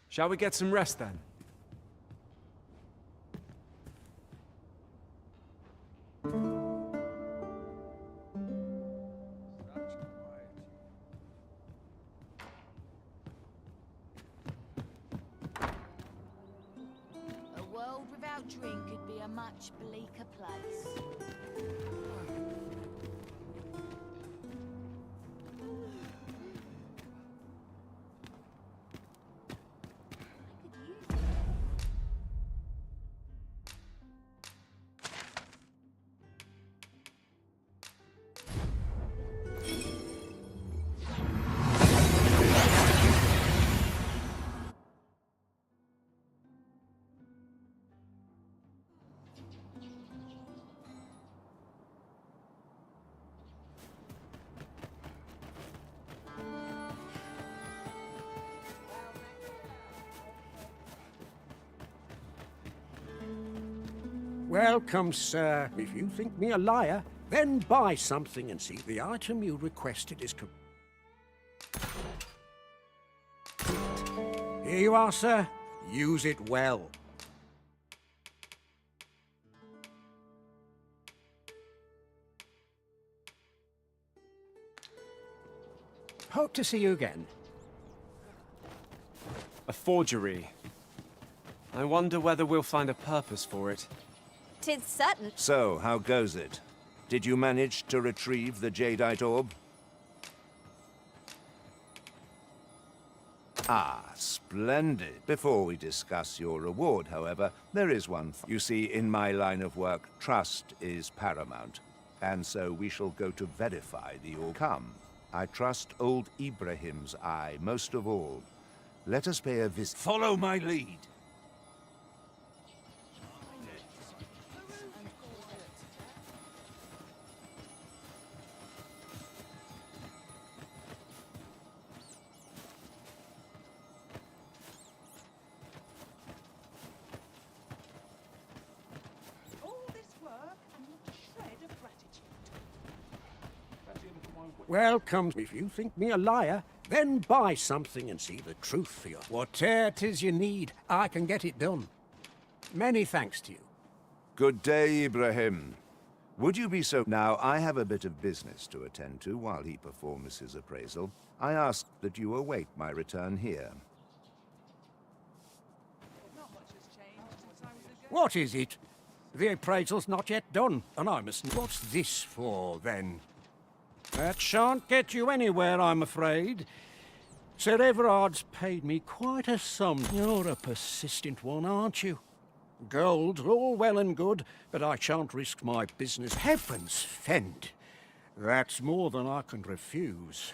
Shall we get some rest then? A world without drink could be a much bleaker place. Welcome, sir. If you think me a liar, then buy something and see the item you requested is Here you are, sir. Use it well. Hope to see you again. A forgery. I wonder whether we'll find a purpose for it. 'Tis certain. So, how goes it? Did you manage to retrieve the jadeite orb? Ah, splendid. Before we discuss your reward, however, there is one. You see, in my line of work, trust is paramount. And so we shall go to verify the orb. Come, I trust old Ibrahim's eye most of all. Let us pay a visit. Follow my lead. Welcome. If you think me a liar, then buy something and see the truth for you. Whatever 'tis you need, I can get it done. Many thanks to you. Good day, Ibrahim. Would you be so... Now, I have a bit of business to attend to while he performs his appraisal. I ask that you await my return here. What is it? The appraisal's not yet done, and I mustn't... What's this for, then? That shan't get you anywhere, I'm afraid. Sir Everard's paid me quite a sum. You're a persistent one, aren't you? Gold's all well and good, but I shan't risk my business. Heavens fend! That's more than I can refuse.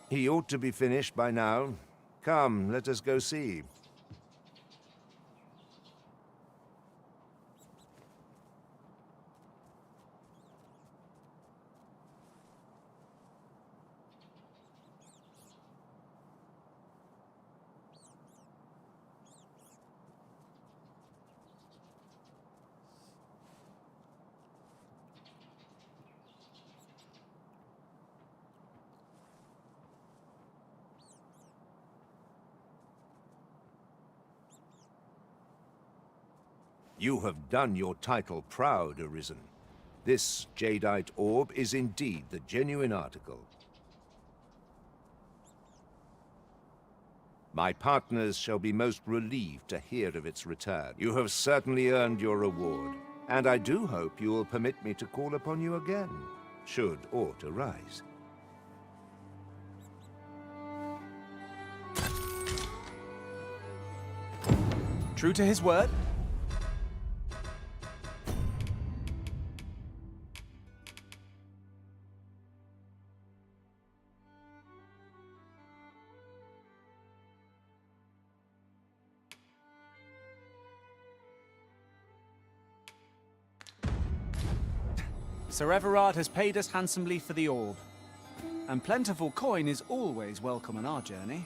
He ought to be finished by now. Come, let us go see. You have done your title proud, Arisen. This jadeite orb is indeed the genuine article. My partners shall be most relieved to hear of its return. You have certainly earned your reward, and I do hope you will permit me to call upon you again, should aught arise. True to his word? Sir Everard has paid us handsomely for the orb, and plentiful coin is always welcome on our journey.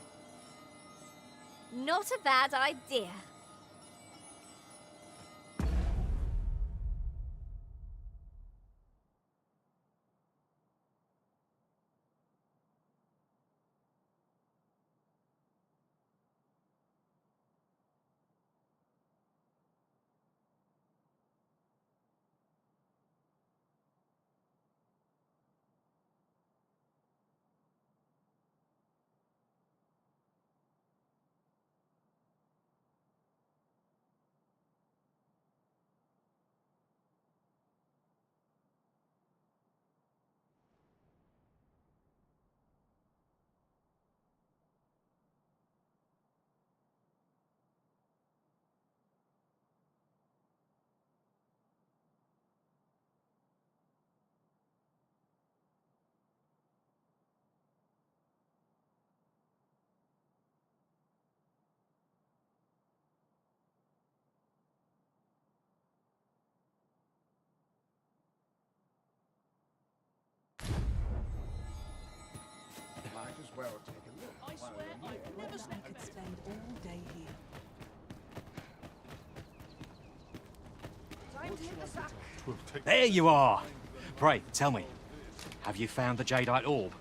Not a bad idea. Well, take a look. I swear I've never slept. I could spend all day here. Time to hit the sack. There you are! Pray, tell me, have you found the jadeite orb?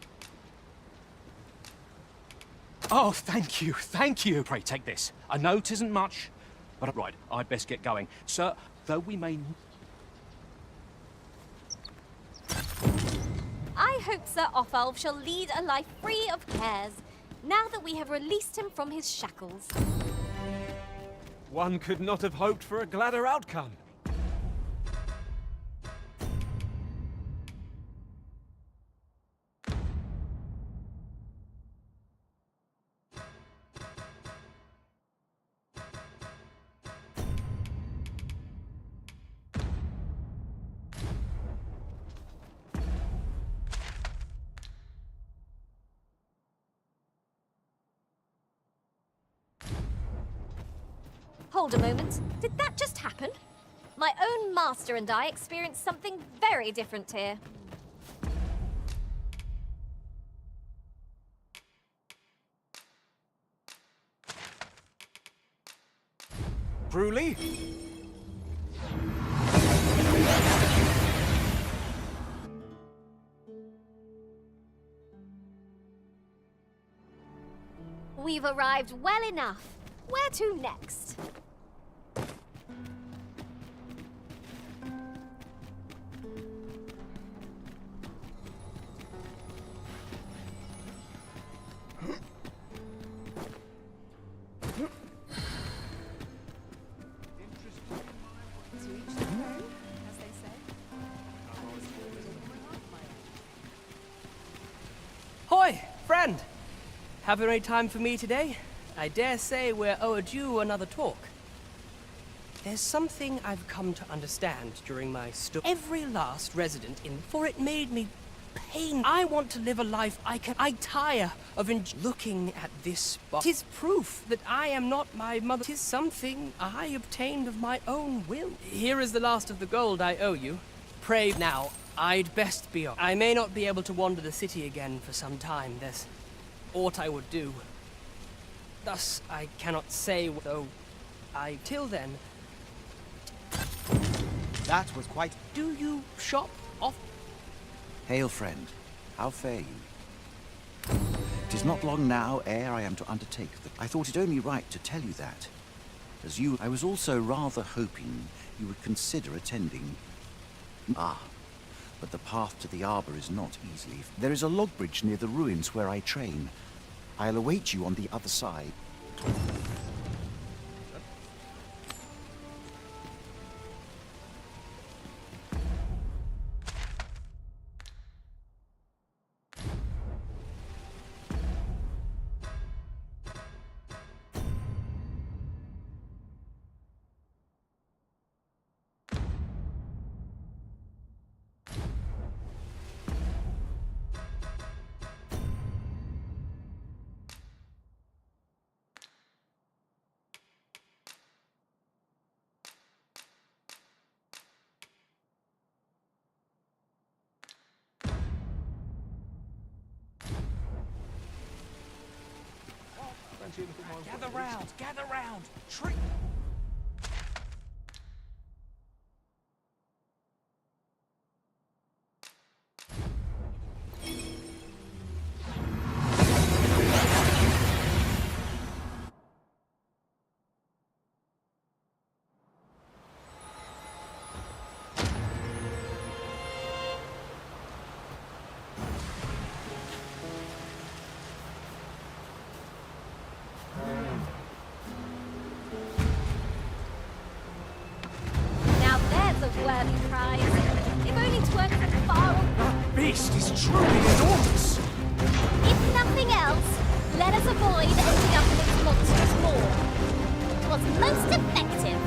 Oh, thank you, thank you! Pray, take this. I know 'tisn't much, but right, I'd best get going. Sir, though we may... I hope Sir Offalv shall lead a life free of cares, now that we have released him from his shackles. One could not have hoped for a gladder outcome. Hold a moment. Did that just happen? My own master and I experienced something very different here. Truly? We've arrived well enough. Where to next? Hoi, friend! Have you any time for me today? I dare say we're overdue another talk. There's something I've come to understand during my stay. Every last resident in, for it made me pain. I want to live a life I tire of looking at this spot. 'Tis proof that I am not my mother. 'Tis something I obtained of my own will. Here is the last of the gold I owe you. Pray now, I'd best be off. I may not be able to wander the city again for some time. There's aught I would do. Thus, I cannot say, though till then... That was quite... Do you shop off? Hail, friend. How fare you? 'Tis not long now ere I am to undertake the... I thought it only right to tell you that. As you, I was also rather hoping you would consider attending. Ah, but the path to the arbor is not easily. There is a log bridge near the ruins where I train. I'll await you on the other side. Gather round, gather round. Now there's a worthy prize. If only 'twere far away. That beast is truly enormous! If nothing else, let us avoid ending up in its monstrous maw. It was most effective.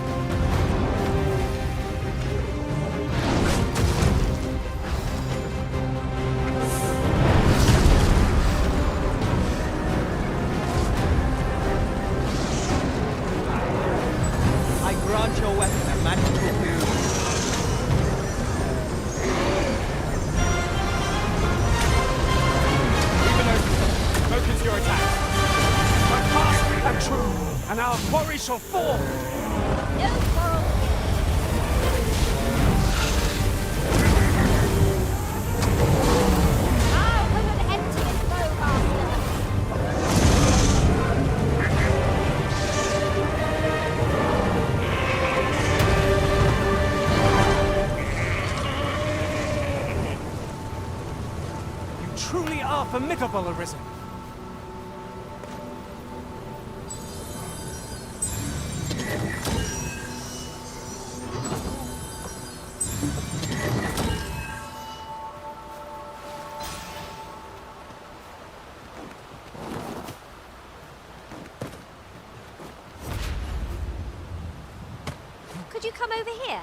I grant your weapon a magical boon. Focus your attacks. But fast and true, and our quarry shall fall. No quarrel. I'll put an end to it, Bowmaster. You truly are formidable, Arisen. Could you come over here?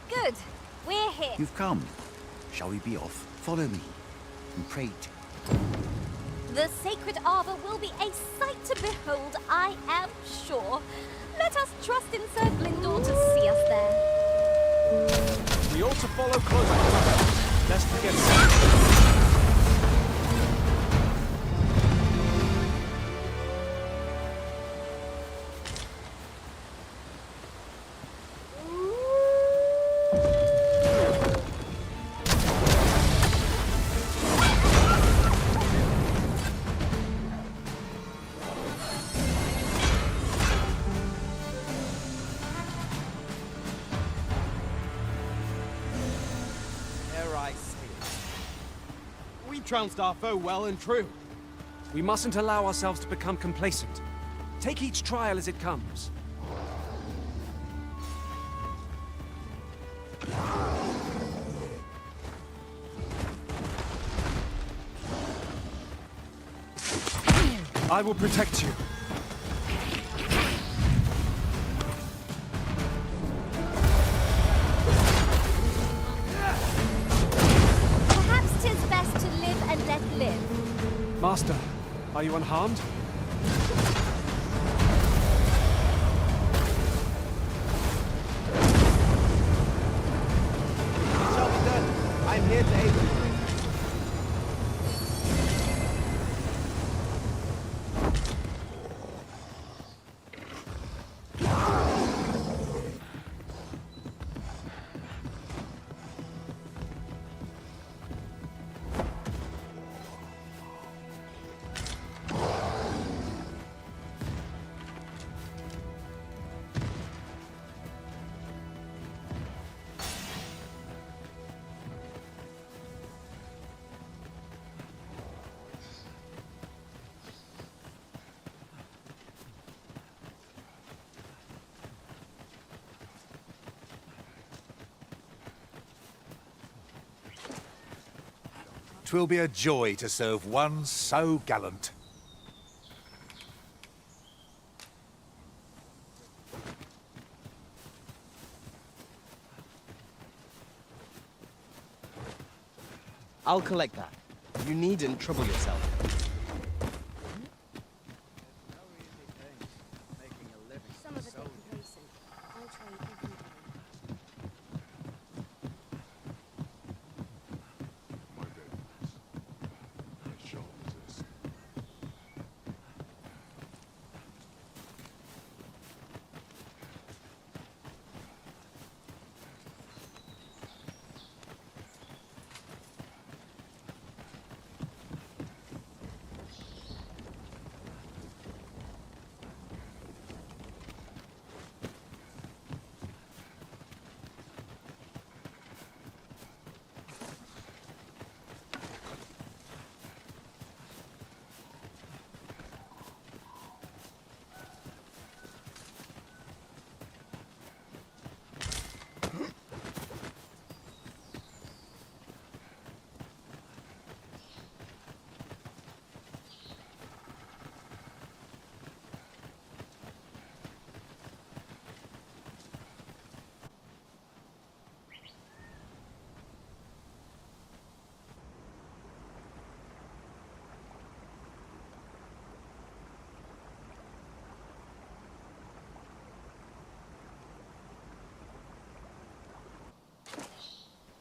Good. We're here. You've come. Shall we be off? Follow me. And pray to... The sacred arbor will be a sight to behold, I am sure. Let us trust in Sir Glyndor to see us there. We ought to follow close, lest we get trounced our foe well and true. We mustn't allow ourselves to become complacent. Take each trial as it comes. I will protect you. Perhaps 'tis best to live and let live. Master, are you unharmed? It shall be done. I'm here to aid you. 'Twill be a joy to serve one so gallant. I'll collect that. You needn't trouble yourself. Some of it are complacent. I'll trade every day.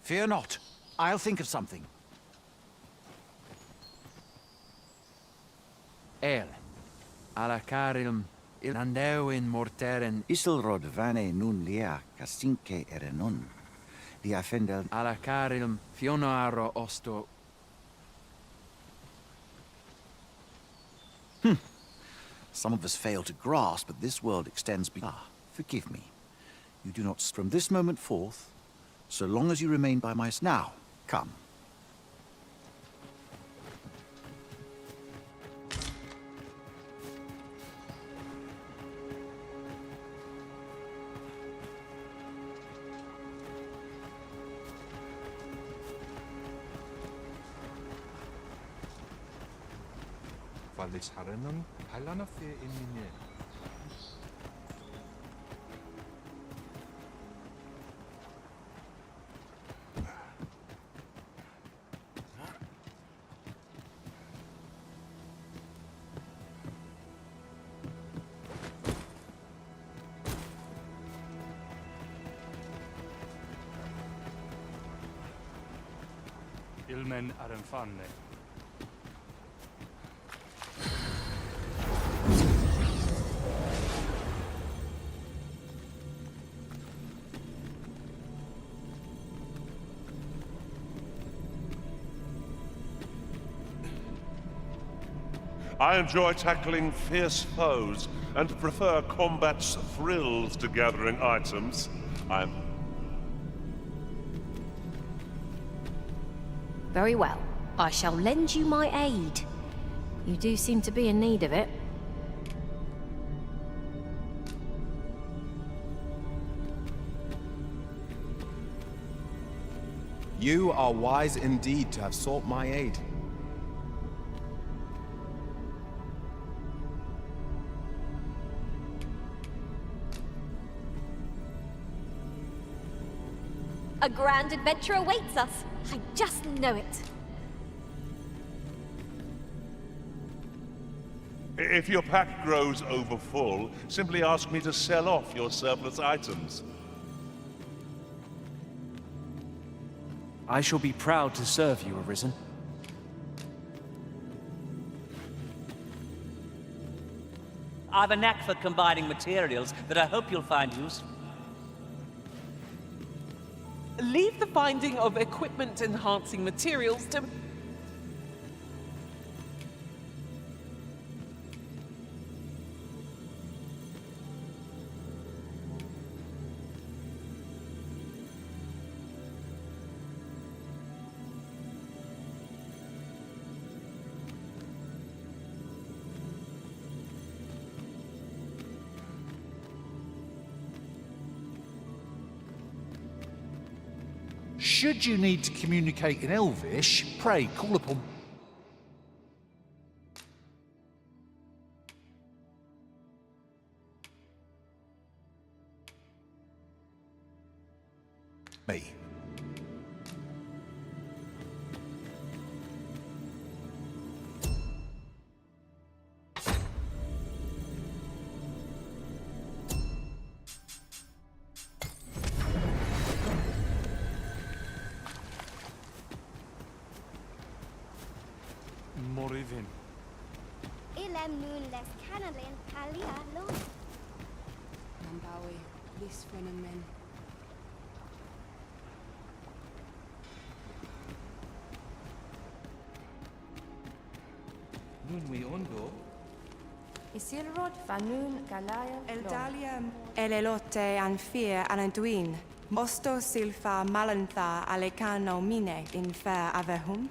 Fear not. I'll think of something. El. Alla carilm il andeu in morteren Isilrod vane nun lia casinque erenon. Lia fendel alla carilm fionoaro osto. Some of us fail to grasp, but this world extends beyond. Forgive me. You do not from this moment forth, so long as you remain by my... Now, come. Valis harenon, halana fe inine. Ilmen arenfanne. I enjoy tackling fierce foes and prefer combat's thrills to gathering items. Very well. I shall lend you my aid. You do seem to be in need of it. You are wise indeed to have sought my aid. A grand adventure awaits us. I just know it. If your pack grows over full, simply ask me to sell off your surplus items. I shall be proud to serve you, Arisen. I've a knack for combining materials that I hope you'll find useful. Leave the finding of equipment-enhancing materials to... Should you need to communicate in Elvish, pray call upon... me. Morivin. Ilem nun les canalin palia lo. Nambawi, lis men. Nun we ondo. Isilrod vanun galaya Eldalium elelote anfir ananduin. Mosto silfa malantha alecano mine in fair avehum.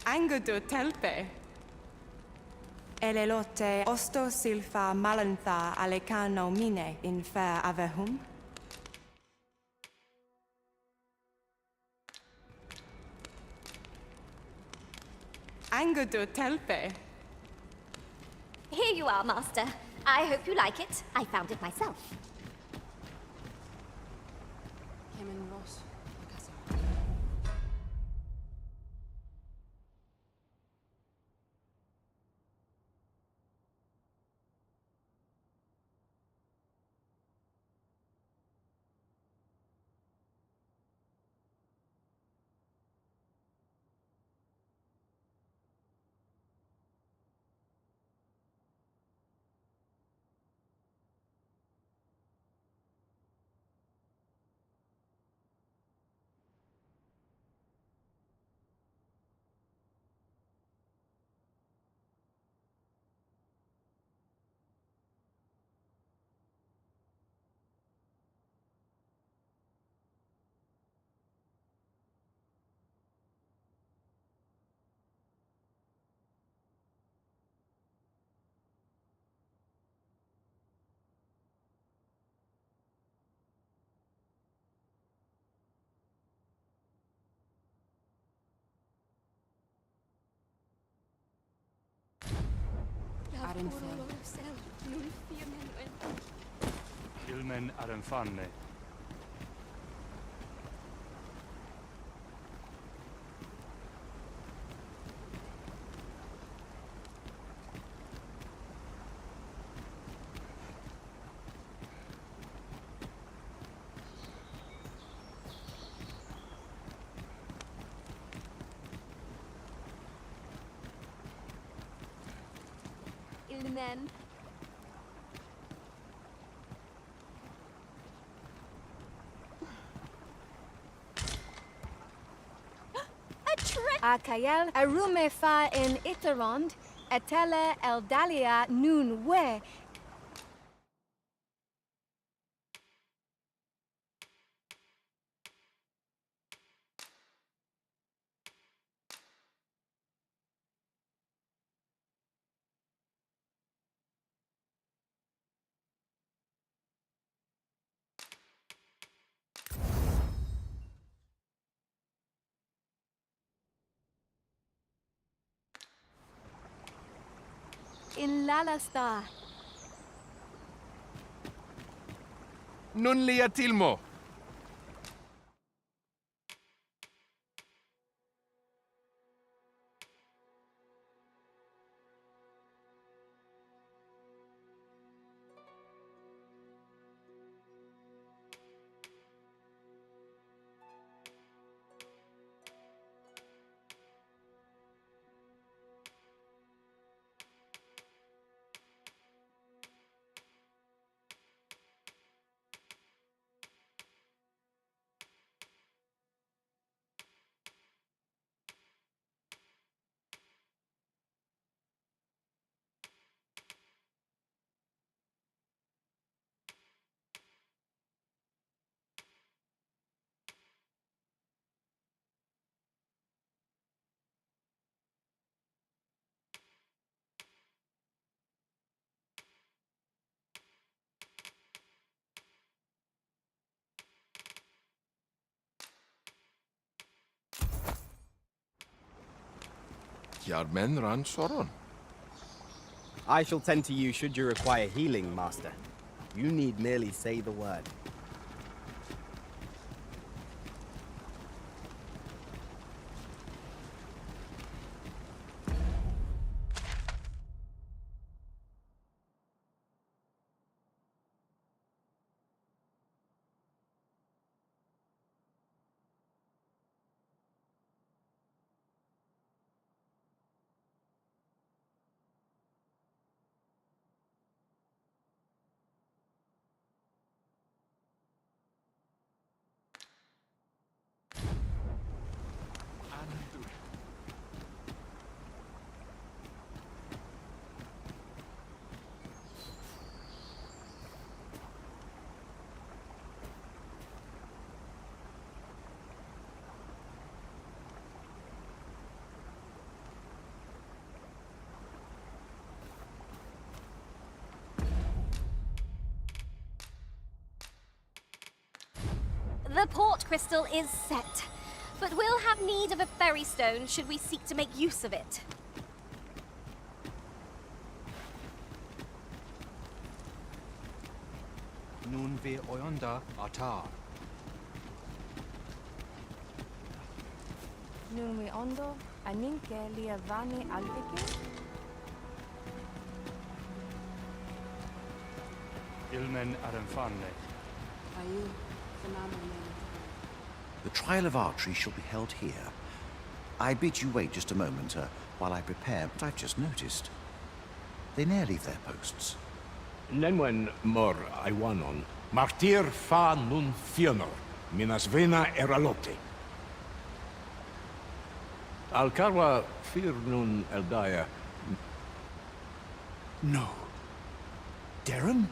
Angudu telpe. Elelote osto silfa malantha alecano mine in fair avehum. Angudu telpe. Here you are, Master. I hope you like it. I found it myself. Arisen. Ilmen arenfanne. Ilmen. Akael arumefa in Itarond, etele eldalia nun we. In Lalasta. Nun lia tilmo. Yarmen ran soron. I shall tend to you should you require healing, Master. You need merely say the word. The port crystal is set, but we'll have need of a ferry stone should we seek to make use of it. Nun vi oyonda atar. Nun we ondo, aninke lia vane alvike. Ilmen arenfanne. Ayu, phenomenal. The trial of archery shall be held here. I bid you wait just a moment while I prepare what I've just noticed. They ne'er leave their posts. Nenwen mor aiwanon, martir fa nun fionor, minas vena eralote. Alcarwa fir nun eldaya. No. Darren?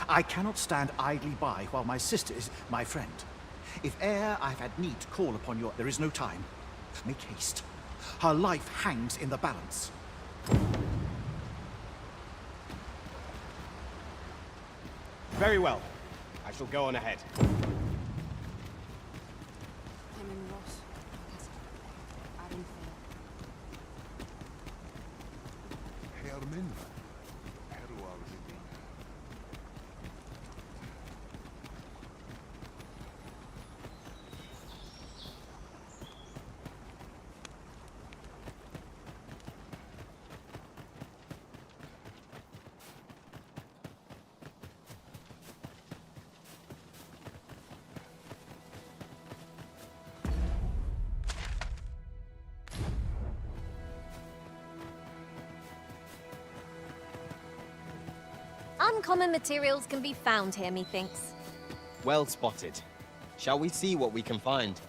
I cannot stand idly by while my sister is my friend. If e'er I've had need to call upon your... There is no time. Make haste. Her life hangs in the balance. Very well. I shall go on ahead. Uncommon materials can be found here, methinks. Well spotted. Shall we see what we can find?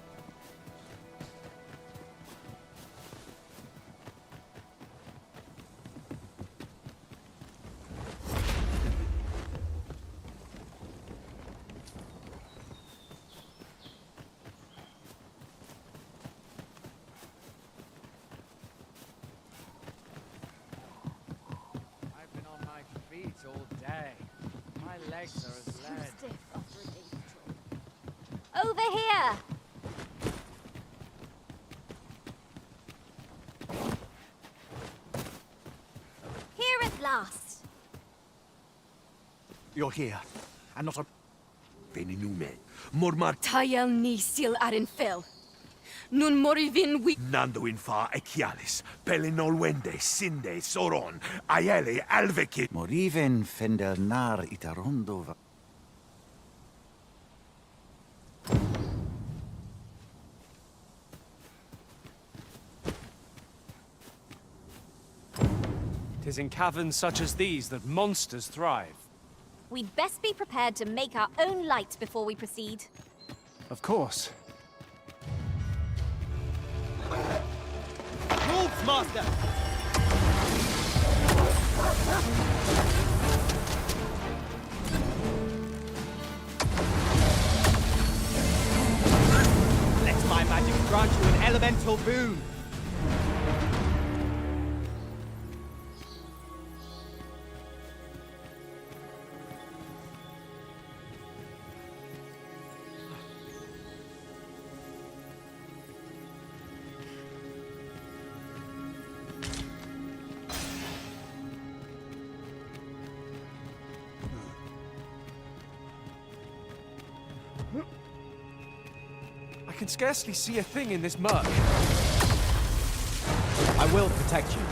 All day. My legs are as lead. Stiff after a day's patrol. Over here! Here at last! You're here, and not a... Beninume. Mormar... Tayel ni sil arin fil. Nun morivin we... Nando in fa echialis, pelinolwende, sinde, soron, aiele, alveki. Moriven fender nar itarondo... Tis in caverns such as these that monsters thrive. We'd best be prepared to make our own light before we proceed. Of course. Wolves, Master! Let my magic grant you an elemental boon! I can scarcely see a thing in this murk. I will protect you.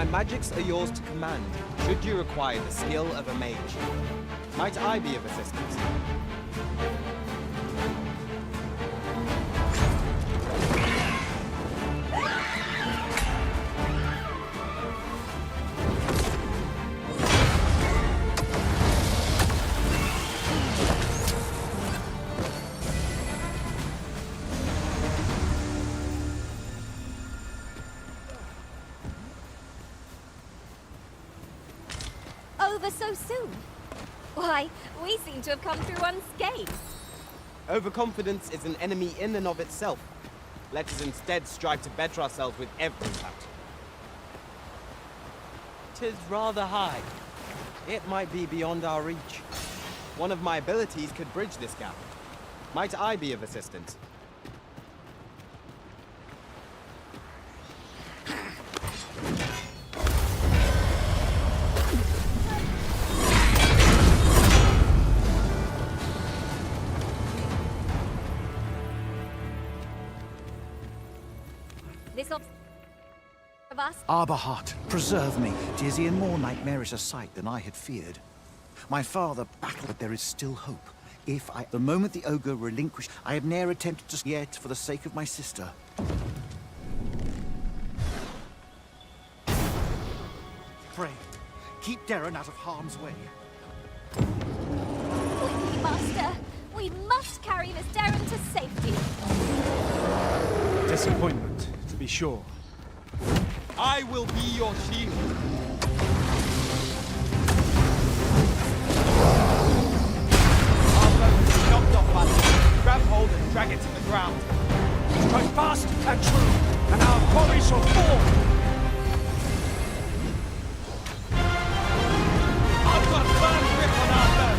My magics are yours to command, should you require the skill of a mage. Might I be of assistance? Over so soon? Why, we seem to have come through unscathed. Overconfidence is an enemy in and of itself. Let us instead strive to better ourselves with every bout. 'Tis rather high. It might be beyond our reach. One of my abilities could bridge this gap. Might I be of assistance? This of us? Arbahat, preserve me. 'Tis e'en more nightmarish a sight than I had feared. My father battled, but there is still hope. If I... The moment the ogre relinquished, I have ne'er attempted to... Yet, for the sake of my sister. Pray, keep Darren out of harm's way. Quickly, Master! We must carry Miss Darren to safety. Disappointment, to be sure. I will be your shield. Our boat is knocked off balance. Grab hold and drag it to the ground. Strike fast and true, and our quarry shall fall! I've got a firm grip on our boat.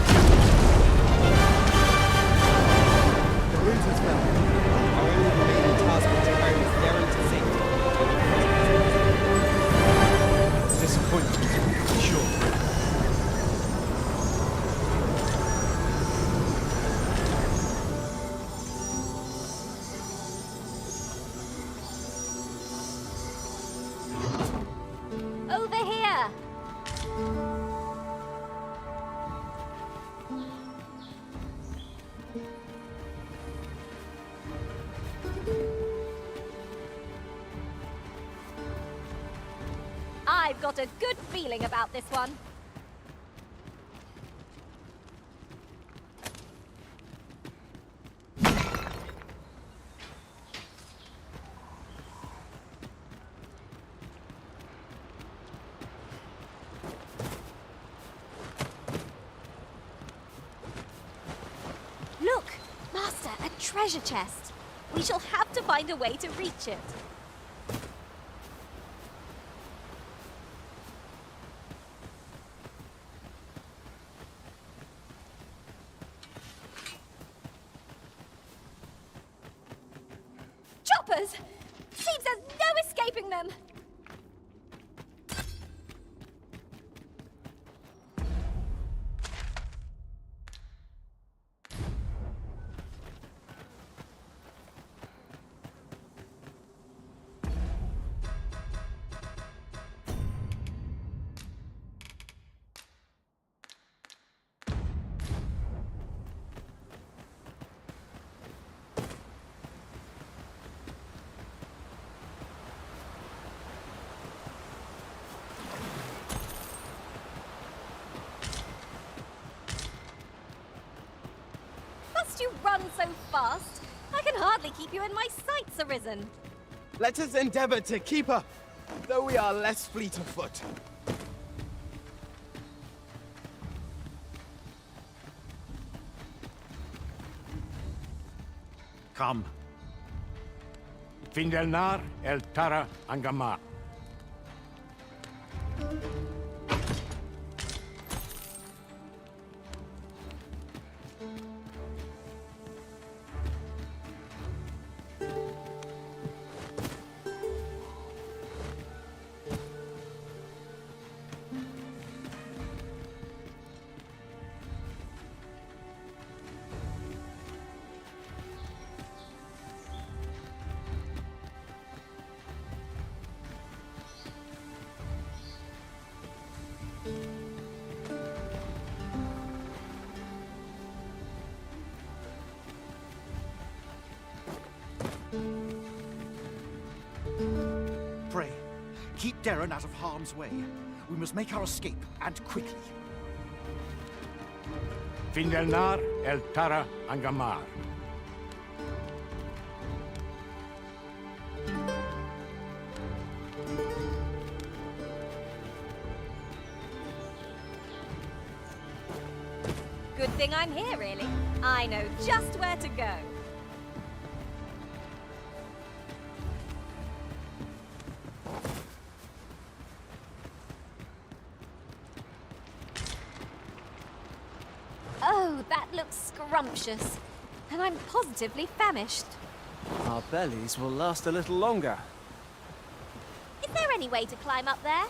The route is found. Our only remaining task is to carry Miss Darren to safety. Disappointment, to be sure. Over here! I've got a good feeling about this one. Look, Master, a treasure chest. We shall have to find a way to reach it. Choppers! Seems there's no escaping them! You run so fast. I can hardly keep you in my sights, Arisen. Let us endeavor to keep up, though we are less fleet of foot. Come. Findelnar el Tara Angamar. keep Darren out of harm's way. We must make our escape, and quickly. Fin del nar, el tara angamar. Good thing I'm here, really. I know just where to go. Oh, that looks scrumptious. And I'm positively famished. Our bellies will last a little longer. Is there any way to climb up there?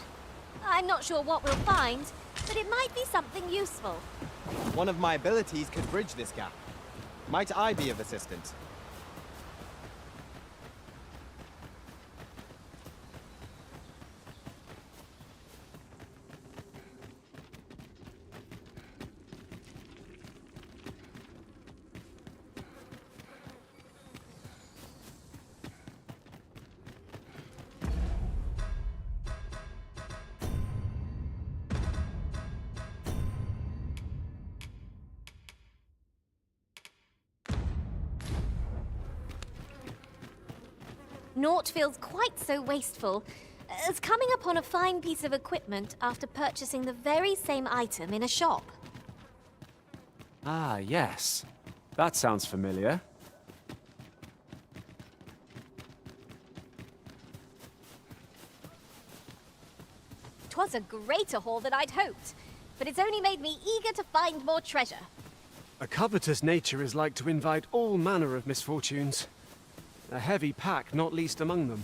I'm not sure what we'll find, but it might be something useful. One of my abilities could bridge this gap. Might I be of assistance? Naught feels quite so wasteful as coming upon a fine piece of equipment after purchasing the very same item in a shop. Ah, yes. That sounds familiar. 'Twas a greater haul than I'd hoped, but it's only made me eager to find more treasure. A covetous nature is like to invite all manner of misfortunes. A heavy pack not least among them.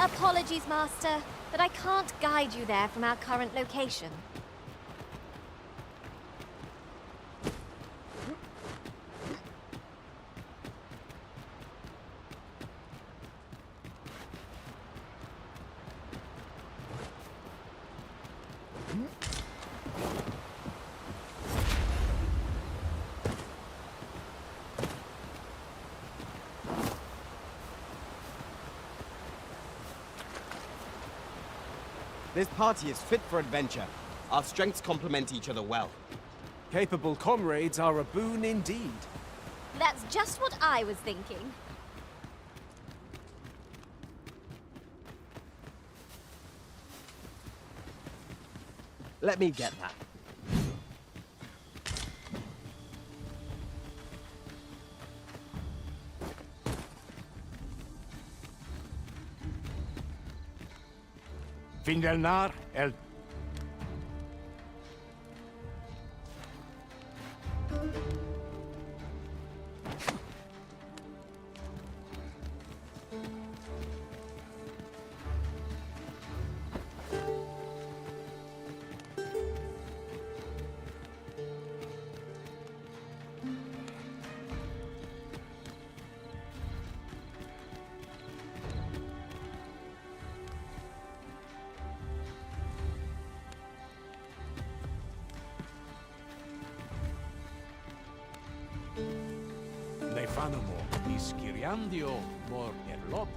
Apologies, Master, but I can't guide you there from our current location. This party is fit for adventure. Our strengths complement each other well. Capable comrades are a boon indeed. That's just what I was thinking. Let me get that. Fin del nar, el... Nefanomo, iskiriandio, mor erlot.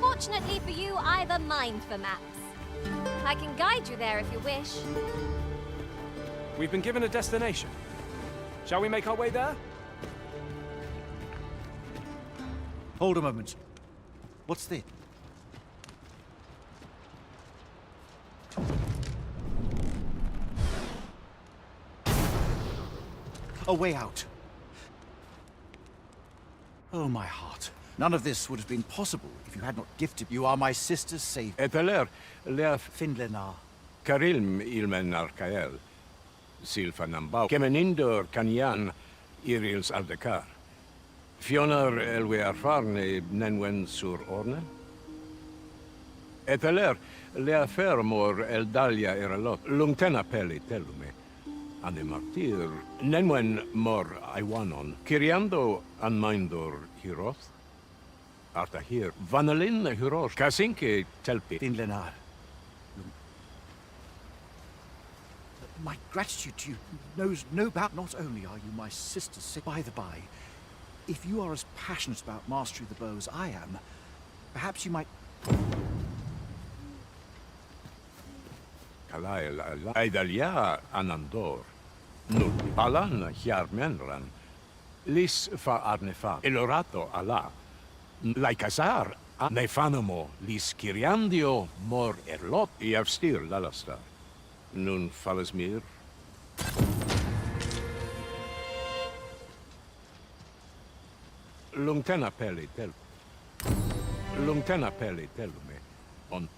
Fortunately for you, I've a mind for maps. I can guide you there if you wish. We've been given a destination. Shall we make our way there? Hold a moment. What's this? A way out. Oh, my heart. None of this would have been possible if you had not gifted. You are my sister's savior. Eteler, lea Findlenar. Karilm ilmen arkael. Silfa nambau. Kemenindor kanyan irils aldekar. Fionar elwe arfarne nenwen sur orne. Eteler, lea fermor eldalia eralot. Lungtena peli telume. Ane martir. Nenwen mor aiwanon. Kiriando anmaindor hiroth. Arta here. Vanalin hirosh. Kasinke telpi. Findlenar. My gratitude to you knows no bounds. Not only are you my sister's sister, by the by, if you are as passionate about mastery of the bow as I am, perhaps you might... Kalael aidalia anandor. Nul palan hiarmenran. Lis fa arnefa. Elorato ala. Laikazar nefanomo lis kiriandio mor erlot. Iavstir lalastar. Nun falles mir. Lungtena peli tel. Lungtena peli telume. On.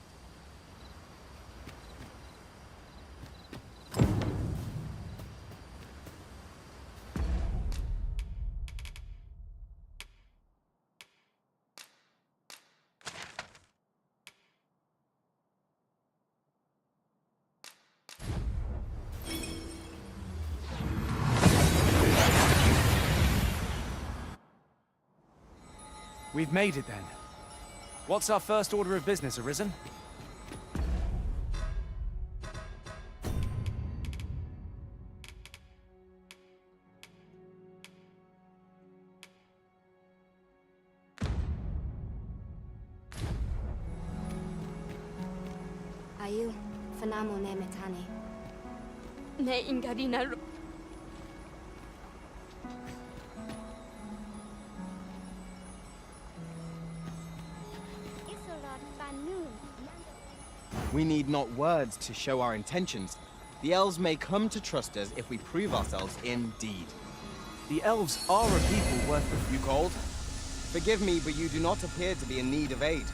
We've made it then. What's our first order of business, Arisen? Ayu, fanamo ne metani. Ne ingadina. We need not words to show our intentions. The elves may come to trust us if we prove ourselves indeed. The elves are a people worth the... You called? Forgive me, but you do not appear to be in need of aid.